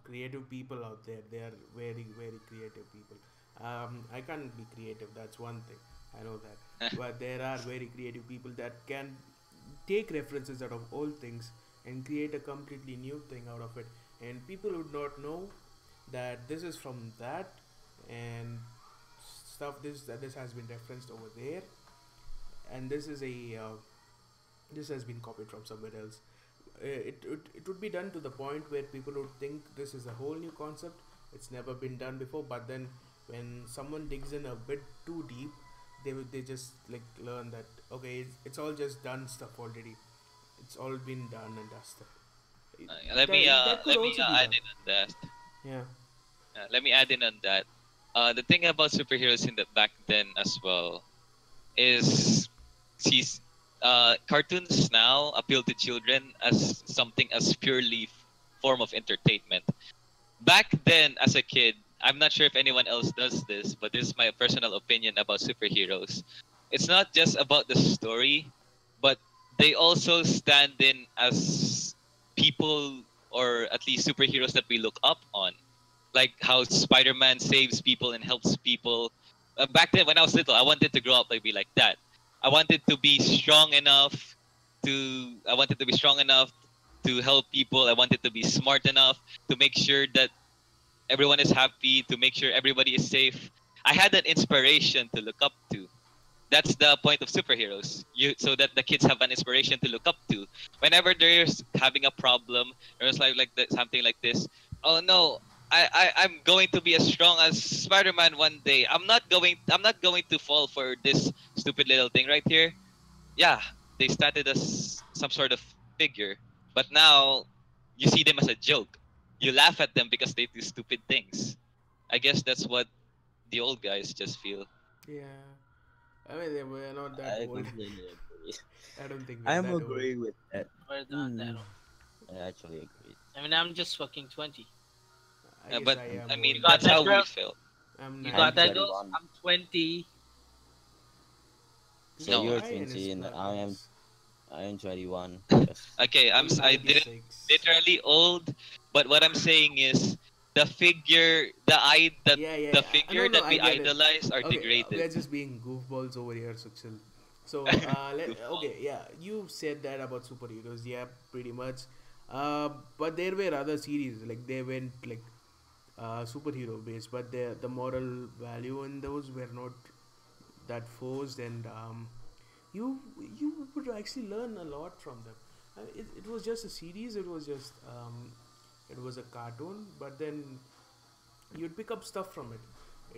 S2: creative people out there. They are very, very creative people. I can't be creative. That's one thing. I know that. But there are very creative people that can take references out of old things and create a completely new thing out of it. And people would not know that this is from that, and stuff this has been referenced over there, and this is a this has been copied from somewhere else. It would be done to the point where people would think this is a whole new concept. It's never been done before, but then when someone digs in a bit too deep, they just like learn that, okay, it's all just done stuff already. It's all been done and dusted. That could
S3: let me
S2: also be
S3: add
S2: done.
S3: in on that.
S2: Yeah.
S3: Let me add in on that. The thing about superheroes in the back then as well is, she's cartoons now appeal to children as something as purely form of entertainment. Back then, as a kid, I'm not sure if anyone else does this, but this is my personal opinion about superheroes. It's not just about the story, but they also stand in as people, or at least superheroes that we look up on, like how Spider-Man saves people and helps people. Back then, when I was little, I wanted to grow up like be like that. I wanted to be strong enough I wanted to be strong enough to help people. I wanted to be smart enough to make sure that everyone is happy, to make sure everybody is safe. I had that inspiration to look up to. That's the point of superheroes. So that the kids have an inspiration to look up to. Whenever there's having a problem, there's something like this. Oh no, I'm going to be as strong as Spider-Man one day. I'm not going to fall for this stupid little thing right here. Yeah, they started as some sort of figure, but now you see them as a joke. You laugh at them because they do stupid things. I guess that's what the old guys just feel.
S2: Yeah. I mean, they were not that
S4: I
S2: old.
S4: completely agree.
S2: I don't think we're
S4: I'm
S2: that old.
S4: agreeing with that.
S1: We're not that
S4: Mm,
S1: old.
S4: I actually agree.
S1: I mean, I'm just fucking 20.
S2: I guess
S3: But
S2: I
S4: I'm
S2: am
S3: I
S1: You
S3: mean,
S2: old.
S1: got
S3: that's
S1: that,
S3: how we
S1: girl?
S3: felt.
S2: I'm
S1: You
S4: I'm
S1: got that,
S2: 19.
S1: girls?
S4: 21.
S1: I'm 20.
S4: So
S3: No.
S4: you're
S2: I and
S4: 20 and
S2: plus.
S4: I am 21. Yes.
S3: Okay,
S2: I'm
S3: I didn't
S2: 96.
S3: literally old, but what I'm saying is the figure,
S2: Yeah, yeah,
S3: the
S2: yeah. No,
S3: figure
S2: no,
S3: that
S2: I
S3: we
S2: get it.
S3: idolize are
S2: Okay,
S3: degraded.
S2: we're just being goofballs over here, Sukhsil. So,
S3: Goofball.
S2: okay, yeah, you said that about superheroes, yeah, pretty much. But there were other series, like they went like superhero based, but the moral value in those were not that forced, and you you would actually learn a lot from them. It was just a series. It was a cartoon, but then you'd pick up stuff from it.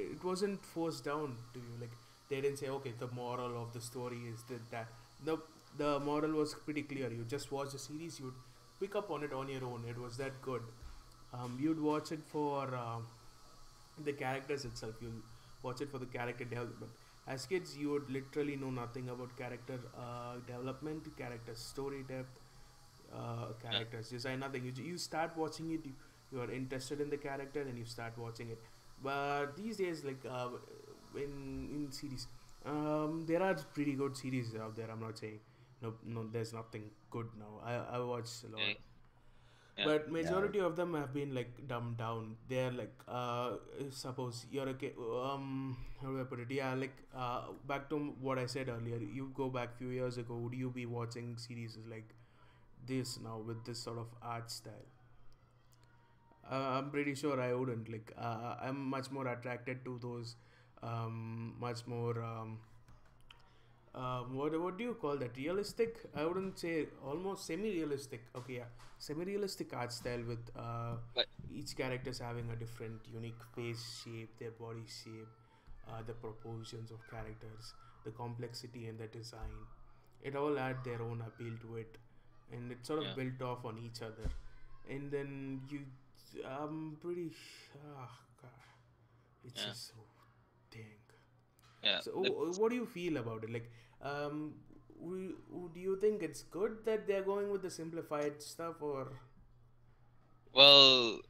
S2: It wasn't forced down to you. Like they didn't say, okay, the moral of the story is that. The the moral was pretty clear. You just watch the series. You'd pick up on it on your own. It was that good. You'd watch it for the characters itself. You'll watch it for the character development. As kids, you would literally know nothing about character development, character story depth,
S3: Yeah.
S2: characters. You say nothing. You start watching it. You are interested in the character, and you start watching it. But these days, like in series, there are pretty good series out there. I'm not saying no. There's nothing good now. I watch a lot,
S3: Okay. Yeah.
S2: but
S4: Yeah.
S2: majority of them have been like dumbed down. They're like suppose you're how do I put it, yeah, like back to what I said earlier. You go back few years ago, would you be watching series like this now with this sort of art style? I'm pretty sure I wouldn't. Like I'm much more attracted to those much more what do you call that? Realistic? I wouldn't say, almost semi-realistic. Okay, yeah, semi-realistic art style with
S3: But
S2: each characters having a different, unique face shape, their body shape, the proportions of characters, the complexity and the design. It all had their own appeal to it, and it sort of
S3: yeah.
S2: built off on each other. And then you, I'm pretty, ah, God. It's
S3: Yeah.
S2: just so dang.
S3: Yeah.
S2: So, what do you feel about it? Like, do you think it's good that they're going with the simplified stuff, or?
S3: Well,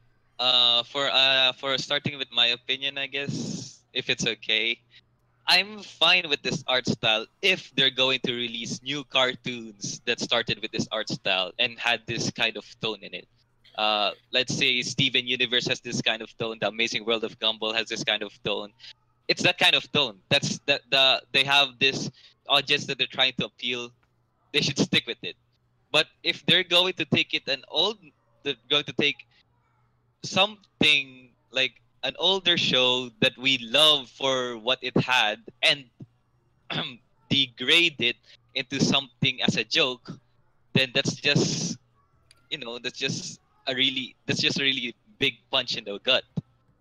S3: for starting with my opinion, I guess if it's okay, I'm fine with this art style if they're going to release new cartoons that started with this art style and had this kind of tone in it. Let's say Steven Universe has this kind of tone. The Amazing World of Gumball has this kind of tone. It's that kind of tone. That's that they have this audience that they're trying to appeal. They should stick with it. But if they're going to take it an old, they're going to take something like an older show that we love for what it had and degrade it into something as a joke, then that's just that's just a really big punch in the gut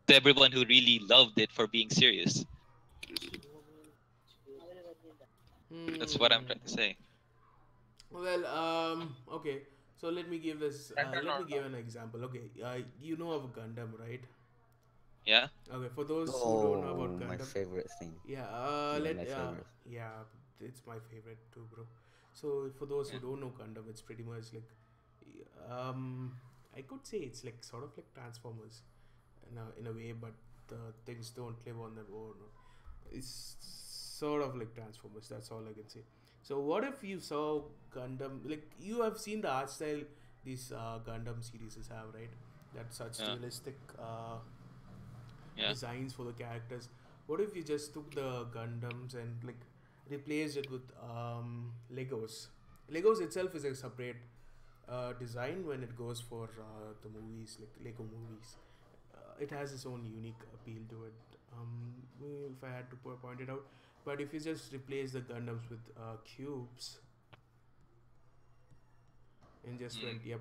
S3: to everyone who really loved it for being serious. That's what I'm
S2: Hmm.
S3: trying to say.
S2: Well, okay. So let me give this. Let me give an example. Okay, you know of Gundam, right?
S3: Yeah.
S2: Okay, for those who don't know about
S4: Oh, my
S2: Gundam,
S4: favorite thing.
S2: yeah,
S4: Yeah, my favorite.
S2: yeah, it's my favorite too, bro. So for those who
S3: Yeah.
S2: don't know Gundam, it's pretty much like, um, I could say it's like sort of like Transformers, in a way, but the things don't live on their own. It's sort of like Transformers. That's all I can say. So what if you saw Gundam? Like you have seen the art style these Gundam series have, right? That's such
S3: Yeah.
S2: realistic
S3: Yeah.
S2: designs for the characters. What if you just took the Gundams and like replaced it with Legos? Legos itself is a separate design when it goes for the movies, like Lego movies. It has its own unique appeal to it. If I had to point it out, but if you just replace the Gundams with cubes and just
S3: Mm.
S2: went, yep,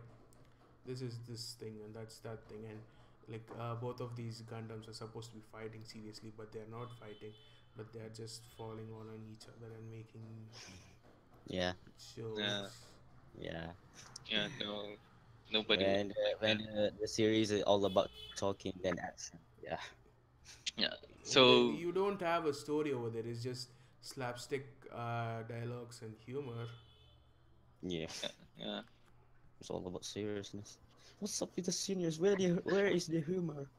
S2: this is this thing and that's that thing, and like both of these Gundams are supposed to be fighting seriously, but they're not fighting, but they're just falling on each other and making
S4: Yeah,
S3: Yeah.
S2: jokes.
S4: yeah.
S3: Yeah. No. Nobody would like
S4: When
S3: that.
S4: the series is all about talking then action. Yeah,
S3: Yeah.
S2: Then
S3: So
S2: you don't have a story over there. It's just slapstick dialogues and humor.
S4: yeah.
S3: yeah. Yeah.
S4: It's all about seriousness. What's up with the seniors? Where is the humor?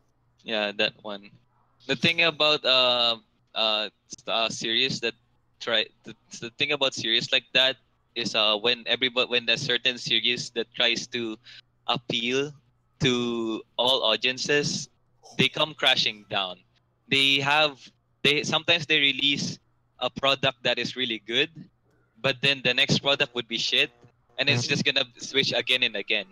S3: Yeah, that one. The thing about series that the thing about series like that is when a certain series that tries to appeal to all audiences, they come crashing down. They have they sometimes they release a product that is really good, but then the next product would be shit, and it's just gonna switch again and again.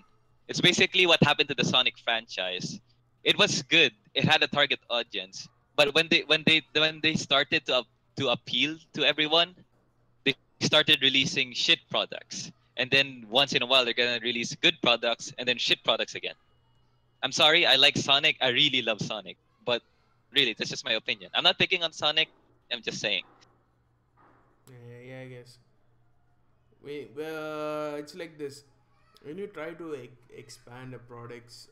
S3: It's basically what happened to the Sonic franchise. It was good. It had a target audience, but when they started to appeal to everyone, they started releasing shit products, and then once in a while they're gonna release good products and then shit products again. I'm sorry, I like Sonic. I really love Sonic, but really, that's just my opinion. I'm not picking on Sonic. I'm just saying.
S2: Yeah, yeah, I guess. It's like this. When you try to expand a product's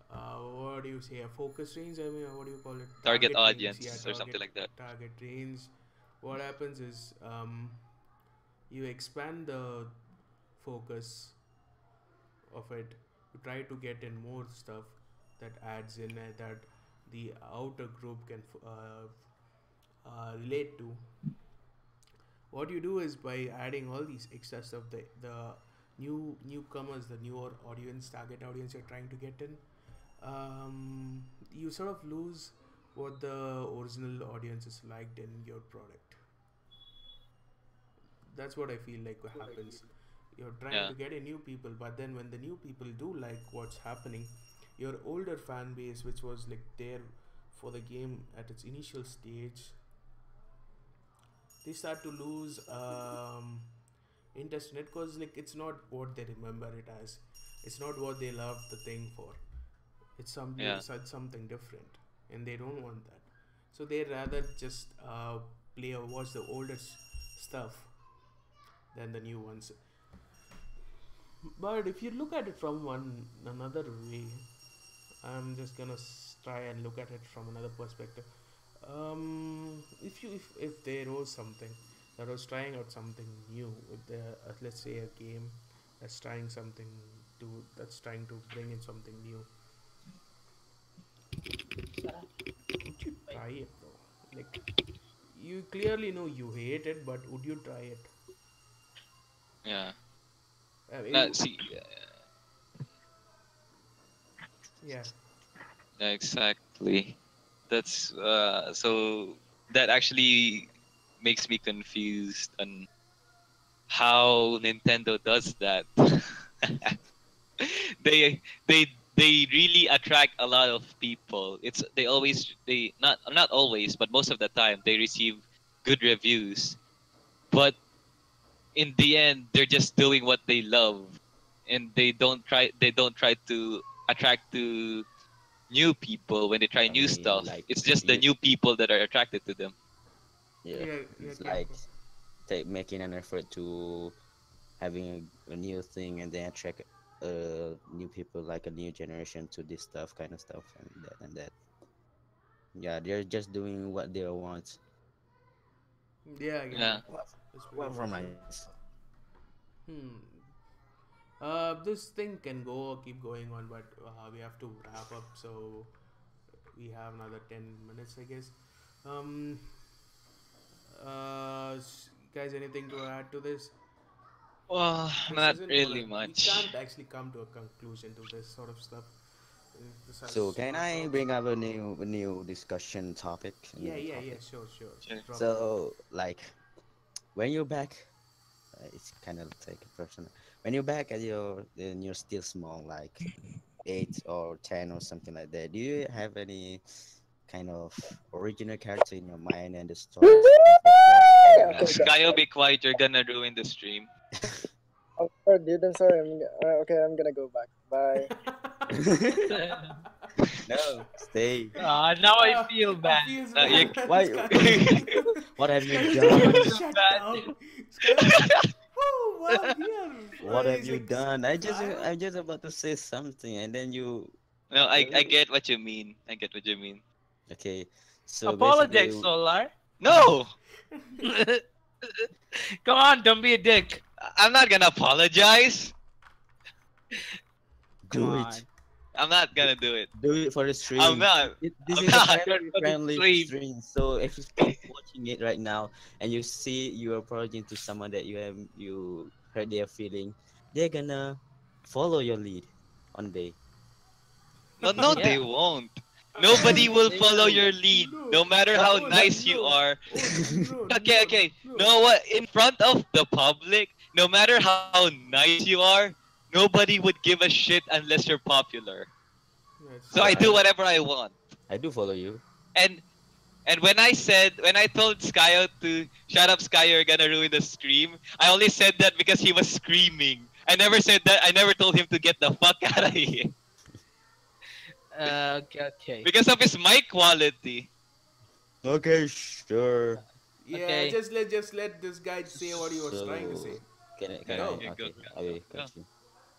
S2: what do you say, a focus range? I mean, what do you call it?
S3: Target
S2: Target range. Yeah,
S3: audience or something like that.
S2: target range. What happens is you expand the focus of it. You try to get in more stuff that adds in that the outer group can relate to. What you do is by adding all these extra stuff, the newcomers, the newer audience, target audience you're trying to get in, you sort of lose what the original audience is liked in your product. That's what I feel like what happens. You're trying
S3: Yeah.
S2: to get in new people, but then when the new people do like what's happening, your older fan base, which was like there for the game at its initial stage, they start to lose interest in it, because like it's not what they remember it as. It's not what they love the thing for. It's
S3: Yeah.
S2: something different, and they don't want that. So they rather just play or watch the older stuff than the new ones. But if you look at it from one another way, I'm just gonna try and look at it from another perspective. If there was something that was trying out something new, if there let's say a game that's trying something that's trying to bring in something new, would you try it though? Like, you clearly know you hate it, but would you try it?
S3: Yeah.
S2: You,
S3: See,
S2: yeah.
S3: exactly. That's so that actually makes me confused on how Nintendo does that. they they really attract a lot of people. It's they not always, but most of the time they receive good reviews. But in the end, they're just doing what they love, and they don't try to attract to new people when they try
S4: I
S3: new
S4: mean,
S3: stuff.
S4: like
S3: It's just the
S4: you,
S3: new people that are attracted to them.
S4: yeah,
S2: Yeah, yeah,
S4: it's like
S2: Kempo.
S4: making an effort to having a new thing and then attract new people, like a new generation to this stuff, kind of stuff, and that and that. Yeah, they're just doing what they want.
S2: Yeah, I get
S3: Yeah.
S2: it. That's pretty
S4: Well, from
S2: much
S4: my
S2: it. Hmm. This thing can go or keep going on, but we have to wrap up. So we have another 10 minutes, I guess. Um. Guys, anything to add to this?
S3: Well,
S2: This
S3: not
S2: isn't gonna.
S3: really
S2: We
S3: much.
S2: can't actually come to a conclusion to this sort of stuff. This has
S4: So
S2: so
S4: can
S2: many
S4: I
S2: problems.
S4: bring up a new discussion topic, a
S2: Yeah,
S4: new
S2: yeah, yeah.
S4: topic?
S2: Sure, sure.
S3: Sure.
S2: Drop it.
S4: So like when you're back, it's kind of like personal. When you're back at and you're still small, like 8 or 10 or something like that. Do you have any kind of original character in your mind and the story is perfect plot and
S5: Okay,
S4: like
S3: Skyo, be quiet. You're gonna ruin the stream.
S5: I'm sorry, dude. I'm sorry. Okay. I'm gonna go back. Bye.
S4: no, stay.
S1: Now I feel
S2: He
S1: bad.
S2: feels
S3: You,
S2: bad.
S4: Why? What have you
S2: Sky just
S1: I
S2: wanted to
S4: done?
S1: feel
S2: shut
S1: bad.
S2: down. Sky, oh wow, here.
S4: What have
S2: He's
S4: you
S2: like,
S4: done?
S2: Kyle?
S4: I'm just about to say something and then you
S3: no, I
S4: really
S3: get what you mean. I get what you mean.
S4: okay. So basically,
S1: Apologize, Solar.
S3: No,
S1: Come on, don't be a dick.
S3: I'm not gonna apologize.
S1: Come
S4: do
S1: on.
S4: it.
S3: I'm not gonna do it.
S4: Do it for the
S3: I'm
S4: stream.
S3: not.
S4: This
S3: I'm
S4: is a
S3: not.
S1: Good
S4: family
S1: for the
S4: friendly
S1: stream.
S4: stream. So if you keep watching it right now and you see you're approaching to someone that you hurt their feeling, they're gonna follow your lead one day.
S3: No, no,
S1: Yeah.
S3: they won't. Nobody will
S1: They
S3: follow
S1: will.
S3: your lead,
S2: No.
S3: no matter
S4: But
S3: how
S2: Oh
S4: but
S3: nice you
S2: no.
S3: are.
S2: Oh no.
S3: Okay,
S2: No.
S3: okay.
S2: No.
S3: Know what? In front of the public, no matter how nice you are, nobody would give a shit unless you're popular.
S2: That's
S3: So
S2: true.
S3: I
S4: I
S3: do whatever I want.
S4: I do follow you.
S3: And when I told Skyo to shut up, Skyo, you're gonna ruin the stream. I only said that because he was screaming. I never said that. I never told him to get the fuck out of here
S1: Okay, okay.
S3: because of his mic quality.
S4: Okay, sure.
S2: Yeah,
S1: Okay.
S2: just let this guy say what he was trying to
S4: So
S2: say.
S4: can
S2: Go.
S4: I?
S3: Go,
S4: Okay,
S3: go,
S4: I will
S3: go.
S4: continue.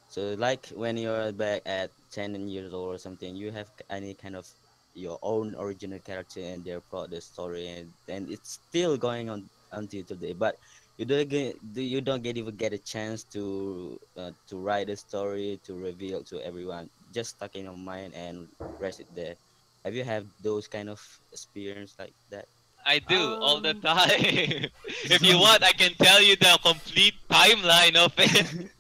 S4: So like when you're back at 10 years old or something, you have any kind of your own original character and their plot, the story, and it's still going on until today. But you don't get even get a chance to write a story to reveal to everyone. Just stuck in your mind and rest it there. Have you had those kind of experience like that?
S3: I do all the
S2: Um.
S3: time. If you want, I can tell you the complete timeline of it.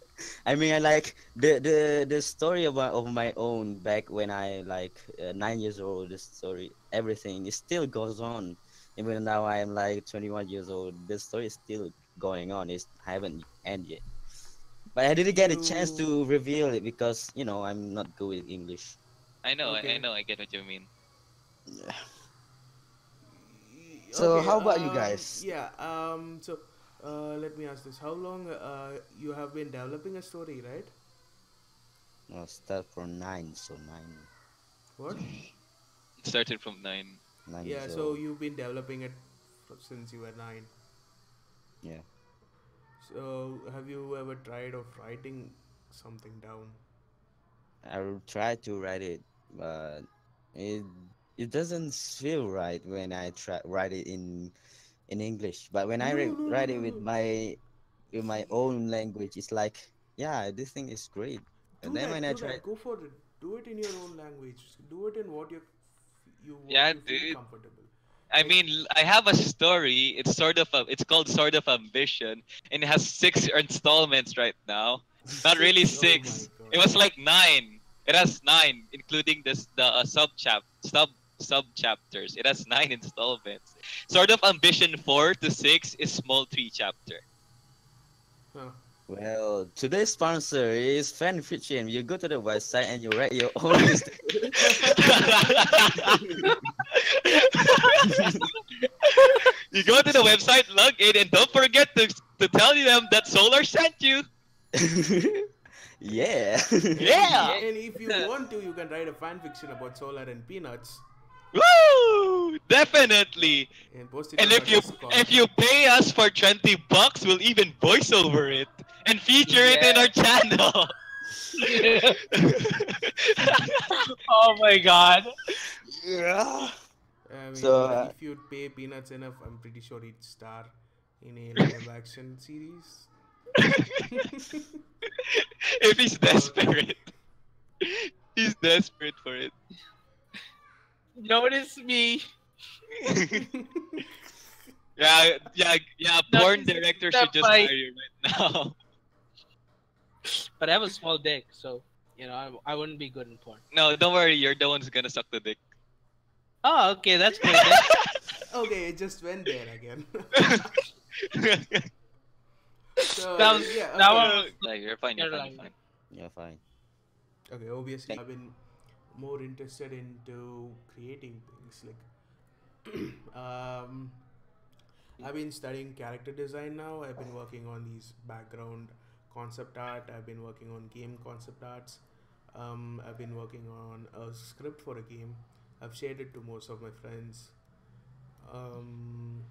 S4: I mean, I like the story of my own back when I like 9 years old. The story, everything, it still goes on. Even now, I am like 21 years old. The story is still going on. It's haven't ended yet. But I didn't get a chance
S2: You.
S4: to reveal it because I'm not good with English.
S3: I know, I
S2: Okay.
S3: know, I get what you mean.
S4: So
S2: Okay.
S4: how about you guys?
S2: Yeah. So, let me ask this: how long you have been developing a story, right?
S4: No, start from nine, so
S2: What?
S3: It started from 9.
S4: 9 years
S2: Yeah. So
S4: old.
S2: you've been developing it since you were 9.
S4: Yeah,
S2: So have you ever tried of writing something down?
S4: I will try to write it but it it doesn't feel right when I try write it in English. But when I
S2: No, no, no,
S4: write it
S2: no, no.
S4: with my
S2: See,
S4: own language, it's like, yeah, this thing is great. And then when I
S2: do
S4: try,
S2: that. Go for it. Do it in your own language. Do it in what
S3: Yeah,
S2: you feel
S3: dude.
S2: comfortable.
S3: I
S2: Like,
S3: mean, I have a story. It's called Sort of Ambition, and it has six installments right now. Not really
S2: six. Oh my
S3: six. It
S2: god.
S3: was like nine. It has nine, including the sub chapters. It has nine installments. Sort of Ambition 4 to 6 is small three chapter.
S2: Huh.
S4: well, today's sponsor is Fan Fiction. You go to the website and you write your own story.
S3: You go to the website, log in, and don't forget to tell them that Solar sent you.
S4: Yeah.
S3: Yeah.
S2: And if you want to, you can write a fan fiction about Solar and Peanuts
S3: Woo! Definitely.
S2: and post it
S3: And
S2: on our Discord.
S3: if you pay us for $20, we'll even voice over it and feature it in
S1: Yeah.
S3: our channel.
S1: Oh my god.
S4: Yeah.
S2: I mean,
S4: So,
S2: if you'd pay Peanuts enough, I'm pretty sure he'd star in a live action series.
S3: If he's desperate. He's desperate for it.
S1: Notice me.
S3: Yeah.
S1: That
S3: Porn
S1: is
S3: director
S1: not
S3: should just
S1: my-
S3: hire you right now.
S1: But I have a small dick, so I wouldn't be good in porn.
S3: No, don't worry. You're the one who's gonna suck the dick.
S1: Oh, okay, that's great. Then.
S2: Okay, it just went there again. So,
S1: That was
S2: yeah,
S1: that
S2: okay.
S1: was
S3: Like, you're fine. You're
S1: You're
S3: fine. You're
S1: right.
S3: fine.
S4: yeah, fine.
S2: Okay, obviously, I've been more interested into creating things. Like, I've been studying character design now. I've been working on these background concept art. I've been working on game concept arts. I've been working on a script for a game. I've shared it to most of my friends. Um,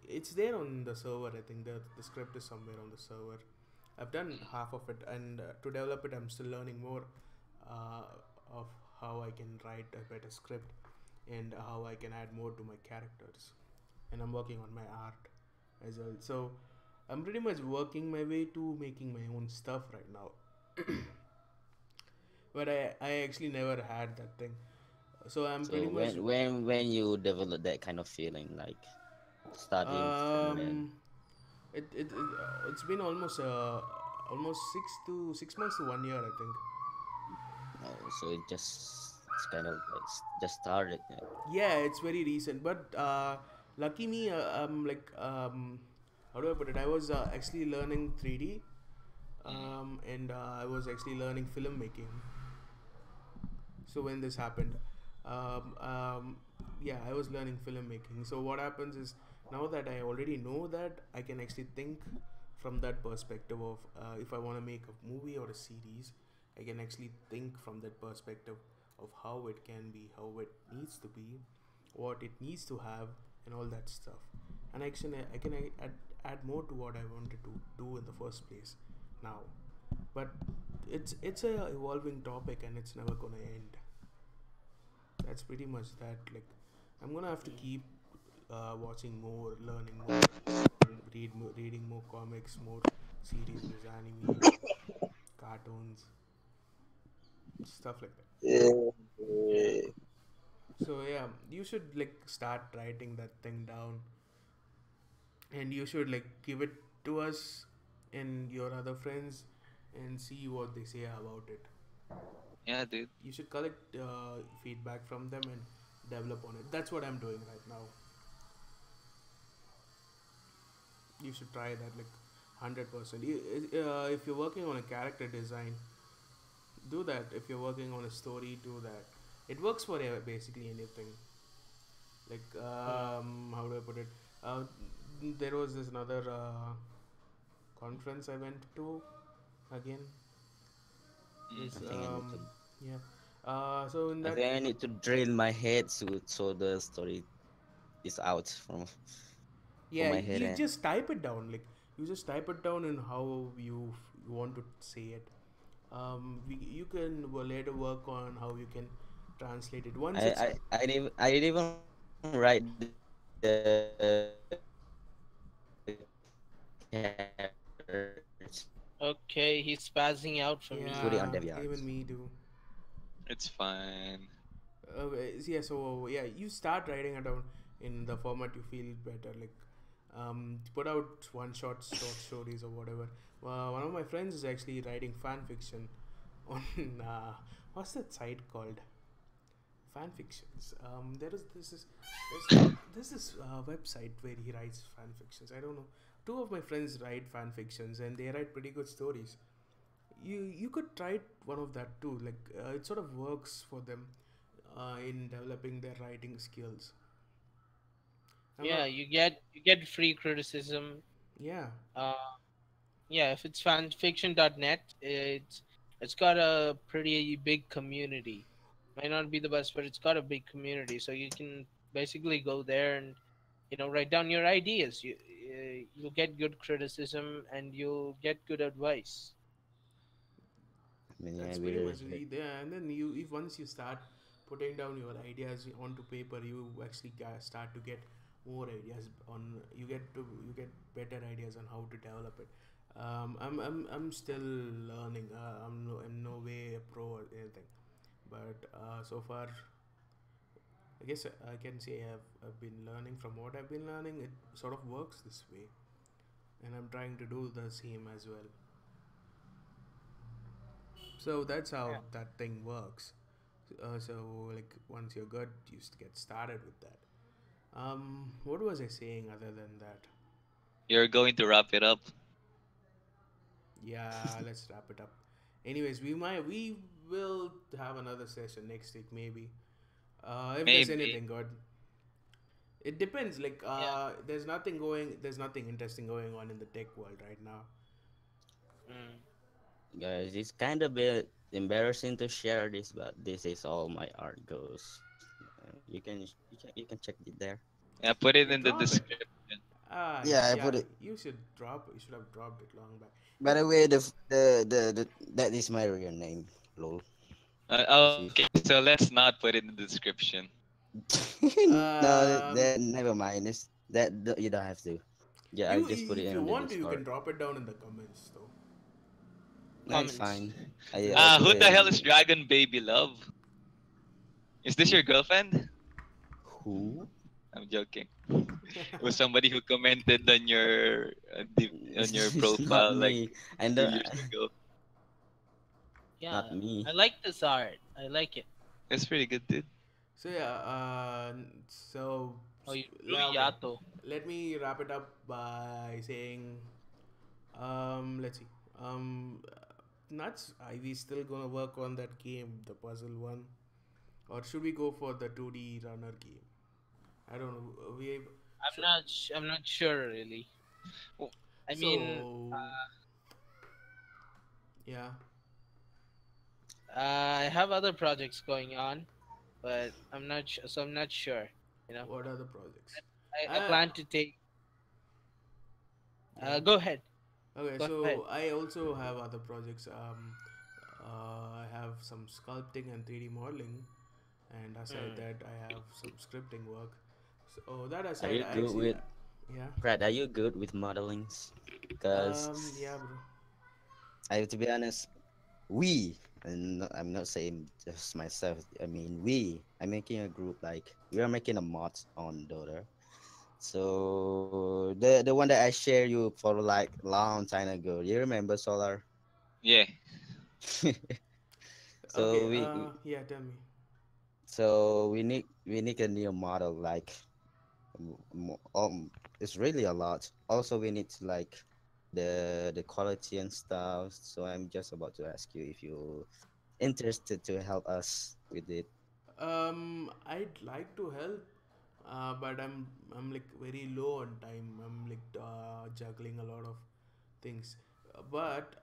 S2: it's there on the server. I think the script is somewhere on the server. I've done half of it, and to develop it, I'm still learning more of how I can write a better script and how I can add more to my characters. And I'm working on my art as well. So I'm pretty much working my way to making my own stuff right now. But I actually never had that thing. So I'm
S4: So
S2: pretty much
S4: when you develop that kind of feeling, like starting from when,
S2: it's been almost 6 months to 1 year, I think.
S4: so it's kind of like just started. Yeah.
S2: Yeah, it's very recent, but lucky me, how do I put it? I was actually learning 3D, and I was actually learning filmmaking. So when this happened, yeah, I was learning filmmaking. So what happens is, now that I already know that, I can actually think from that perspective of if I want to make a movie or a series, I can actually think from that perspective of how it can be, how it needs to be, what it needs to have, and all that stuff. And I can add more to what I wanted to do in the first place now. But it's a evolving topic, and it's never gonna end. That's pretty much that. Like, I'm gonna have to keep watching more, learning more, reading more comics, more series, anime, cartoons, stuff like that. So yeah, you should like start writing that thing down, and you should like give it to us and your other friends and see what they say about it.
S3: Yeah, dude.
S2: You should collect feedback from them and develop on it. That's what I'm doing right now. You should try that, like 100%. If you're working on a character design, do that. If you're working on a story, do that. It works for basically anything. Like, how do I put it? There was this another conference I went to again. This,
S4: I think I need to.
S2: yeah. So in
S4: I
S2: that,
S4: think I need to drill my head so the story is out from
S2: yeah,
S4: my head.
S2: you
S4: And
S2: just type it down. Like, you just type it down in how you want to say it. You can later work on how you can translate it. Once it's
S4: I didn't even write the characters.
S1: Okay, he's passing out
S4: Put
S1: for
S4: it on
S1: me.
S2: yeah,
S4: DeviantArt.
S2: even me too.
S3: It's fine.
S2: Yeah, so yeah, you start writing it down in the format you feel better. Like, put out one short stories or whatever. One of my friends is actually writing fan fiction on what's that site called? Fan fictions. There is this website where he writes fan fictions. I don't know. Two of my friends write fan fictions and they write pretty good stories. You could try one of that too. Like, it sort of works for them in developing their writing skills. I'm
S1: Yeah,
S2: not.
S1: you get free criticism.
S2: Yeah,
S1: Uh, yeah, if it's fanfiction.net, it's got a pretty big community. Might not be the best, but it's got a big community, so you can basically go there and write down your ideas. You'll get good criticism and you'll get good advice.
S4: I mean, yeah,
S2: that's pretty much it. Yeah, and then if once you start putting down your ideas onto paper, you actually start to get more ideas on. You get better ideas on how to develop it. I'm still learning. I'm no in no way a pro or anything, but so far, I guess I can say I've been learning from what I've been learning. It sort of works this way, and I'm trying to do the same as well. So that's how that thing works. So like once you're good, you get started with that. What was I saying other than that?
S3: You're going to wrap it up.
S2: Yeah, let's wrap it up. Anyways, we will have another session next week maybe. If there's
S3: Maybe.
S2: anything good, it depends. Like
S1: Yeah.
S2: there's nothing interesting going on in the tech world right now.
S1: Mm.
S4: guys, it's kind of bit embarrassing to share this, but this is all my art goes. You can check it there.
S3: Yeah, put it
S2: Yeah,
S3: in the
S2: drop it.
S3: description.
S4: Yeah, I
S2: Yeah,
S4: put it.
S2: you should drop. You should have dropped it long back.
S4: By the way, the that is my real name. Lol. You see?
S3: Okay, so let's not put it in the description.
S4: No,
S2: Um,
S4: that never mind. You don't have to. Yeah, I just put it
S2: if
S4: in
S2: you
S4: on the
S2: want to, you can
S4: Discord.
S2: drop it down in the comments, though.
S4: No, it's
S1: Comments.
S4: fine. I put
S3: Who
S4: it
S3: the hell
S4: in.
S3: is Dragon Baby Love? Is this your girlfriend?
S4: Who?
S3: I'm joking. It was somebody who commented on your on your
S4: It's not
S3: profile like
S4: me. I
S3: two
S4: know.
S3: years ago.
S4: Not
S1: Yeah,
S4: me.
S1: I like this art. I like it.
S3: That's pretty good, dude.
S2: So yeah, so
S1: Oh, you drew
S2: yeah, okay.
S1: Yato.
S2: Let me wrap it up by saying, let's see, nuts. Are we still gonna work on that game, the puzzle one, or should we go for the 2D runner game? I don't know.
S1: I'm
S2: So,
S1: not. I'm not sure really.
S3: Oh,
S1: I mean,
S2: so yeah.
S1: I have other projects going on, but I'm not. So I'm not sure. You know,
S2: What are the projects?
S1: I
S2: Uh,
S1: plan to take.
S2: yeah.
S1: Go ahead.
S2: Okay,
S1: Go ahead.
S2: so I also have other projects. I have some sculpting and 3D modeling, and aside
S1: Hmm.
S2: that, I have some scripting work. So that
S4: Are
S2: aside,
S4: you
S2: I
S4: good
S2: actually,
S4: with
S2: yeah,
S4: Brad? Are you good with modelings? Because
S2: yeah, bro.
S4: to be honest, we and I'm not saying just myself. I mean, we. I'm making a group like we are making a mod on Dota. So the one that I share you for like long time ago. You remember Solar?
S3: yeah.
S2: Okay,
S4: So
S2: yeah, tell me.
S4: we need a new model like it's really a lot. Also, we need to like the quality and stuff. So I'm just about to ask you if you interested to help us with it.
S2: I'd like to help, but I'm like very low on time. I'm like juggling a lot of things. But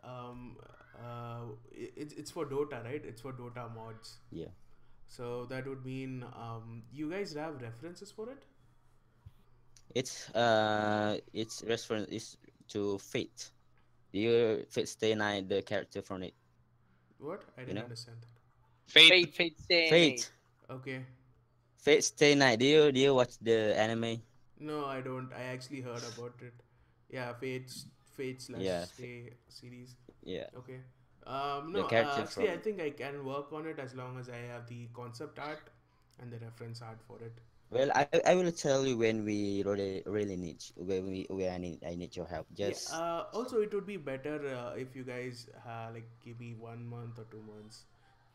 S2: it's for Dota, right? It's for Dota mods.
S4: Yeah,
S2: So that would mean you guys have references for it?
S4: it's reference is to Fate. Do you Fate Stay Night the character from it?
S2: What? I
S4: You
S2: didn't
S4: know
S2: understand that.
S3: Fate.
S1: Fate, stay night.
S4: Fate.
S2: Okay.
S4: Fate Stay Night. Do you watch the anime?
S2: No, I don't. I actually heard about it. Yeah, Fate slash
S4: Yeah,
S2: Stay series.
S4: yeah.
S2: Okay.
S4: The
S2: No,
S4: character
S2: actually, I
S4: from.
S2: think I can work on it as long as I have the concept art and the reference art for it.
S4: Well, I will tell you when we really need when I need your help.
S2: Yeah.
S4: Just
S2: Also, it would be better if you guys like give me 1 month or 2 months.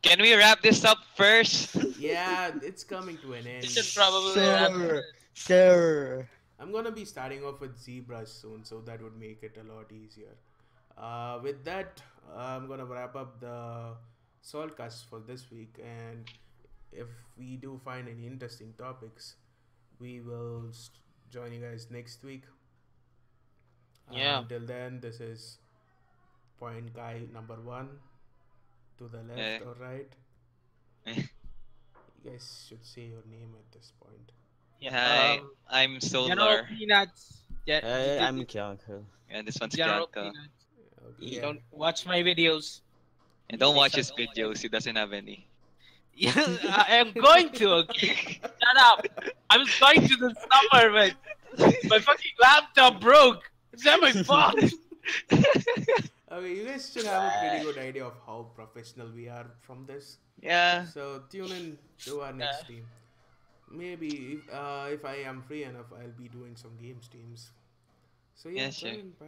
S3: Can we wrap this up first?
S2: Yeah, it's coming to an
S1: We
S2: end.
S1: should probably wrap
S4: sure,
S1: it.
S4: sure.
S2: I'm gonna be starting off with ZBrush soon, so that would make it a lot easier. With that, I'm gonna wrap up the Saltcast for this week, and if we do find any interesting topics, we will join you guys next week.
S1: Yeah.
S2: Until then, this is Point Guy number 1 to the left
S3: Eh.
S2: or right.
S3: Eh.
S2: You guys should say your name at this point.
S1: Yeah.
S3: Hi, I'm
S1: General
S3: Solar,
S1: Peanuts. Yeah.
S4: Hey, I'm Kyunko.
S3: and this one's
S1: General
S3: Kianka.
S1: Peanuts.
S2: Okay.
S4: Yeah.
S1: Don't watch my videos.
S3: And don't watch his
S1: Yes, I know.
S3: videos, he doesn't have any.
S1: Yeah, I am going to. Okay. Shut up. I was going to the summer, but my fucking laptop broke. It's not my fault.
S2: Okay, you guys should have a pretty good idea of how professional we are from this.
S3: Yeah.
S2: So tune in to our next stream. Maybe if I am free enough, I'll be doing some game streams. So yeah,
S3: Yeah, sure.
S2: join, bye.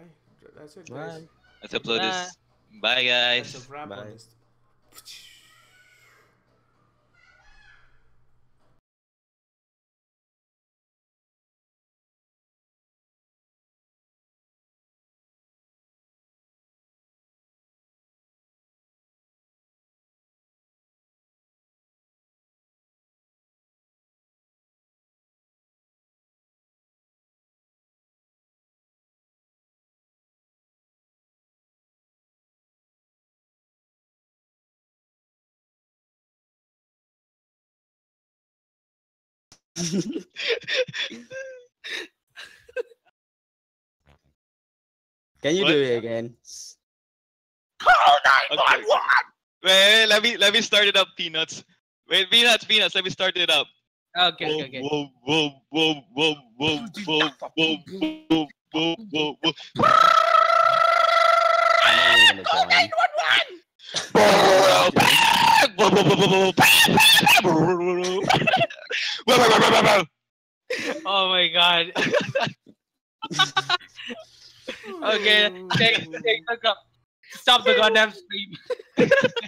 S2: That's it, guys.
S4: Bye.
S3: Let's upload
S1: Bye.
S3: this. Bye,
S2: That's
S3: guys.
S2: a wrap on
S4: Bye.
S2: this.
S4: Can you
S3: What?
S4: do it again?
S3: Okay. Wait, let me start it up, Peanuts. Wait, Peanuts, let me start it up.
S1: Okay, okay, okay.
S3: Whoa, whoa, whoa, whoa, whoa, whoa, whoa, whoa, whoa, whoa, whoa.
S4: I'm not gonna join.
S1: Oh my god. Okay, take the stop the goddamn stream.